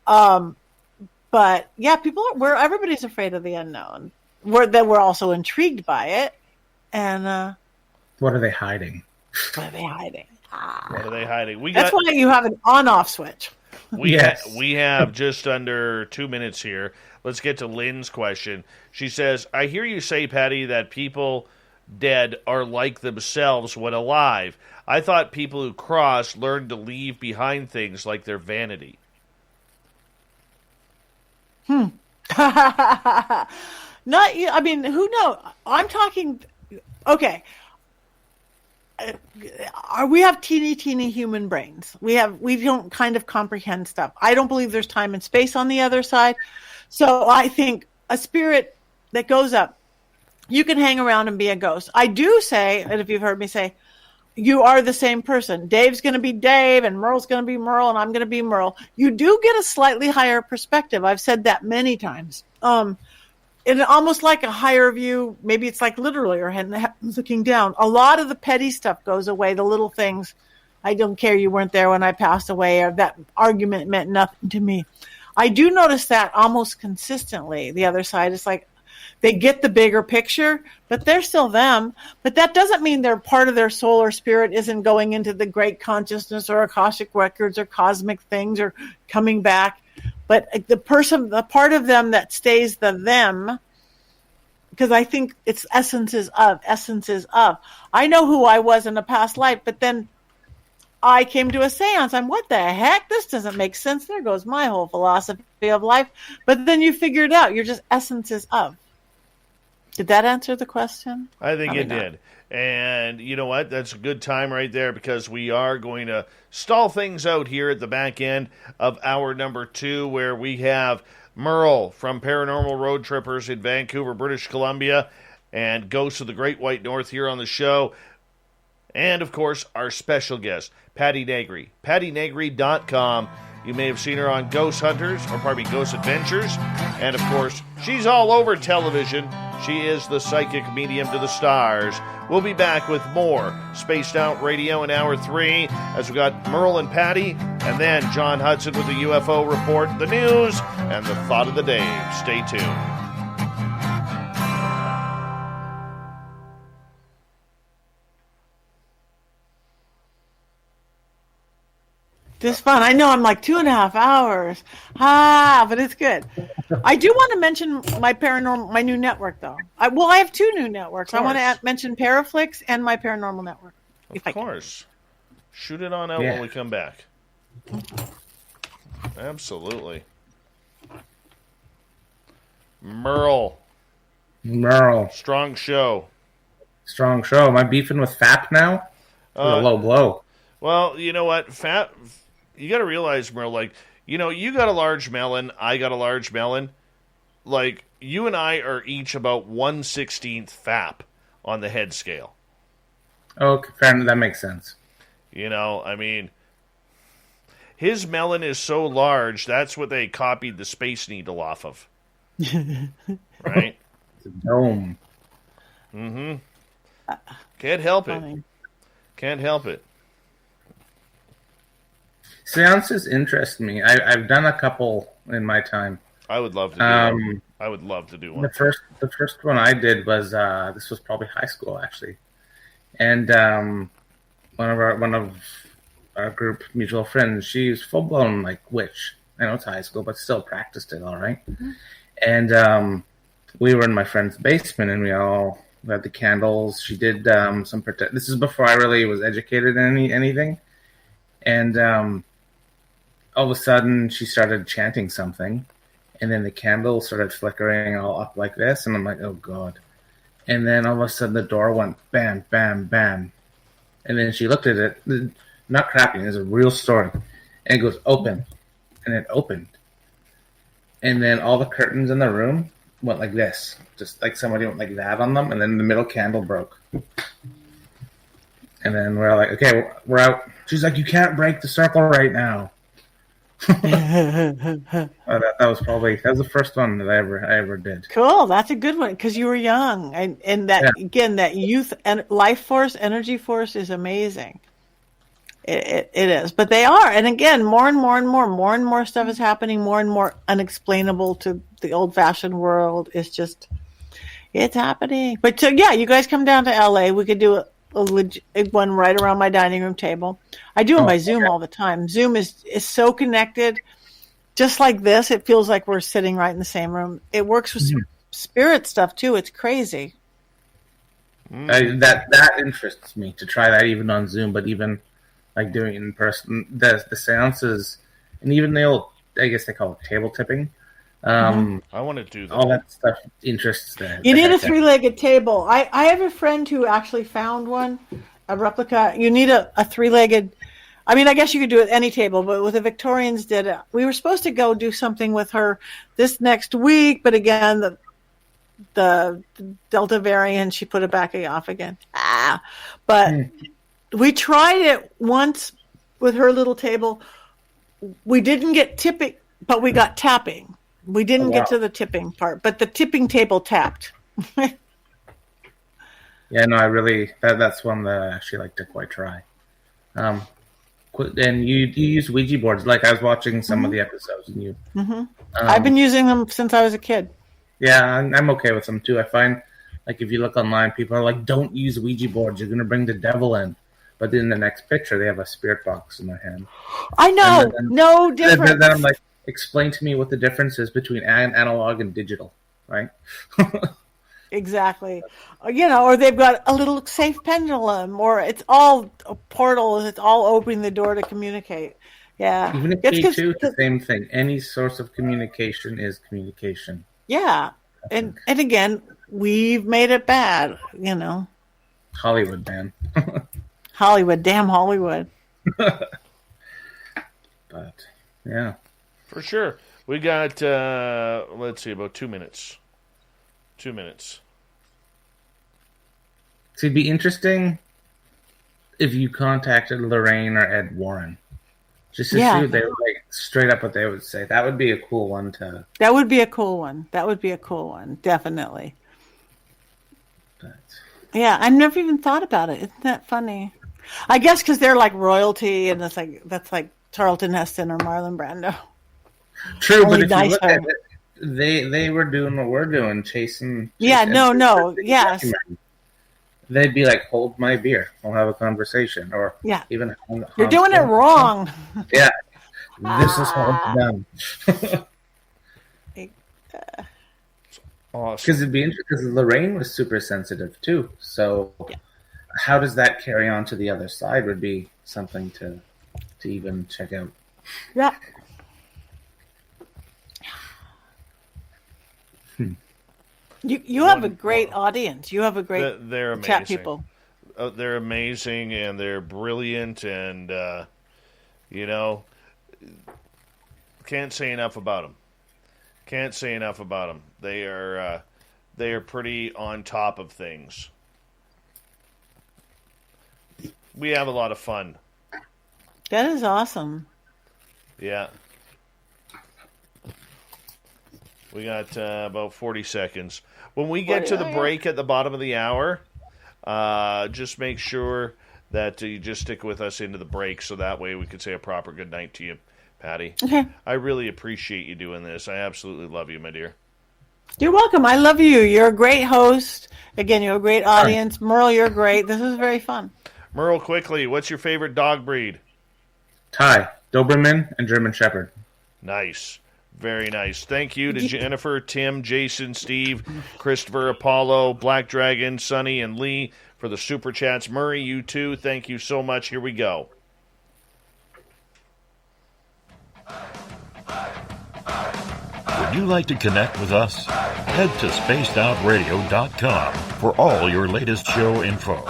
But yeah, everybody's afraid of the unknown. We're also intrigued by it. And what are they hiding? What are they hiding? What are they hiding? That's why you have an on-off switch. We have just under 2 minutes here. Let's get to Lynn's question. She says, I hear you say, Patty, that people dead are like themselves when alive. I thought people who cross learned to leave behind things like their vanity. Not you. I mean, who knows? I'm talking. Okay. We have teeny human brains. We don't kind of comprehend stuff. I don't believe there's time and space on the other side. So I think a spirit that goes up, you can hang around and be a ghost. I do say, and if you've heard me say, you are the same person. Dave's going to be Dave, and Merle's going to be Merle, and I'm going to be Merle. You do get a slightly higher perspective. I've said that many times. And almost like a higher view, maybe it's like literally or looking down. A lot of the petty stuff goes away, the little things. I don't care you weren't there when I passed away, or that argument meant nothing to me. I do notice that almost consistently. The other side is like they get the bigger picture, but they're still them. But that doesn't mean they're part of their soul or spirit isn't going into the great consciousness or Akashic records or cosmic things or coming back. But the part of them that stays the them, because I think it's essences of. I know who I was in a past life, but then I came to a seance. I'm, what the heck? This doesn't make sense. There goes my whole philosophy of life. But then you figure it out. You're just essences of. Did that answer the question? I think it did. And you know what? That's a good time right there because we are going to stall things out here at the back end of hour number 2 where we have Merle from Paranormal Road Trippers in Vancouver, British Columbia, and Ghosts of the Great White North here on the show. And, of course, our special guest, Patty Negri. PattyNegri.com. You may have seen her on Ghost Adventures. And, of course, she's all over television. She is the psychic medium to the stars. We'll be back with more Spaced Out Radio in Hour 3 as we got Merle and Patty, and then John Hudson with the UFO report, the news, and the thought of the day. Stay tuned. This fun. I know I'm like 2.5 hours. But it's good. I do want to mention my new network, though. I have 2 new networks. I want to mention Paraflix and my paranormal network. Of course. Shoot it on out when we come back. Absolutely. Merle. Strong show. Am I beefing with FAP now? A low blow. Well, you know what? FAP... You got to realize, Merle, like, you know, you got a large melon, I got a large melon. Like, you and I are each about 1/16 FAP on the head scale. Okay, fair enough. That makes sense. You know, I mean, his melon is so large, that's what they copied the Space Needle off of. Right? It's a dome. Mm-hmm. Can't help it. Can't help it. Seances interest me. I've done a couple in my time. I would love to do one. I would love to do one. The first one I did was this was probably high school actually, and one of our group mutual friends, she's full blown like witch. I know it's high school, but still practiced it all right. Mm-hmm. And we were in my friend's basement, and we had the candles. She did some protect. This is before I really was educated in anything, and all of a sudden, she started chanting something, and then the candle started flickering all up like this, and I'm like, oh, God. And then all of a sudden, the door went bam, bam, bam. And then she looked at it, not crapping, it's a real story. And it goes, open. And it opened. And then all the curtains in the room went like this, just like somebody went like that on them, and then the middle candle broke. And then we're like, okay, we're out. She's like, you can't break the circle right now. that was the first one that I ever did. Cool, that's a good one because you were young, and that again, that youth and life force, energy force is amazing. It is, but they are, and again, more and more stuff is happening, more and more unexplainable to the old-fashioned world. It's happening. But so you guys come down to LA. We could do a one right around my dining room table. I do them by Zoom all the time. Zoom is so connected, just like this. It feels like we're sitting right in the same room. It works with spirit stuff too. It's crazy. That interests me to try that even on Zoom, but even like doing it in person, the seances, and even the old, I guess they call it table tipping. I want to do that. All that stuff interests them. You need a 3-legged table. I have a friend who actually found one, a replica. You need a 3-legged. I mean, I guess you could do it any table, but with the Victorians did it. We were supposed to go do something with her this next week, but again, the Delta variant, she put it back off again. But we tried it once with her little table. We didn't get tipping, but we got tapping. We didn't get to the tipping part, but the tipping table tapped. Yeah, no, I really that's one that I actually like to quite try. And you use Ouija boards, like I was watching some of the episodes, and you. I've been using them since I was a kid. Yeah, I'm okay with them too. I find, like, if you look online, people are like, "Don't use Ouija boards; you're going to bring the devil in." But in the next picture, they have a spirit box in their hand. I know, no difference. Then I'm like, explain to me what the difference is between analog and digital, right? Exactly. Or they've got a little safe pendulum, or it's all a portal. It's all opening the door to communicate. Yeah. Even if It's K2, the because same thing. Any source of communication is communication. yeah. And again, we've made it bad, Hollywood, man. Hollywood, damn Hollywood. But yeah. For sure. We got, let's see, about 2 minutes. 2 minutes. So it'd be interesting if you contacted Lorraine or Ed Warren. Just to see what they would, straight up what they would say. That would be a cool one to... That would be a cool one. Definitely. But... Yeah, I never even thought about it. Isn't that funny? I guess because they're like royalty, and that's like Charlton Heston or Marlon Brando. True, but if you look at it, they were doing what we're doing, chasing. Yes. They'd be like, "Hold my beer, we'll have a conversation," or even you're doing it wrong. Yeah, this is how it's done. Awesome. Because it'd be interesting. Because Lorraine was super sensitive too. So, how does that carry on to the other side? Would be something to even check out. Yeah. You have a great audience. You have a great they're amazing. Chat people. They're amazing and they're brilliant and can't say enough about them. They are pretty on top of things. We have a lot of fun. That is awesome. Yeah. We got about 40 seconds. When we get to the break at the bottom of the hour, just make sure that you just stick with us into the break so that way we can say a proper good night to you, Patty. Okay. I really appreciate you doing this. I absolutely love you, my dear. You're welcome. I love you. You're a great host. Again, you're a great audience. Merle, you're great. This was very fun. Merle, quickly, what's your favorite dog breed? Thai, Doberman, and German Shepherd. Nice. Very nice. Thank you to Jennifer, Tim, Jason, Steve, Christopher, Apollo, Black Dragon, Sonny, and Lee for the super chats. Murray, you too. Thank you so much. Here we go. Would you like to connect with us? Head to spacedoutradio.com for all your latest show info.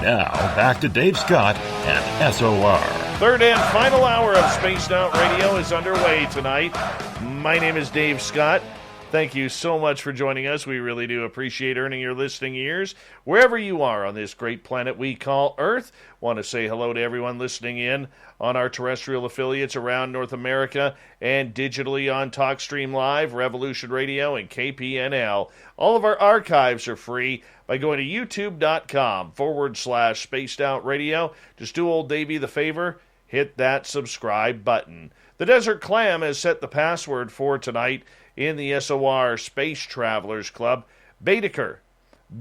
Now, back to Dave Scott and SOR. Third and final hour of Spaced Out Radio is underway tonight. My name is Dave Scott. Thank you so much for joining us. We really do appreciate earning your listening ears wherever you are on this great planet we call Earth. Want to say hello to everyone listening in on our terrestrial affiliates around North America and digitally on TalkStream Live, Revolution Radio, and KPNL. All of our archives are free by going to youtube.com/Spaced Out Radio. Just do old Davey the favor, hit that subscribe button. The Desert Clam has set the password for tonight in the SOR Space Travelers Club. Baedeker.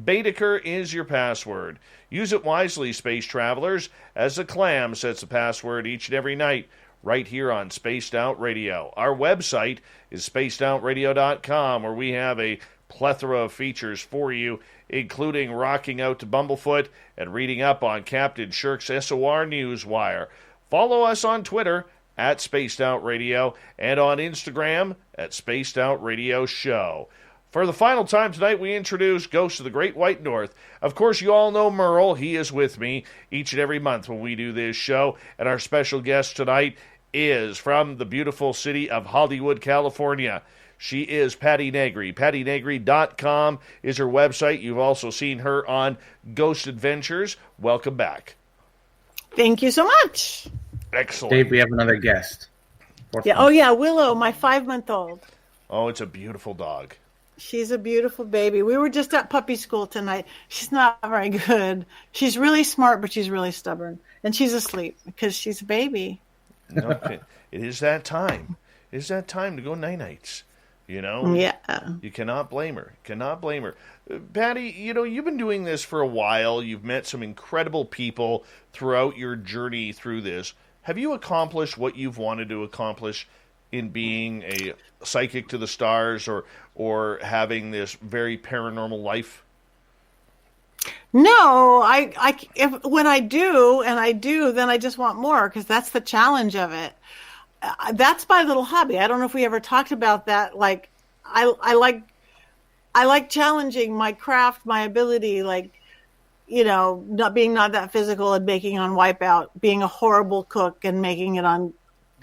Baedeker is your password. Use it wisely, Space Travelers, as the Clam sets the password each and every night right here on Spaced Out Radio. Our website is spacedoutradio.com, where we have a plethora of features for you, including rocking out to Bumblefoot and reading up on Captain Shirk's SOR Newswire. Follow us on Twitter at Spaced Out Radio and on Instagram at Spaced Out Radio Show. For the final time tonight, we introduce Ghosts of the Great White North. Of course, you all know Merle. He is with me each and every month when we do this show. And our special guest tonight is from the beautiful city of Hollywood, California. She is Patty Negri. PattyNegri.com is her website. You've also seen her on Ghost Adventures. Welcome back. Thank you so much. Excellent. Dave, we have another guest. Willow, my 5-month-old. Oh, it's a beautiful dog. She's a beautiful baby. We were just at puppy school tonight. She's not very good. She's really smart, but she's really stubborn. And she's asleep because she's a baby. Okay. It is that time. It is that time to go night-nights. You know? Yeah. You cannot blame her. Patty, you've been doing this for a while. You've met some incredible people throughout your journey through this. Have you accomplished what you've wanted to accomplish in being a psychic to the stars or having this very paranormal life? No, when I do, then I just want more because that's the challenge of it. That's my little hobby. I don't know if we ever talked about that. Like, I like challenging my craft, my ability, like, not that physical and making on Wipeout, being a horrible cook and making it on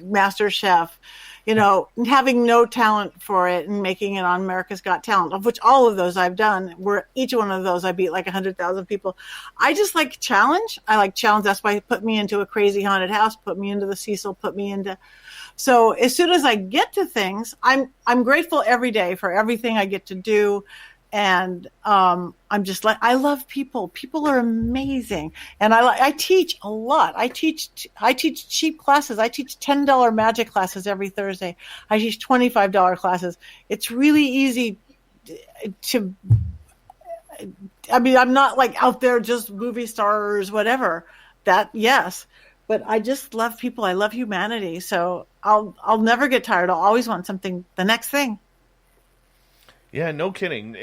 Master Chef, having no talent for it and making it on America's Got Talent, of which all of those I've done, where each one of those I beat like 100,000 people. I just like challenge. I like challenge. That's why put me into a crazy haunted house, put me into the Cecil, put me into. So as soon as I get to things, I'm grateful every day for everything I get to do. And I'm just like, I love people. People are amazing, and I teach a lot. I teach cheap classes. I teach $10 magic classes every Thursday. I teach $25 classes. It's really easy to. I mean, I'm not like out there just movie stars, whatever. That yes, but I just love people. I love humanity. So I'll never get tired. I'll always want something. The next thing. Yeah, no kidding.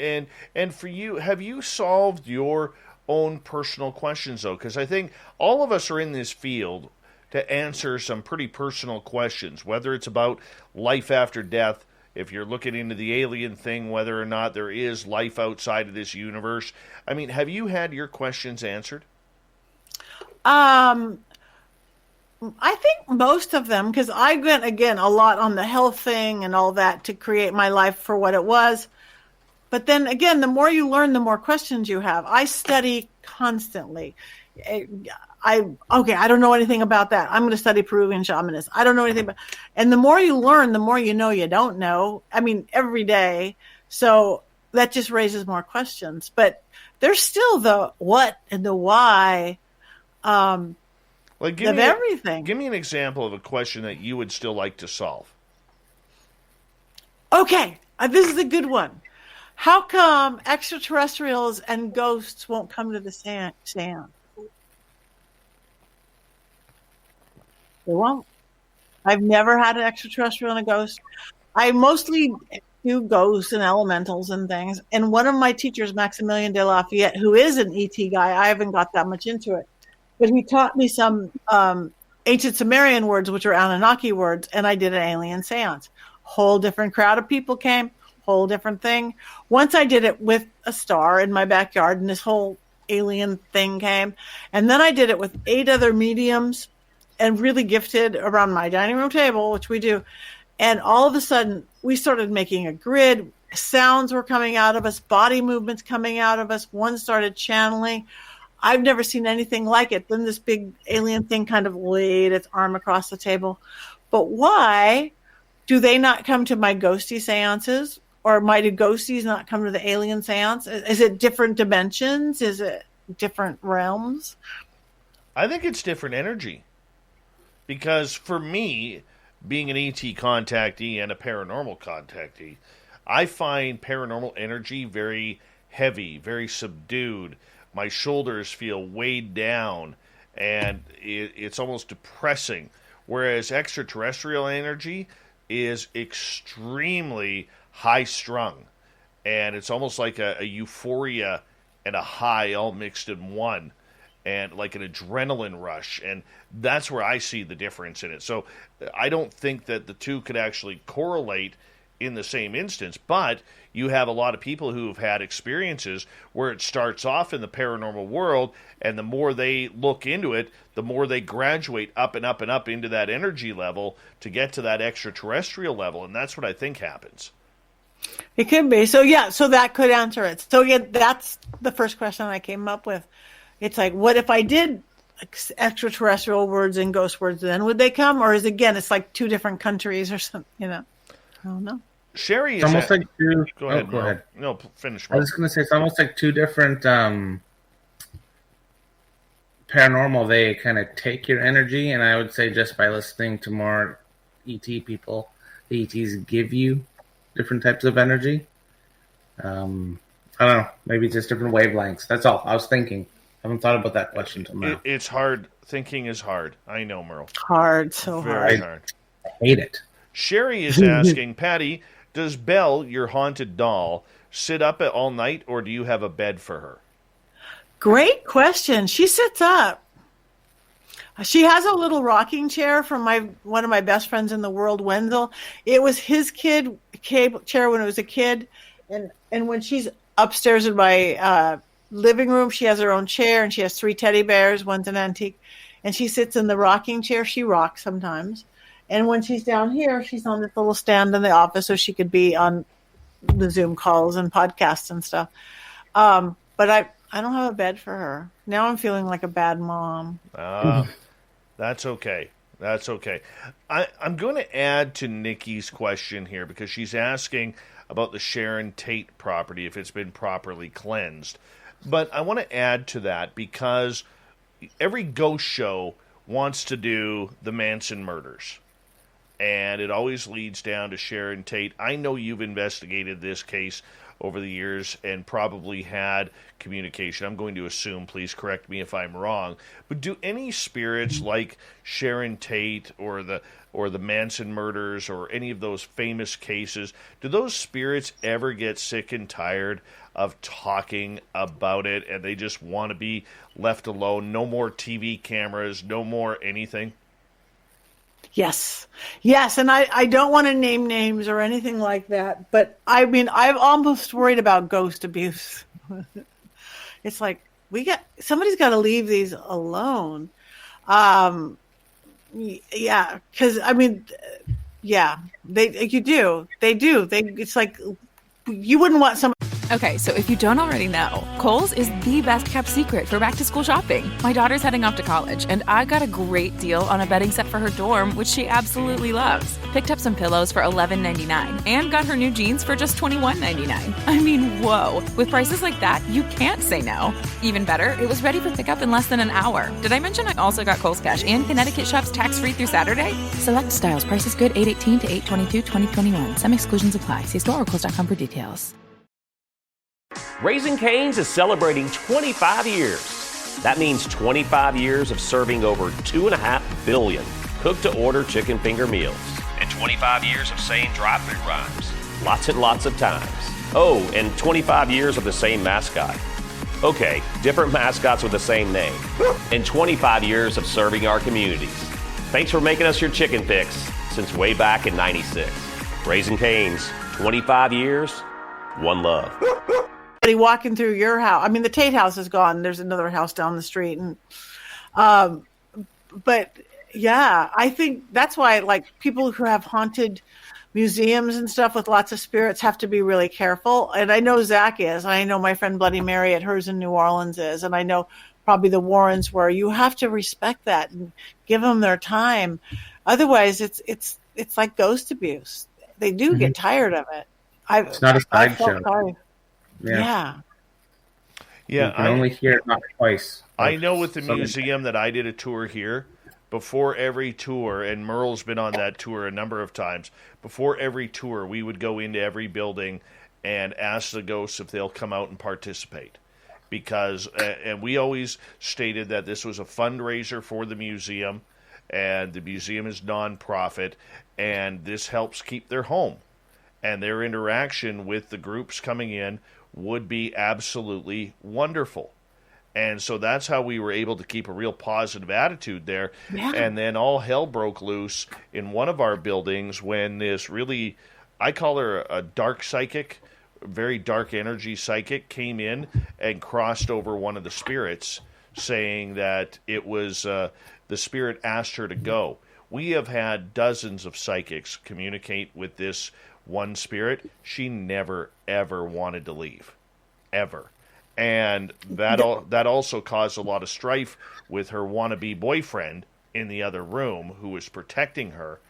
And for you, have you solved your own personal questions, though? Because I think all of us are in this field to answer some pretty personal questions, whether it's about life after death, if you're looking into the alien thing, whether or not there is life outside of this universe. I mean, have you had your questions answered? I think most of them, because I went, again, a lot on the health thing and all that to create my life for what it was. But then again, the more you learn, the more questions you have. I study constantly. I don't know anything about that. I'm going to study Peruvian shamanism. I don't know anything about, and the more you learn, the more you know you don't know. I mean, every day. So that just raises more questions. But there's still the what and the why of everything. Give me an example of a question that you would still like to solve. Okay, this is a good one. How come extraterrestrials and ghosts won't come to the seance? They won't. I've never had an extraterrestrial and a ghost. I mostly do ghosts and elementals and things. And one of my teachers, Maximilian de Lafayette, who is an ET guy, I haven't got that much into it, but he taught me some ancient Sumerian words, which are Anunnaki words, and I did an alien seance. Whole different crowd of people came. Whole different thing. Once I did it with a star in my backyard, and this whole alien thing came. And then I did it with 8 other mediums and really gifted around my dining room table, which we do. And all of a sudden, we started making a grid. Sounds were coming out of us, body movements coming out of us. One started channeling. I've never seen anything like it. Then this big alien thing kind of laid its arm across the table. But why do they not come to my ghosty seances? Or might the ghosties not come to the alien seance? Is it different dimensions? Is it different realms? I think it's different energy. Because for me, being an ET contactee and a paranormal contactee, I find paranormal energy very heavy, very subdued. My shoulders feel weighed down, and it's almost depressing. Whereas extraterrestrial energy is extremely high-strung, and it's almost like a euphoria and a high all mixed in one, and like an adrenaline rush, and that's where I see the difference in it. So I don't think that the two could actually correlate in the same instance, but you have a lot of people who have had experiences where it starts off in the paranormal world, and the more they look into it, the more they graduate up and up and up into that energy level to get to that extraterrestrial level, and that's what I think happens. It could be. So yeah, so that could answer it. So yeah, that's the first question I came up with. It's like, what if I did extraterrestrial words and ghost words, then would they come? Or is, again, it's like 2 different countries or something, I don't know. Sherry is almost like 2. Go ahead. Go ahead. No, finish. I was just going to say, it's almost like 2 different paranormal. They kind of take your energy, and I would say just by listening to more ET people, the ETs give you different types of energy. I don't know. Maybe just different wavelengths. That's all I was thinking. I haven't thought about that question till now. It's hard. Thinking is hard. I know, Merle. Hard, so Very hard. I hate it. Sherry is asking, Patty, does Belle, your haunted doll, sit up all night, or do you have a bed for her? Great question. She sits up. She has a little rocking chair from one of my best friends in the world, Wenzel. It was his kid chair when it was a kid, and when she's upstairs in my living room, she has her own chair, and she has 3 teddy bears. One's an antique, and she sits in the rocking chair. She rocks sometimes, and when she's down here, she's on this little stand in the office so she could be on the Zoom calls and podcasts and stuff. But I don't have a bed for her. Now I'm feeling like a bad mom. That's okay. That's okay. I'm going to add to Nikki's question here because she's asking about the Sharon Tate property, if it's been properly cleansed. But I want to add to that because every ghost show wants to do the Manson murders. And it always leads down to Sharon Tate. I know you've investigated this case over the years and probably had communication. I'm going to assume, please correct me if I'm wrong, but do any spirits like Sharon Tate or the Manson murders or any of those famous cases, do those spirits ever get sick and tired of talking about it and they just want to be left alone? No more TV cameras, no more anything? Yes, and I don't want to name names or anything like that, but I mean, I'm almost worried about ghost abuse. It's like, somebody's got to leave these alone. Yeah, because, I mean, yeah, they do. It's like, you wouldn't want somebody. Okay, so if you don't already know, Kohl's is the best kept secret for back to school shopping. My daughter's heading off to college, and I got a great deal on a bedding set for her dorm, which she absolutely loves. Picked up some pillows for $11.99 and got her new jeans for just $21.99. I mean, whoa. With prices like that, you can't say no. Even better, it was ready for pickup in less than an hour. Did I mention I also got Kohl's Cash and Connecticut Shops tax-free through Saturday? Select styles. Prices good 8/18 to 8/22/2021. Some exclusions apply. See store or Kohl's.com for details. Raising Cane's is celebrating 25 years. That means 25 years of serving over 2.5 billion cooked-to-order chicken finger meals. And 25 years of saying drive-thru rhymes. Lots and lots of times. Oh, and 25 years of the same mascot. Okay, different mascots with the same name. And 25 years of serving our communities. Thanks for making us your chicken fix since way back in '96. Raising Cane's, 25 years, one love. Walking through your house. I mean, the Tate house is gone. There's another house down the street, and but yeah, I think that's why like people who have haunted museums and stuff with lots of spirits have to be really careful. And I know Zach is. I know my friend Bloody Mary at hers in New Orleans is, and I know probably the Warrens were. You have to respect that and give them their time. Otherwise, it's like ghost abuse. They do get tired of it. It's not a sideshow. Yeah. You can only hear it not twice. I know with the museum that I did a tour here, before every tour, and Merle's been on that tour a number of times, before every tour we would go into every building and ask the ghosts if they'll come out and participate. Because, and we always stated that this was a fundraiser for the museum, and the museum is non-profit, and this helps keep their home. And their interaction with the groups coming in would be absolutely wonderful. And so that's how we were able to keep a real positive attitude there. Yeah. And then all hell broke loose in one of our buildings when this really, I call her a dark psychic, very dark energy psychic, came in and crossed over one of the spirits, saying that it was the spirit asked her to go. We have had dozens of psychics communicate with this one spirit. She never ever wanted to leave, ever, and that also caused a lot of strife with her wannabe boyfriend in the other room who was protecting her.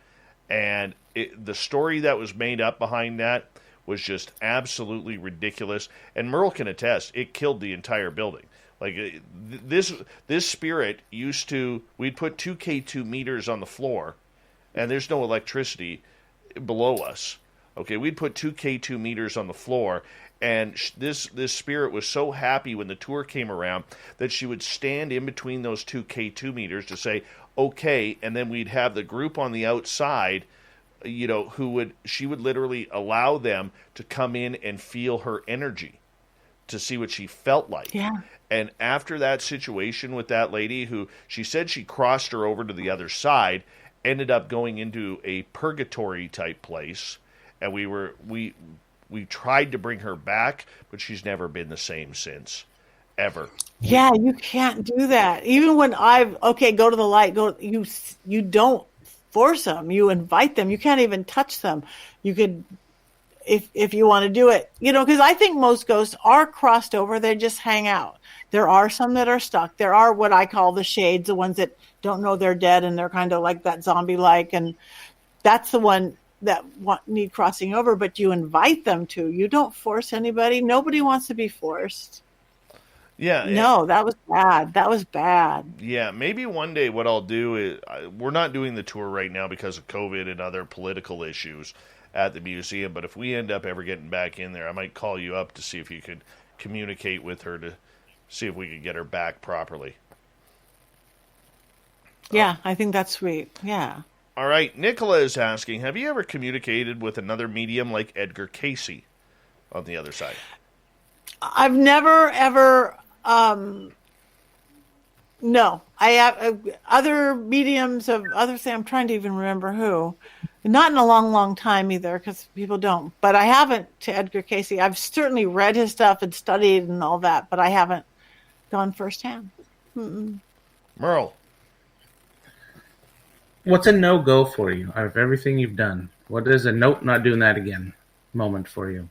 And the story that was made up behind that was just absolutely ridiculous. And Merle can attest, it killed the entire building. Like this spirit used to, we'd put 2 K2 meters on the floor, and there's no electricity below us. Okay, we'd put 2 K2 meters on the floor, and this spirit was so happy when the tour came around that she would stand in between those 2 K2 meters to say, okay, and then we'd have the group on the outside she would literally allow them to come in and feel her energy to see what she felt like. Yeah. And after that situation with that lady who she said she crossed her over to the other side, ended up going into a purgatory type place, and we tried to bring her back, but she's never been the same since, ever. Yeah, you can't do that. Even when go to the light, you don't force them, you invite them. You can't even touch them. You could, if you want to do it, because I think most ghosts are crossed over. They just hang out. There are some that are stuck. There are what I call the shades, the ones that don't know they're dead and they're kind of like that zombie-like, and that's the one that need crossing over, but you invite them to. You don't force anybody. Nobody wants to be forced. Yeah. No, that was bad. That was bad. Yeah, maybe one day what I'll do is, we're not doing the tour right now because of COVID and other political issues at the museum, but if we end up ever getting back in there, I might call you up to see if you could communicate with her to see if we could get her back properly. Yeah, I think that's sweet. Yeah. All right, Nicola is asking, have you ever communicated with another medium like Edgar Casey on the other side? I've never, ever, no. I have other mediums of other things. I'm trying to even remember who. Not in a long, long time either, because people don't. But I haven't to Edgar Casey. I've certainly read his stuff and studied and all that, but I haven't gone firsthand. Merle. What's a no-go for you out of everything you've done? What is a nope, not doing that again moment for you?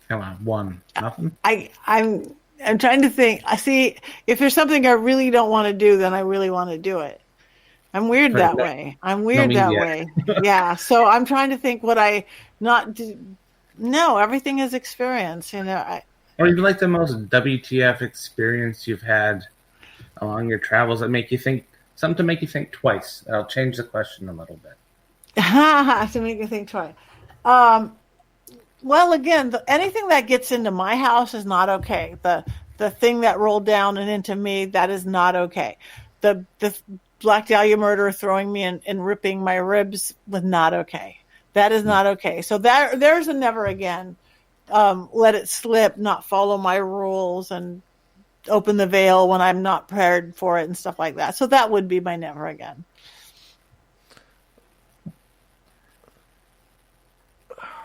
Come on, one. Nothing? I'm trying to think. I see, if there's something I really don't want to do, then I really want to do it. I'm weird that way. Way. Yeah. So I'm trying to think what I not do. No, everything is experience. Or even like the most WTF experience you've had along your travels that make you think, something to make you think twice. I'll change the question a little bit. To make you think twice. Well, again, anything that gets into my house is not okay. The thing that rolled down and into me, that is not okay. The Black Dahlia murder throwing me and ripping my ribs was not okay. That is not okay. So there's a never again. Let it slip, not follow my rules, and open the veil when I'm not prepared for it and stuff like that. So that would be my never again.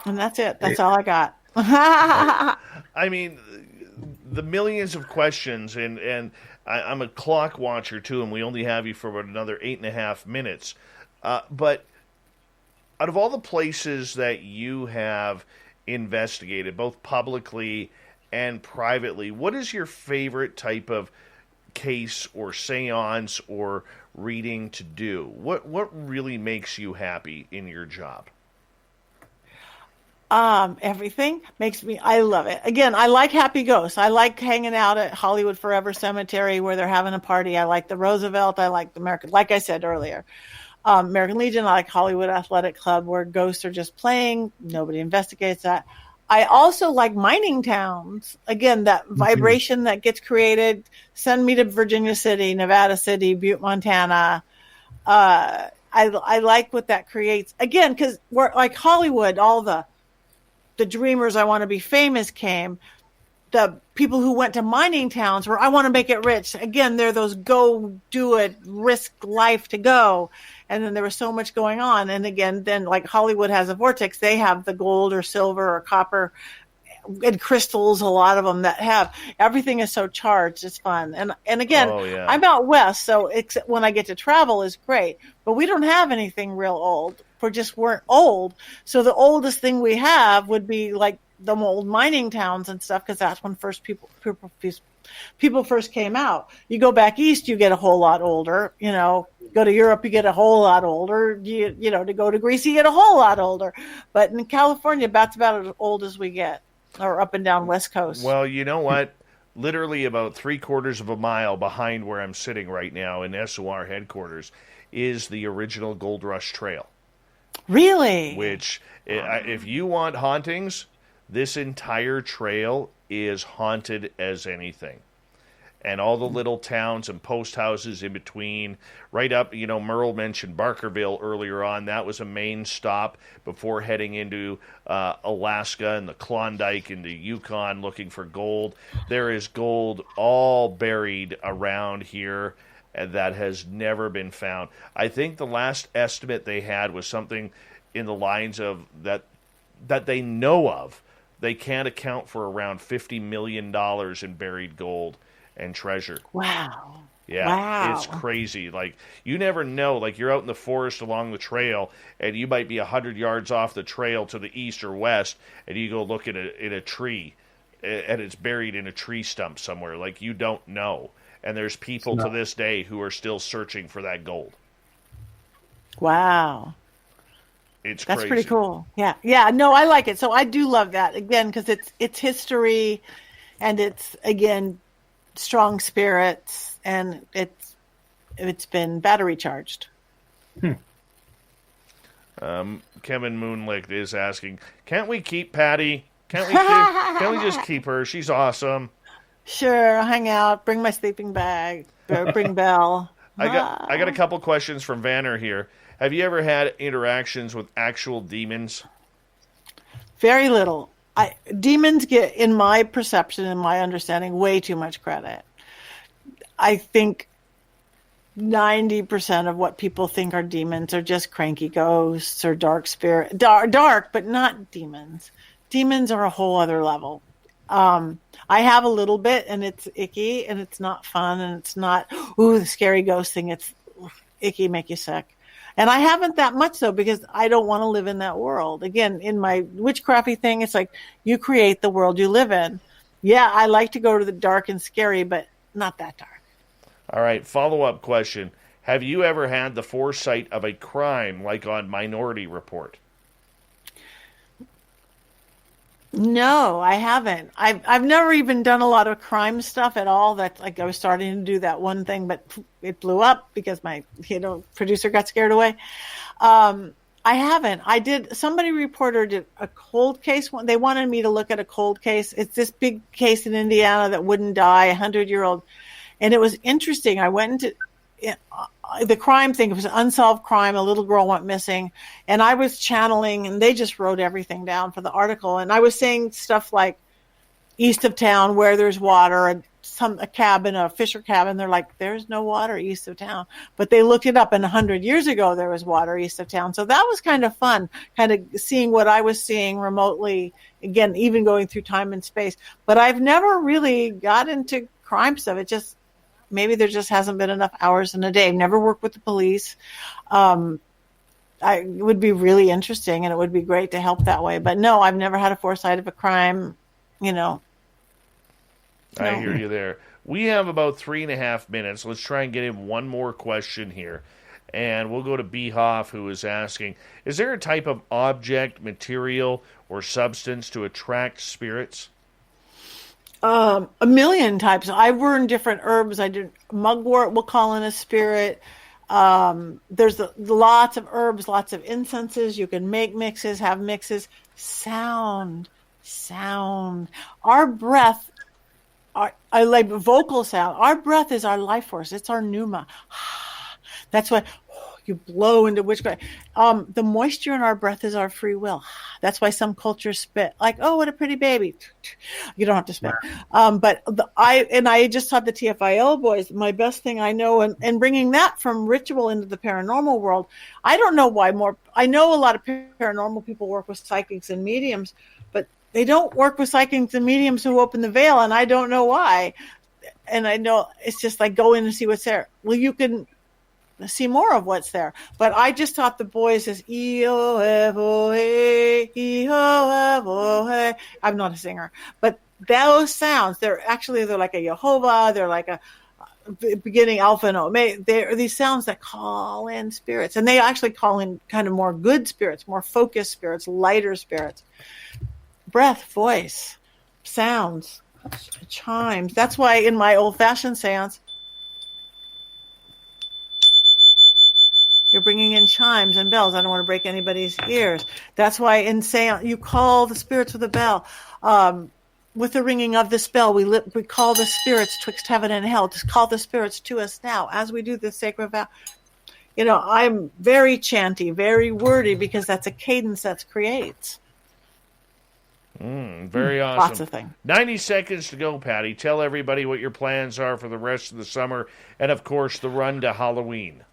And that's it. That's all I got. I mean, the millions of questions, and I'm a clock watcher too, and we only have you for about another 8.5 minutes. But out of all the places that you have investigated, both publicly and privately, what is your favorite type of case or seance or reading to do? What really makes you happy in your job? Everything makes me, I love it. Again, I like happy ghosts. I like hanging out at Hollywood Forever Cemetery where they're having a party. I like the Roosevelt. I like the American, like I said earlier, American Legion. I like Hollywood Athletic Club where ghosts are just playing. Nobody investigates that. I also like mining towns. Again, that vibration that gets created. Send me to Virginia City, Nevada City, Butte, Montana. I like what that creates. Again, because we're like Hollywood, all the dreamers, I want to be famous came. The people who went to mining towns where I want to make it rich. Again, they're those go do it, risk life to go. And then there was so much going on. And again, then like Hollywood has a vortex, they have the gold or silver or copper and crystals, a lot of them that have, everything is so charged. It's fun. And again, I'm out west, so when I get to travel is great, but we don't have anything real old. Weren't old. So the oldest thing we have would be like the old mining towns and stuff, because that's when first people first came out. You go back east, you get a whole lot older. Go to Europe, you get a whole lot older. To go to Greece, you get a whole lot older. But in California, that's about as old as we get, or up and down West Coast. Well, you know what? Literally about 3/4 of a mile behind where I'm sitting right now in SOR headquarters is the original Gold Rush Trail. Really? Which, if you want hauntings, this entire trail is haunted as anything. and all the little towns and post houses in between, right up, Merle mentioned Barkerville earlier on. That was a main stop before heading into Alaska and the Klondike and the Yukon looking for gold. There is gold all buried around here that has never been found. I think the last estimate they had was something in the lines of that they know of. They can't account for around $50 million in buried gold and treasure. Wow. Yeah, wow. It's crazy. Like, you never know. Like, you're out in the forest along the trail, and you might be 100 yards off the trail to the east or west, and you go look in a tree, and it's buried in a tree stump somewhere. Like, you don't know. And there's people to this day who are still searching for that gold. Wow. That's crazy. Pretty cool. Yeah. No, I like it. So I do love that, again, because it's history, and it's, again, strong spirits, and it's been battery charged. Kevin Moonlicht is asking, can't we keep Patty? Can't we just keep her? She's awesome. Sure, I'll hang out, bring my sleeping bag, bring Belle. I got a couple questions from Vanner here. Have you ever had interactions with actual demons? Very little. Demons get, in my perception and my understanding, way too much credit. I think 90% of what people think are demons are just cranky ghosts or dark spirit. Dark, but not demons. Demons are a whole other level. I have a little bit, and it's icky, and it's not fun, and it's not, the scary ghost thing. It's icky, make you sick. And I haven't that much, though, because I don't want to live in that world. Again, in my witchcrafty thing, it's like you create the world you live in. Yeah, I like to go to the dark and scary, but not that dark. All right, follow-up question. Have you ever had the foresight of a crime like on Minority Report? No, I haven't. I've never even done a lot of crime stuff at all. That's like, I was starting to do that one thing, but it blew up because my producer got scared away. I haven't. Somebody reporter did a cold case. They wanted me to look at a cold case. It's this big case in Indiana that wouldn't die, 100-year-old. And it was interesting. I went into the crime thing. It was an unsolved crime. A little girl went missing, and I was channeling, and they just wrote everything down for the article. And I was saying stuff like, east of town where there's water, and a cabin, a fisher cabin. They're like, there's no water east of town, but they looked it up, and 100 years ago there was water east of town. So that was kind of fun, kind of seeing what I was seeing remotely. Again, even going through time and space. But I've never really got into crime stuff. It just, maybe there just hasn't been enough hours in a day. I've never worked with the police. It would be really interesting, and it would be great to help that way. But no, I've never had a foresight of a crime, No. I hear you there. We have about 3.5 minutes. Let's try and get in one more question here. And we'll go to B. Hoff, who is asking, is there a type of object, material, or substance to attract spirits? A million types. I've learned different herbs. I did mugwort. We'll call in a spirit. There's lots of herbs, lots of incenses. You can make mixes, have mixes. Sound. Our breath. I like vocal sound. Our breath is our life force. It's our pneuma. That's why you blow into witchcraft. The moisture in our breath is our free will. That's why some cultures spit. Like, oh, what a pretty baby. You don't have to spit. But I just taught the TFIL boys, my best thing I know, and bringing that from ritual into the paranormal world. I don't know why more. I know a lot of paranormal people work with psychics and mediums, but they don't work with psychics and mediums who open the veil, and I don't know why. And I know it's just like, go in and see what's there. Well, you can see more of what's there. But I just taught the boys this E-O-F-O-A, E-O-F-O-A. I'm not a singer, but those sounds, they're like a Jehovah, they're like a beginning Alpha and Omega. They're these sounds that call in spirits, and they actually call in kind of more good spirits, more focused spirits, lighter spirits. Breath, voice, sounds, chimes. That's why in my old-fashioned seance, you're bringing in chimes and bells. I don't want to break anybody's ears. That's why in seance, you call the spirits with a bell. with the ringing of the spell, we call the spirits twixt heaven and hell. Just call the spirits to us now as we do this sacred vow. I'm very chanty, very wordy, because that's a cadence that creates. Very awesome. Lots of things. 90 seconds to go, Patty. Tell everybody what your plans are for the rest of the summer and, of course, the run to Halloween.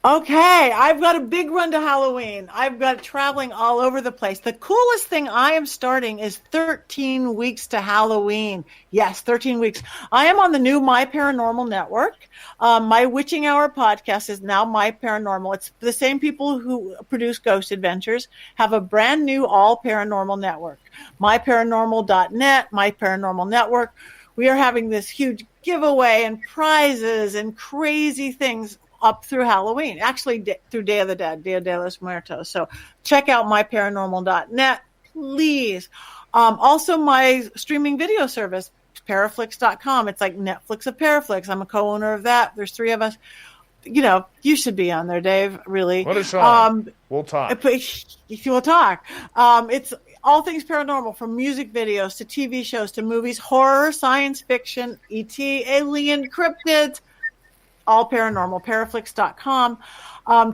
Okay, I've got a big run to Halloween. I've got traveling all over the place. The coolest thing I am starting is 13 weeks to Halloween. Yes, 13 weeks. I am on the new My Paranormal Network. My Witching Hour podcast is now My Paranormal. It's the same people who produce Ghost Adventures have a brand new all paranormal network. MyParanormal.net, My Paranormal Network. We are having this huge giveaway and prizes and crazy things up through Halloween, actually through Day of the Dead, Dia de los Muertos. So check out myparanormal.net, please. Also, my streaming video service, Paraflix.com. It's like Netflix of Paraflix. I'm a co-owner of that. There's 3 of us. You should be on there, Dave, really. What is on? We'll talk. If you will talk. It's all things paranormal, from music videos to TV shows to movies, horror, science fiction, ET, alien, cryptids, all paranormal, Paraflix.com.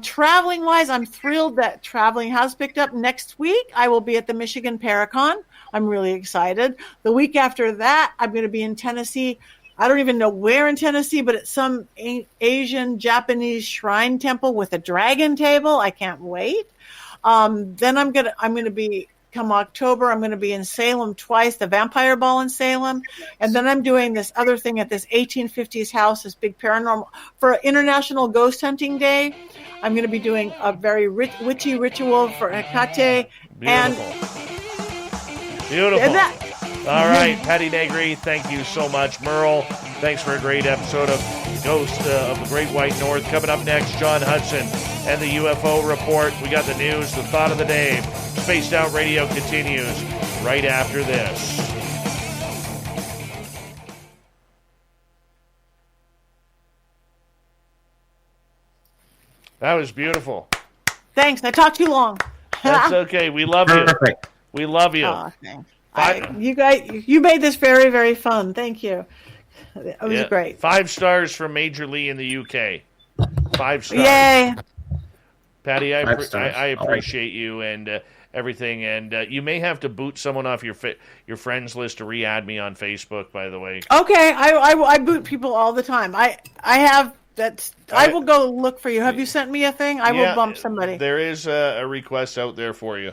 Traveling wise, I'm thrilled that traveling has picked up. Next week, I will be at the Michigan Paracon. I'm really excited. The week after that, I'm going to be in Tennessee. I don't even know where in Tennessee, but it's some Asian Japanese shrine temple with a dragon table. I can't wait. Then I'm going to be, come October, I'm going to be in Salem twice, the Vampire Ball in Salem. And then I'm doing this other thing at this 1850s house, this big paranormal, for International Ghost Hunting Day. I'm going to be doing a very witchy ritual for Hecate. Beautiful. All right, Patty Negri, thank you so much. Merle, thanks for a great episode of Ghost of the Great White North. Coming up next, John Hudson and the UFO Report. We got the news, the thought of the day. Spaced Out Radio continues right after this. That was beautiful. Thanks. I talked too long. That's okay. We love you. Perfect. We love you. Oh, thanks. You made this very, very fun. Thank you. It was great. 5 stars from Major Lee in the UK. 5 stars. Yay. Patty, I appreciate you and everything. And you may have to boot someone off your friends list to re-add me on Facebook, by the way. Okay. I boot people all the time. I have that. I will go look for you. Have you sent me a thing? I will bump somebody. There is a request out there for you.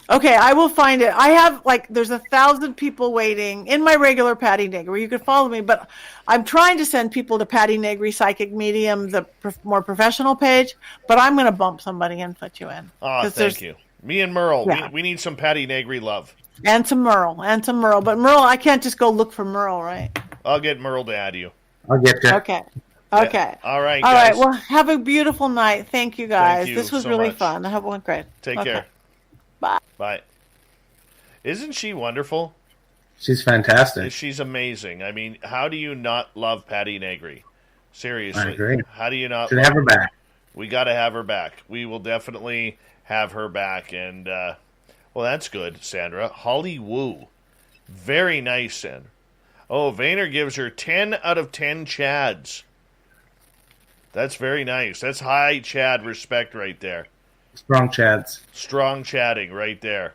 Okay, I will find it. I have, there's 1,000 people waiting in my regular Patty Negri. You can follow me, but I'm trying to send people to Patty Negri Psychic Medium, the more professional page, but I'm going to bump somebody and put you in. Oh, thank you. Me and Merle, we need some Patty Negri love. And some Merle. But Merle, I can't just go look for Merle, right? I'll get Merle to add you. I'll get you. Okay. Yeah. All right, guys. All right, well, have a beautiful night. Thank you, guys. This was really fun. I hope it went great. Take care. Bye. Isn't she wonderful? She's fantastic. She's amazing. I mean, how do you not love Patty Negri? Seriously. I agree. How do you not Should have her back. We got to have her back. We will definitely have her back. And, well, that's good, Sandra. Holly Woo. Very nice, Sandra. Oh, Vayner gives her 10 out of 10 Chads. That's very nice. That's high Chad respect right there. Strong Chads. Strong chatting right there.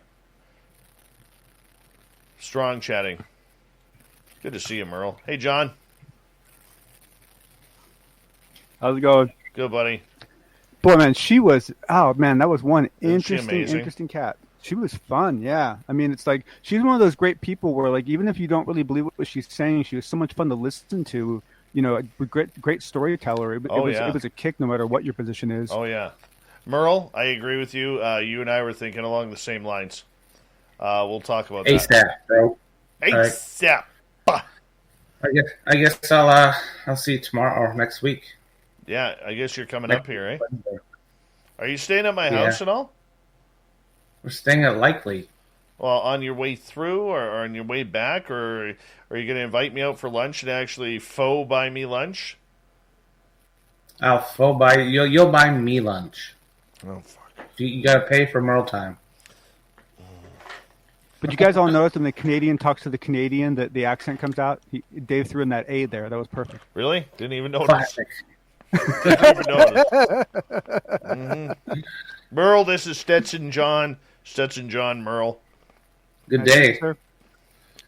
Strong chatting. Good to see you, Merle. Hey, John. How's it going? Good, buddy. Boy, man, that was one interesting cat. She was fun, yeah. I mean, it's like, she's one of those great people where, even if you don't really believe what she's saying, she was so much fun to listen to. A great storyteller. It was a kick no matter what your position is. Oh, yeah. Merle, I agree with you. You and I were thinking along the same lines. We'll talk about that. ASAP, bro. ASAP. I guess I'll see you tomorrow or next week. Yeah, I guess you're coming up here, eh? Are you staying at my house at all? We're staying at Likely. Well, on your way through or on your way back, or are you going to invite me out for lunch and actually buy me lunch? I'll buy you. You'll buy me lunch. Oh, fuck. You got to pay for Merle time. But you guys all notice when the Canadian talks to the Canadian, that the accent comes out. Dave threw in that A there. That was perfect. Really? Didn't even notice. Classic. Didn't even notice. Merle, this is Stetson John. Stetson John Merle. Good day. Sir.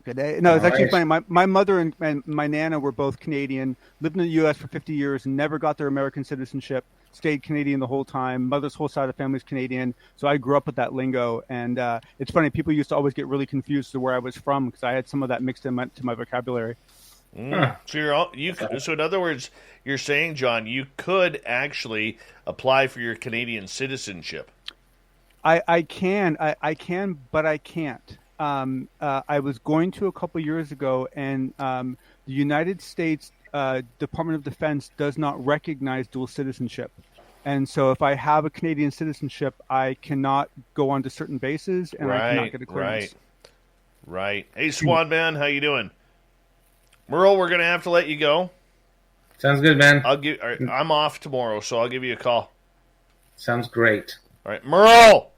Good day. No, it's actually funny. My mother and my Nana were both Canadian, lived in the U.S. for 50 years, and never got their American citizenship, stayed Canadian the whole time. Mother's whole side of the family is Canadian, so I grew up with that lingo. And it's funny, people used to always get really confused to where I was from because I had some of that mixed in to my vocabulary. So so in other words, you're saying, John, you could actually apply for your Canadian citizenship. I can, but I can't. I was going to a couple years ago, and the United States Department of Defense does not recognize dual citizenship. And so if I have a Canadian citizenship, I cannot go onto certain bases, and I cannot get a clearance. Right. Hey, Swan Man, how you doing? Merle, we're going to have to let you go. Sounds good, man. I'm off tomorrow, so I'll give you a call. Sounds great. All right, Merle.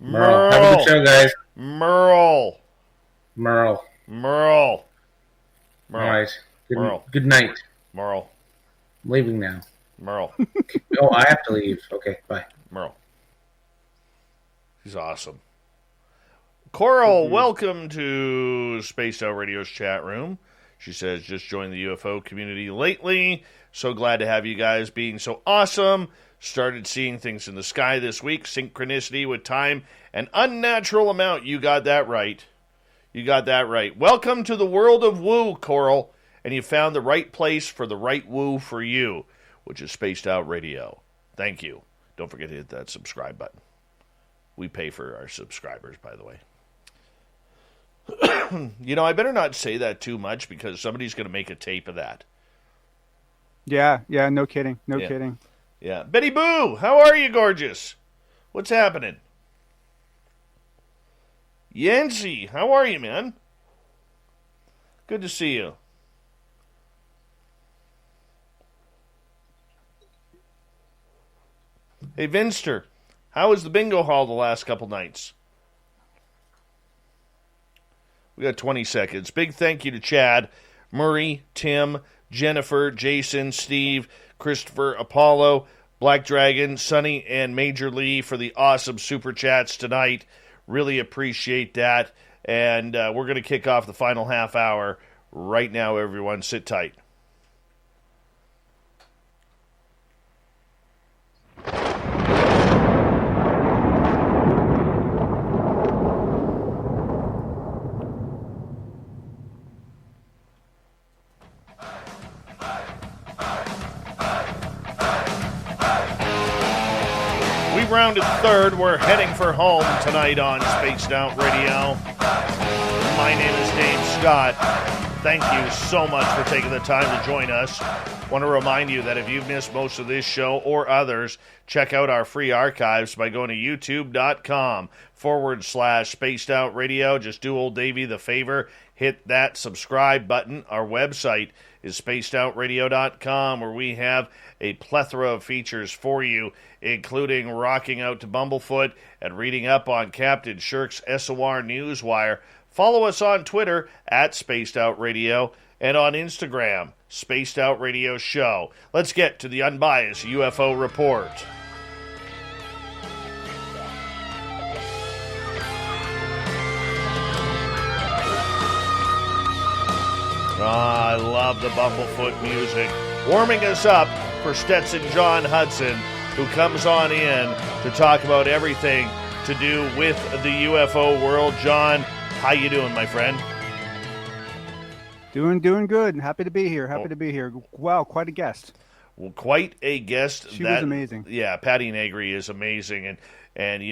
Have a good show, guys. Merle. All right. Good night. Merle. I'm leaving now. Merle. Oh, I have to leave. Okay, bye. Merle. He's awesome. Coral, welcome to Spaced Out Radio's chat room. She says, just joined the UFO community lately. So glad to have you guys being so awesome. Started seeing things in the sky this week. Synchronicity with time. An unnatural amount. You got that right. Welcome to the world of woo, Coral. And you found the right place for the right woo for you, which is Spaced Out Radio. Thank you. Don't forget to hit that subscribe button. We pay for our subscribers, by the way. I better not say that too much because somebody's going to make a tape of that. Yeah, no kidding. Kidding. Yeah. Betty Boo, how are you, gorgeous? What's happening? Yancy, how are you, man? Good to see you. Hey, Vinster, how was the bingo hall the last couple nights? We got 20 seconds. Big thank you to Chad, Murray, Tim, Jennifer, Jason, Steve, Christopher, Apollo, Black Dragon, Sonny, and Major Lee for the awesome super chats tonight. Really appreciate that. And we're going to kick off the final half hour right now, everyone. Sit tight. Rounded third. We're heading for home tonight on Spaced Out Radio. My name is Dave Scott. Thank you so much for taking the time to join us. Want to remind you that if you've missed most of this show or others, check out our free archives by going to youtube.com/Spaced Out Radio. Just do old Davey the favor. Hit that subscribe button. Our website is spacedoutradio.com, where we have a plethora of features for you, including rocking out to Bumblefoot and reading up on Captain Shirk's SOR Newswire. Follow us on Twitter at Spaced Out Radio and on Instagram, Spaced Out Radio Show. Let's get to the unbiased UFO report. I love the Bumblefoot music. Warming us up for Stetson John Hudson, who comes on in to talk about everything to do with the UFO world. John, how you doing, my friend? Doing good. Happy to be here. Wow, quite a guest. Well, quite a guest. She was amazing. Yeah, Patty Negri is amazing. And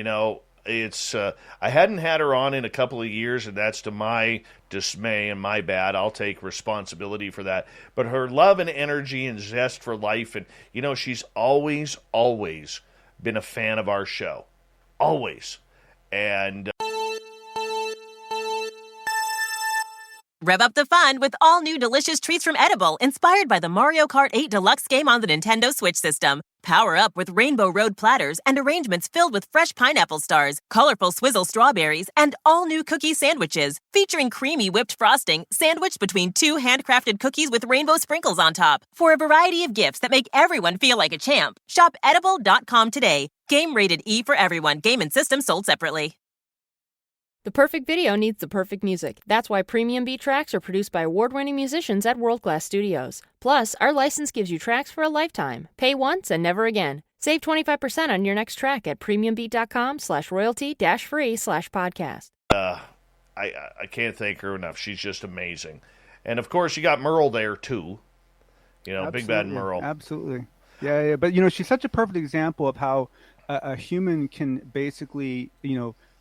it's I hadn't had her on in a couple of years, and that's to my dismay and my bad. I'll take responsibility for that. But her love and energy and zest for life, and she's always been a fan of our show. Always. And Rev up the fun with all new delicious treats from Edible, inspired by the Mario Kart 8 Deluxe game on the Nintendo Switch system. Power up with Rainbow Road platters and arrangements filled with fresh pineapple stars, colorful swizzle strawberries, and all new cookie sandwiches, featuring creamy whipped frosting sandwiched between 2 handcrafted cookies with rainbow sprinkles on top. For a variety of gifts that make everyone feel like a champ, shop edible.com today. Game rated E for everyone. Game and system sold separately. The perfect video needs the perfect music. That's why premium beat tracks are produced by award-winning musicians at world-class studios. Plus, our license gives you tracks for a lifetime. Pay once and never again. Save 25% on your next track at premiumbeat.com/royalty-free/podcast. I can't thank her enough. She's just amazing. And, of course, you got Merle there, too. Big Bad Merle. Absolutely. Yeah. But, she's such a perfect example of how a human can basically,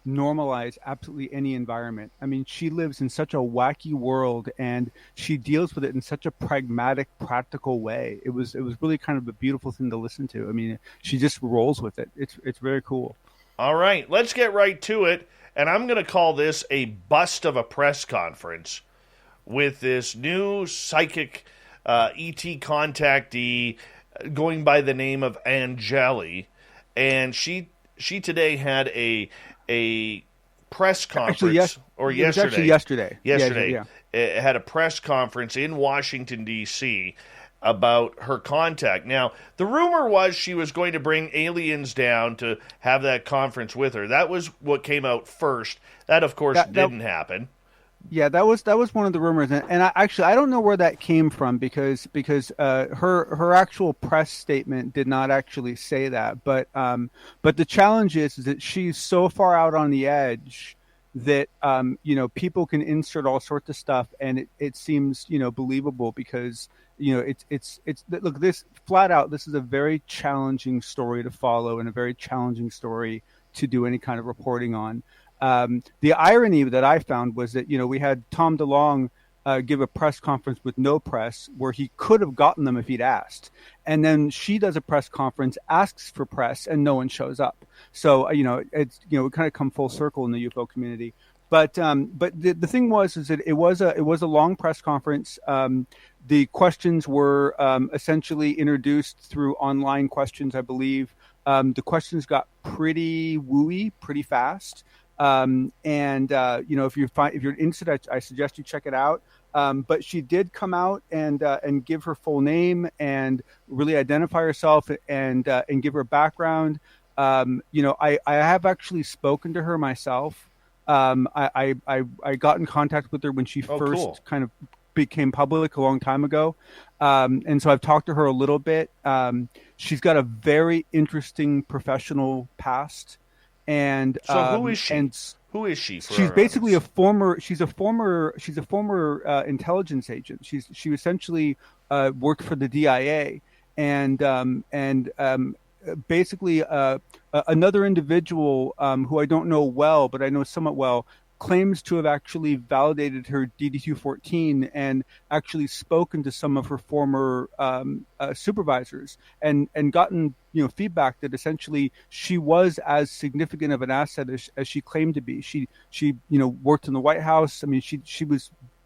normalize absolutely any environment. I mean, she lives in such a wacky world and she deals with it in such a pragmatic, practical way. It was really kind of a beautiful thing to listen to. I mean, she just rolls with it. It's very cool. All right, let's get right to it. And I'm going to call this a bust of a press conference with this new psychic ET contactee going by the name of Angeli. And she today had a press conference, yesterday. Yesterday. Yeah. It had a press conference in Washington, D.C. about her contact. Now, the rumor was she was going to bring aliens down to have that conference with her. That was what came out first. That, of course, didn't happen. Yeah, that was one of the rumors, and I don't know where that came from because her actual press statement did not actually say that. But the challenge is that she's so far out on the edge that people can insert all sorts of stuff, and it seems believable because it's look, this flat out, this is a very challenging story to follow and a very challenging story to do any kind of reporting on. The irony that I found was that, we had Tom DeLonge give a press conference with no press where he could have gotten them if he'd asked. And then she does a press conference, asks for press, and no one shows up. So, it's, it kind of come full circle in the UFO community. But the thing was that it was a long press conference. The questions were essentially introduced through online questions, I believe. The questions got pretty wooey, pretty fast. If you're interested, I suggest you check it out. But she did come out and give her full name and really identify herself and give her background. I have actually spoken to her myself. I got in contact with her when she first kind of became public a long time ago. And so I've talked to her a little bit. She's got a very interesting professional past. And so who is she? Who is she? She's basically a former intelligence agent. She essentially worked for the DIA, and basically another individual who I don't know well, but I know somewhat well, claims to have actually validated her DD-214 and actually spoken to some of her former supervisors and gotten feedback that essentially she was as significant of an asset as she claimed to be. She worked in the White House. I mean, she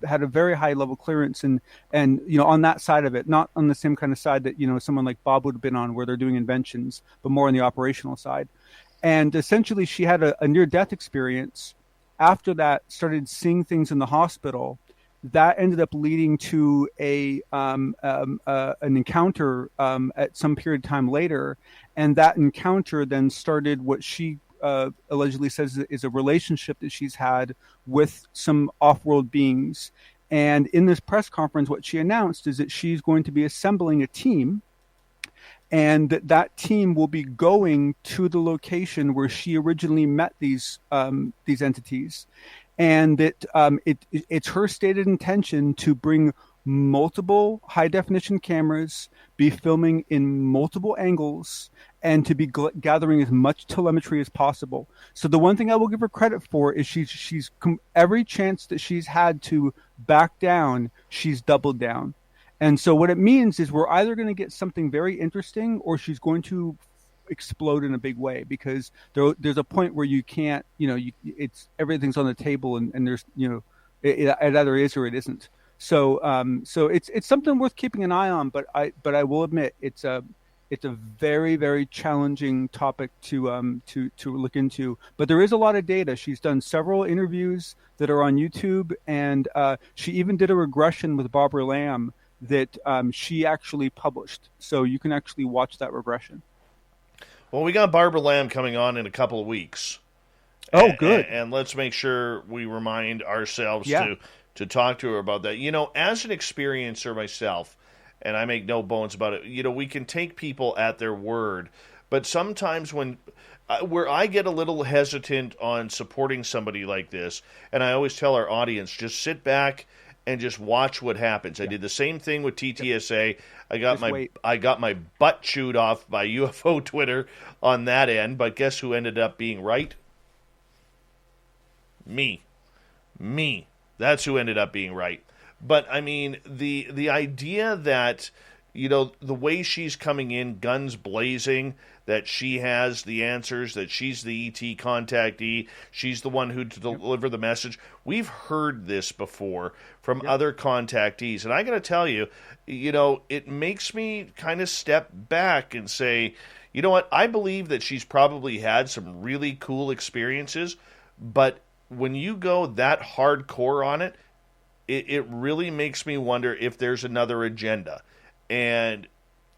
had a very high level clearance and on that side of it, not on the same kind of side that someone like Bob would have been on, where they're doing inventions, but more on the operational side. And essentially, she had a near death experience. After that, started seeing things in the hospital. That ended up leading to an encounter at some period of time later, and that encounter then started what she allegedly says is a relationship that she's had with some off-world beings. And in this press conference, what she announced is that she's going to be assembling a team, and that team will be going to the location where she originally met these entities, and that it's her stated intention to bring multiple high definition cameras, be filming in multiple angles, and to be gathering as much telemetry as possible. So the one thing I will give her credit for is she's every chance that she's had to back down, she's doubled down. And so what it means is we're either going to get something very interesting or she's going to explode in a big way, because there's a point where you can't, it's everything's on the table and there's, It either is or it isn't. So it's something worth keeping an eye on. But I will admit it's a very, very challenging topic to look into. But there is a lot of data. She's done several interviews that are on YouTube, and she even did a regression with Barbara Lamb that she actually published. So you can actually watch that regression. Well, we got Barbara Lamb coming on in a couple of weeks. Oh, good. And let's make sure we remind ourselves to talk to her about that. You know, as an experiencer myself, and I make no bones about it, you know, we can take people at their word. But sometimes where I get a little hesitant on supporting somebody like this, and I always tell our audience, just sit back and just watch what happens. I did the same thing with TTSA. I got my butt chewed off by UFO Twitter on that end, but guess who ended up being right? Me. That's who ended up being right. But I mean, the idea that, you know, the way she's coming in, guns blazing, that she has the answers, that she's the ET contactee, she's the one who to deliver the message. We've heard this before from other contactees. And I got to tell you, you know, it makes me kind of step back and say, you know what, I believe that she's probably had some really cool experiences, but when you go that hardcore on it, it really makes me wonder if there's another agenda. And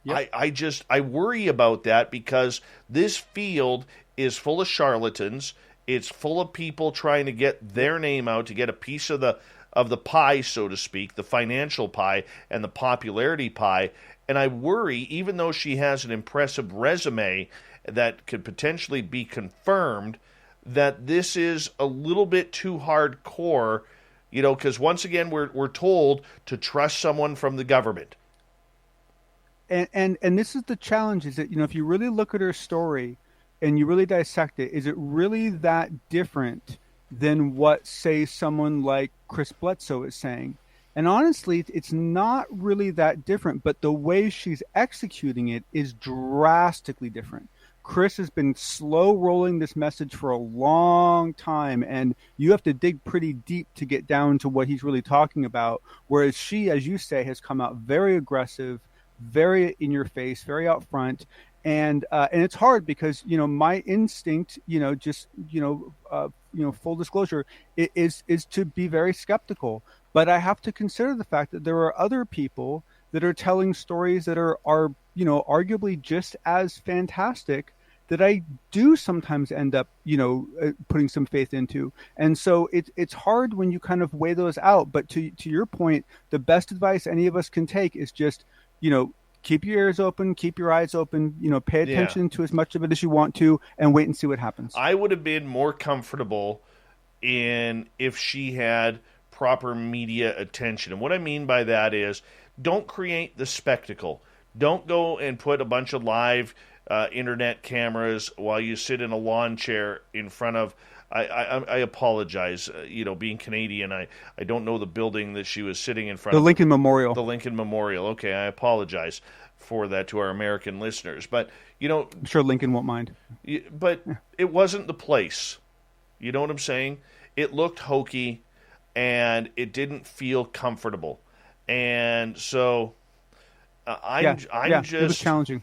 I worry about that because this field is full of charlatans. It's full of people trying to get their name out, to get a piece of the pie, so to speak, the financial pie and the popularity pie. And I worry, even though she has an impressive resume that could potentially be confirmed, that this is a little bit too hardcore. You know, because once again, we're told to trust someone from the government. And this is the challenge, is that, you know, if you really look at her story and you really dissect it, is it really that different than what, say, someone like Chris Bledsoe is saying? And honestly, it's not really that different, but the way she's executing it is drastically different. Chris has been slow rolling this message for a long time, and you have to dig pretty deep to get down to what he's really talking about. Whereas she, as you say, has come out very aggressive, very in your face, very out front. And it's hard because, you know, my instinct, you know, just, full disclosure, is to be very skeptical. But I have to consider the fact that there are other people that are telling stories that are you know, arguably just as fantastic, that I do sometimes end up, you know, putting some faith into. And so it's hard when you kind of weigh those out. But to your point, the best advice any of us can take is just, you know, keep your ears open, keep your eyes open, you know, pay attention to as much of it as you want to, and wait and see what happens. I would have been more comfortable if she had proper media attention. And what I mean by that is, don't create the spectacle. Don't go and put a bunch of live internet cameras while you sit in a lawn chair in front of. I apologize. You know, being Canadian, I don't know the building that she was sitting in front of. The Lincoln Memorial. The Lincoln Memorial. Okay, I apologize for that to our American listeners. But, you know, I'm sure Lincoln won't mind. But it wasn't the place. You know what I'm saying? It looked hokey, and it didn't feel comfortable. And so I'm just. It was challenging.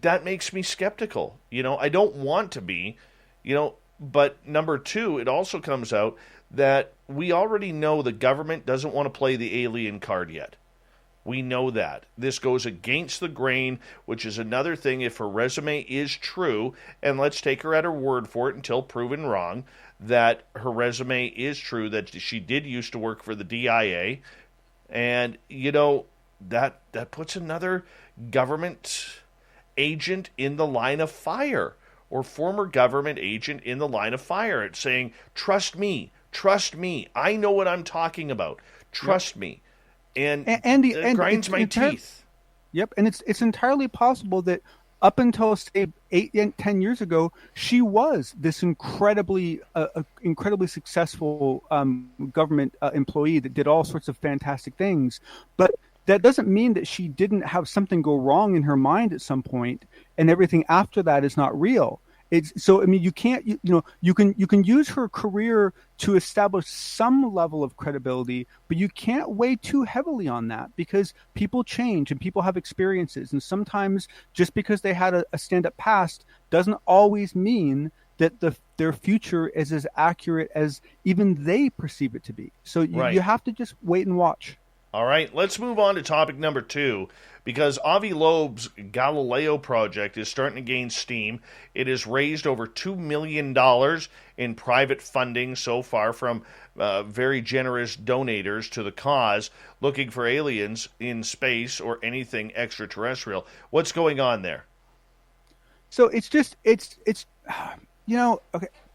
That makes me skeptical. You know, I don't want to be, you know, but number two, it also comes out that we already know the government doesn't want to play the alien card yet. We know that. This goes against the grain, which is another thing. If her resume is true, and let's take her at her word for it until proven wrong, that her resume is true, that she did used to work for the DIA, and, you know, that puts another government agent in the line of fire, or former government agent in the line of fire. It's saying, trust me, I know what I'm talking about, trust me. And it grinds my teeth. Yep, and it's entirely possible that up until, say, 8 and 10 years ago, she was this incredibly successful government employee that did all sorts of fantastic things. But that doesn't mean that she didn't have something go wrong in her mind at some point, and everything after that is not real. It's so. I mean, you can't. You can use her career to establish some level of credibility, but you can't weigh too heavily on that because people change and people have experiences, and sometimes just because they had a stand-up past doesn't always mean that their future is as accurate as even they perceive it to be. So you have to just wait and watch. All right, let's move on to topic number 2, because Avi Loeb's Galileo project is starting to gain steam. It has raised over $2 million in private funding so far from very generous donators to the cause, looking for aliens in space or anything extraterrestrial. What's going on there? So it's okay.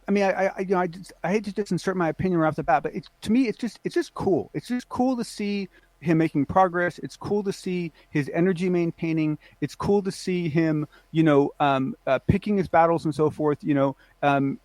I mean, I hate to just insert my opinion right off the bat, but to me, it's just cool. It's just cool to see him making progress. It's cool to see his energy maintaining. It's cool to see him, picking his battles and so forth. And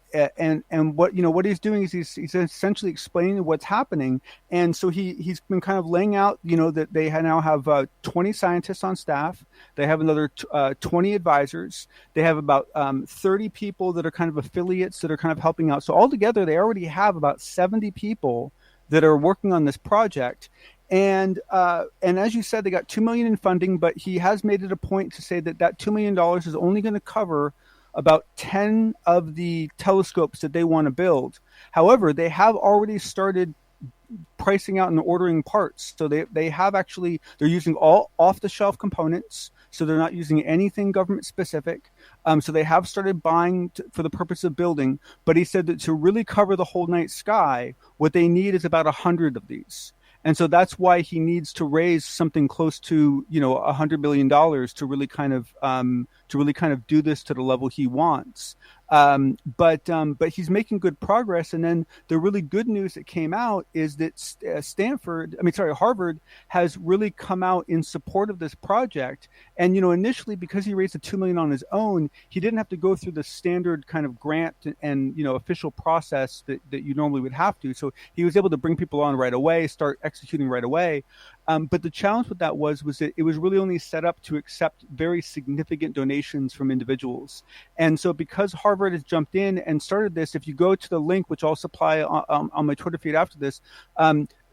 what he's doing is he's essentially explaining what's happening. And so he's been kind of laying out, that they now have 20 scientists on staff. They have another 20 advisors. They have about 30 people that are kind of affiliates that are kind of helping out. So altogether, they already have about 70 people that are working on this project. And as you said, they got $2 million in funding, but he has made it a point to say that $2 million is only going to cover about 10 of the telescopes that they want to build. However, they have already started pricing out and ordering parts. So they have they're using all off-the-shelf components. So they're not using anything government specific. So they have started buying for the purpose of building. But he said that to really cover the whole night sky, what they need is about 100 of these. And so that's why he needs to raise something close to, $100 million to really kind of do this to the level he wants. But he's making good progress. And then the really good news that came out is that Harvard has really come out in support of this project. And, initially, because he raised the $2 million on his own, he didn't have to go through the standard kind of grant and official process that you normally would have to. So he was able to bring people on right away, start executing right away. But the challenge with that was that it was really only set up to accept very significant donations from individuals. And so because Harvard has jumped in and started this, if you go to the link, which I'll supply on my Twitter feed after this,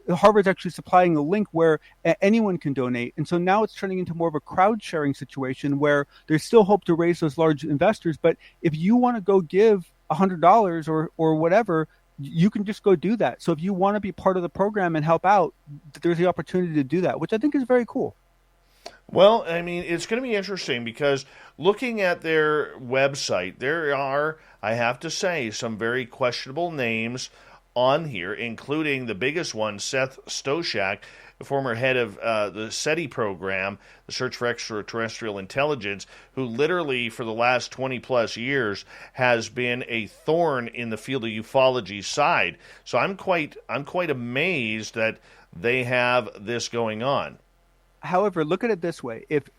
Harvard's actually supplying a link where anyone can donate. And so now it's turning into more of a crowd sharing situation where there's still hope to raise those large investors. But if you want to go give $100 or whatever, you can just go do that. So if you want to be part of the program and help out, there's the opportunity to do that, which I think is very cool. Well, I mean, it's going to be interesting because looking at their website, there are, I have to say, some very questionable names on here, including the biggest one, Seth Stoshak, the former head of the SETI program, the Search for Extraterrestrial Intelligence, who literally for the last 20-plus years has been a thorn in the field of ufology side. So I'm quite amazed that they have this going on. However, look at it this way: if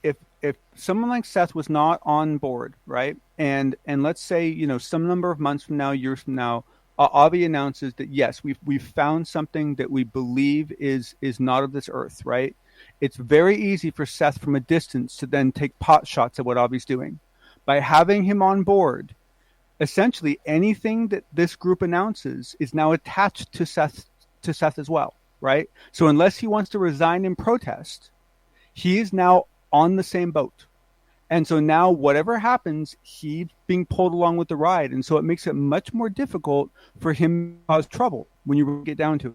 someone like Seth was not on board, right, and let's say some number of months from now, years from now, Avi announces that yes, we've found something that we believe is not of this earth, right? It's very easy for Seth from a distance to then take pot shots at what Avi's doing. By having him on board, essentially anything that this group announces is now attached to Seth as well, right? So unless he wants to resign in protest, he is now on the same boat. And so now whatever happens, he's being pulled along with the ride. And so it makes it much more difficult for him to cause trouble when you get down to it.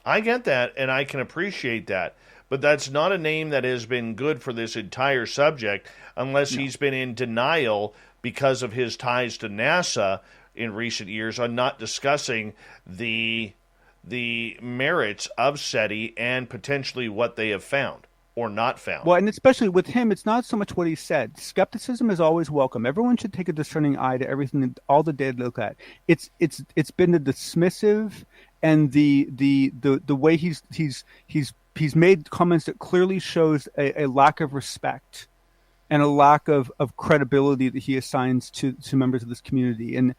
I get that, and I can appreciate that. But that's not a name that has been good for this entire subject unless he's been in denial because of his ties to NASA in recent years on not discussing the merits of SETI and potentially what they have found or not found. Well, and especially with him, it's not so much what he said. Skepticism is always welcome. Everyone should take a discerning eye to everything, all the data to look at. It's been the dismissive and the way he's made comments that clearly shows a lack of respect and a lack of credibility that he assigns to members of this community, and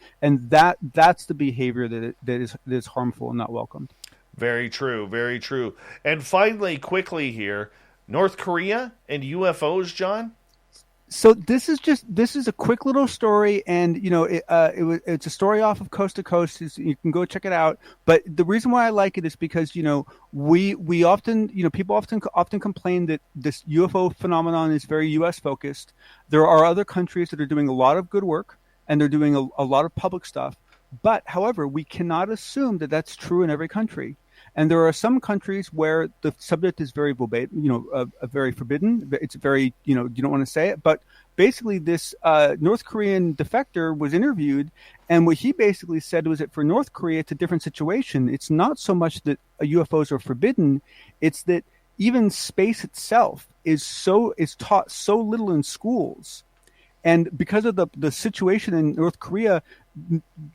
that's the behavior that is harmful and not welcomed. Very true, very true. And finally, quickly here, North Korea and UFOs, John? So this is a quick little story, and it's a story off of Coast to Coast. You can go check it out. But the reason why I like it is because we often people often complain that this UFO phenomenon is very U.S. focused. There are other countries that are doing a lot of good work, and they're doing a lot of public stuff. But however, we cannot assume that that's true in every country. And there are some countries where the subject is very very forbidden. It's very, you don't want to say it. But basically, this North Korean defector was interviewed, and what he basically said was that for North Korea, it's a different situation. It's not so much that UFOs are forbidden; it's that even space itself is taught so little in schools. And because of the situation in North Korea,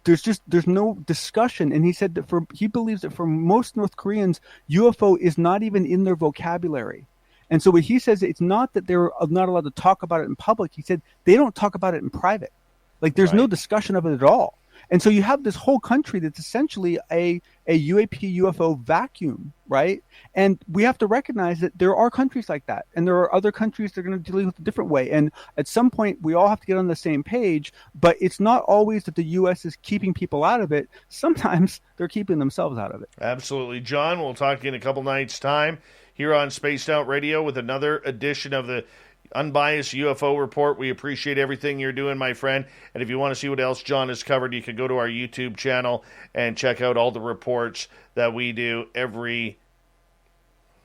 there's no discussion. And he said that he believes that for most North Koreans, UFO is not even in their vocabulary. And so what he says, it's not that they're not allowed to talk about it in public. He said they don't talk about it in private. Like there's no discussion of it at all. And so you have this whole country that's essentially a UAP UFO vacuum, right? And we have to recognize that there are countries like that, and there are other countries that are going to deal with it a different way. And at some point, we all have to get on the same page. But it's not always that the U.S. is keeping people out of it. Sometimes they're keeping themselves out of it. Absolutely, John. We'll talk to you in a couple nights' time here on Spaced Out Radio with another edition of the Unbiased UFO Report. We appreciate everything you're doing, my friend. And if you want to see what else John has covered, you can go to our YouTube channel and check out all the reports that we do every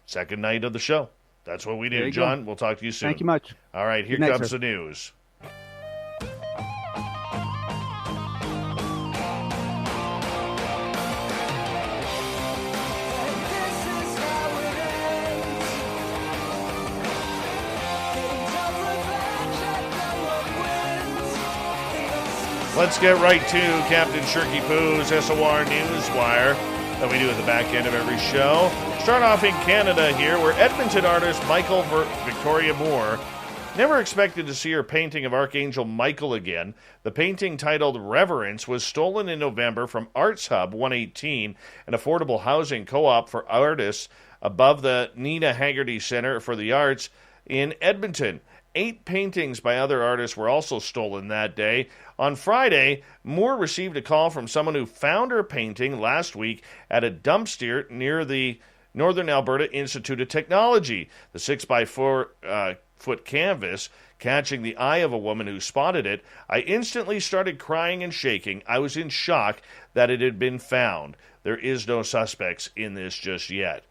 second night of the show. That's what we do. John, we'll talk to you soon. Thank you much. All right, here comes the news. Let's get right to Captain Shirky Poo's SOR Newswire that we do at the back end of every show. Start off in Canada here, where Edmonton artist Michael Victoria Moore never expected to see her painting of Archangel Michael again. The painting, titled Reverence, was stolen in November from Arts Hub 118, an affordable housing co-op for artists above the Nina Haggerty Center for the Arts in Edmonton. 8 paintings by other artists were also stolen that day. On Friday, Moore received a call from someone who found her painting last week at a dumpster near the Northern Alberta Institute of Technology. The 6x4 foot canvas catching the eye of a woman who spotted it. I instantly started crying and shaking. I was in shock that it had been found. There is no suspects in this just yet.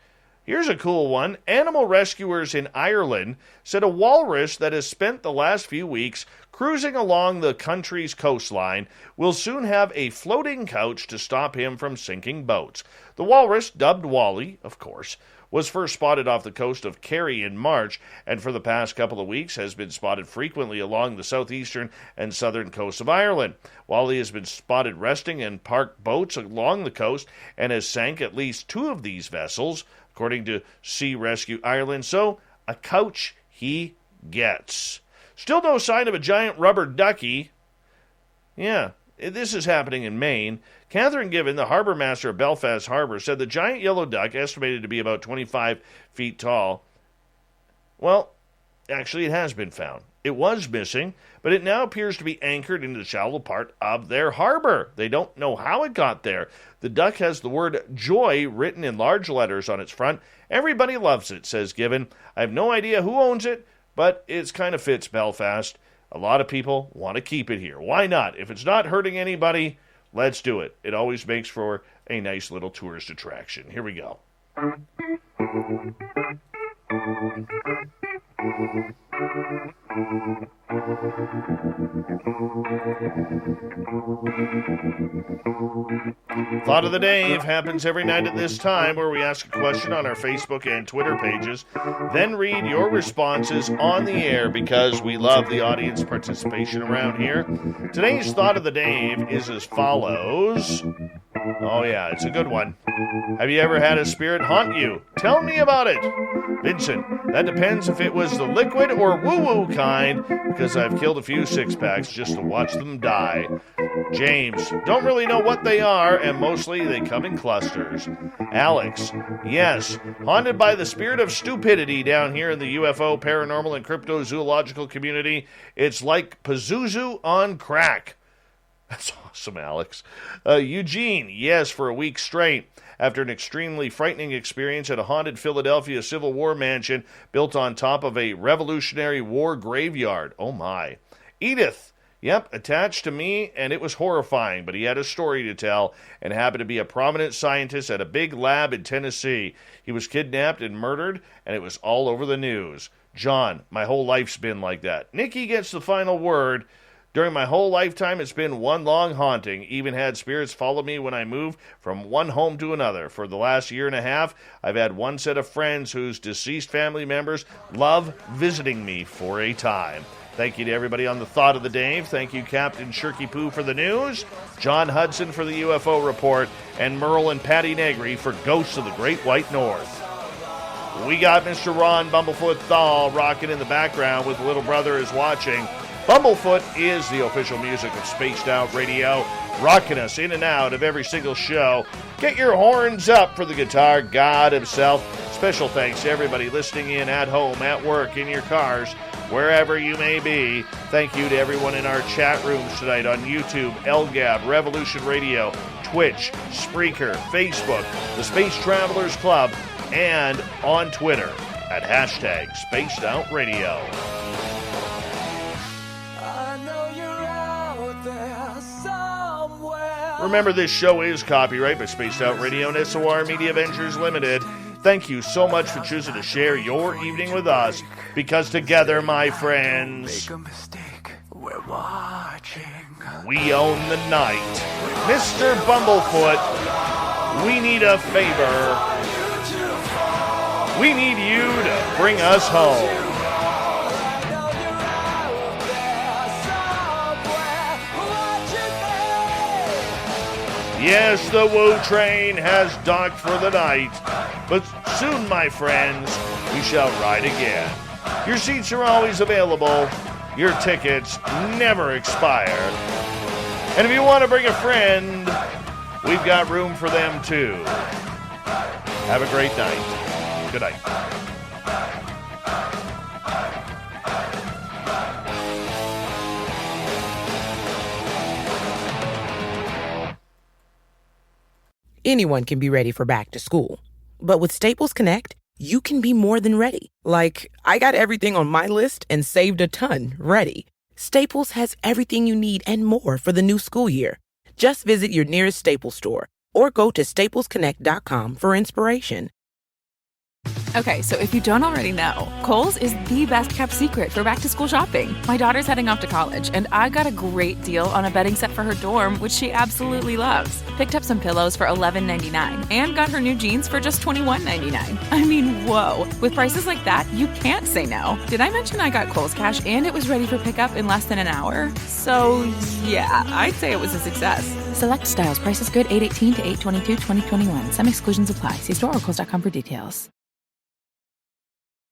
Here's a cool one. Animal rescuers in Ireland said a walrus that has spent the last few weeks cruising along the country's coastline will soon have a floating couch to stop him from sinking boats. The walrus, dubbed Wally, of course, was first spotted off the coast of Kerry in March, and for the past couple of weeks has been spotted frequently along the southeastern and southern coast of Ireland. Wally has been spotted resting in parked boats along the coast and has sank at least 2 of these vessels, according to Sea Rescue Ireland. So, a couch he gets. Still no sign of a giant rubber ducky. Yeah, this is happening in Maine. Catherine Given, the harbor master of Belfast Harbor, said the giant yellow duck, estimated to be about 25 feet tall, well, actually it has been found. It was missing, but it now appears to be anchored into the shallow part of their harbor. They don't know how it got there. The duck has the word joy written in large letters on its front. Everybody loves it, says Given. I have no idea who owns it, but it kind of fits Belfast. A lot of people want to keep it here. Why not? If it's not hurting anybody, let's do it. It always makes for a nice little tourist attraction. Here we go. Thought of the Day happens every night at this time, where we ask a question on our Facebook and Twitter pages, then read your responses on the air because we love the audience participation around here. Today's Thought of the Day is as follows. Oh yeah, it's a good one. Have you ever had a spirit haunt you? Tell me about it. Vincent, that depends if it was the liquid or woo-woo kind, because I've killed a few six-packs just to watch them die. James, don't really know what they are, and mostly they come in clusters. Alex, yes, haunted by the spirit of stupidity down here in the UFO, paranormal, and cryptozoological community. It's like Pazuzu on crack. That's awesome, Alex. Eugene, yes, for a week straight. After an extremely frightening experience at a haunted Philadelphia Civil War mansion built on top of a Revolutionary War graveyard. Oh, my. Edith, yep, attached to me, and it was horrifying, but he had a story to tell and happened to be a prominent scientist at a big lab in Tennessee. He was kidnapped and murdered, and it was all over the news. John, my whole life's been like that. Nikki gets the final word. During my whole lifetime, it's been one long haunting. Even had spirits follow me when I moved from one home to another. For the last year and a half, I've had one set of friends whose deceased family members love visiting me for a time. Thank you to everybody on the Thought of the Dave. Thank you, Captain Shirky Poo, for the news, John Hudson for the UFO report, and Merle and Patty Negri for Ghosts of the Great White North. We got Mr. Ron Bumblefoot Thal rocking in the background with Little Brother is Watching. Bumblefoot is the official music of Spaced Out Radio, rocking us in and out of every single show. Get your horns up for the guitar god himself. Special thanks to everybody listening in at home, at work, in your cars, wherever you may be. Thank you to everyone in our chat rooms tonight on YouTube, LGAB, Revolution Radio, Twitch, Spreaker, Facebook, the Space Travelers Club, and on Twitter at hashtag Spaced Out Radio. Remember, this show is copyright by Spaced Out Radio and SOR Media Ventures Limited. Thank you so much for choosing to share your evening with us, because together, my friends, make a mistake, we're watching. We own the night. Mr. Bumblefoot, we need a favor. We need you to bring us home. Yes, the Woo train has docked for the night, but soon, my friends, we shall ride again. Your seats are always available. Your tickets never expire. And if you want to bring a friend, we've got room for them too. Have a great night. Good night. Anyone can be ready for back to school. But with Staples Connect, you can be more than ready. Like, I got everything on my list and saved a ton ready. Staples has everything you need and more for the new school year. Just visit your nearest Staples store or go to staplesconnect.com for inspiration. Okay, so if you don't already know, Kohl's is the best-kept secret for back-to-school shopping. My daughter's heading off to college, and I got a great deal on a bedding set for her dorm, which she absolutely loves. Picked up some pillows for $11.99 and got her new jeans for just $21.99. I mean, whoa. With prices like that, you can't say no. Did I mention I got Kohl's Cash and it was ready for pickup in less than an hour? So, yeah, I'd say it was a success. Select styles. Prices good 8/18 to 8/22/2021. Some exclusions apply. See store or Kohl's.com for details.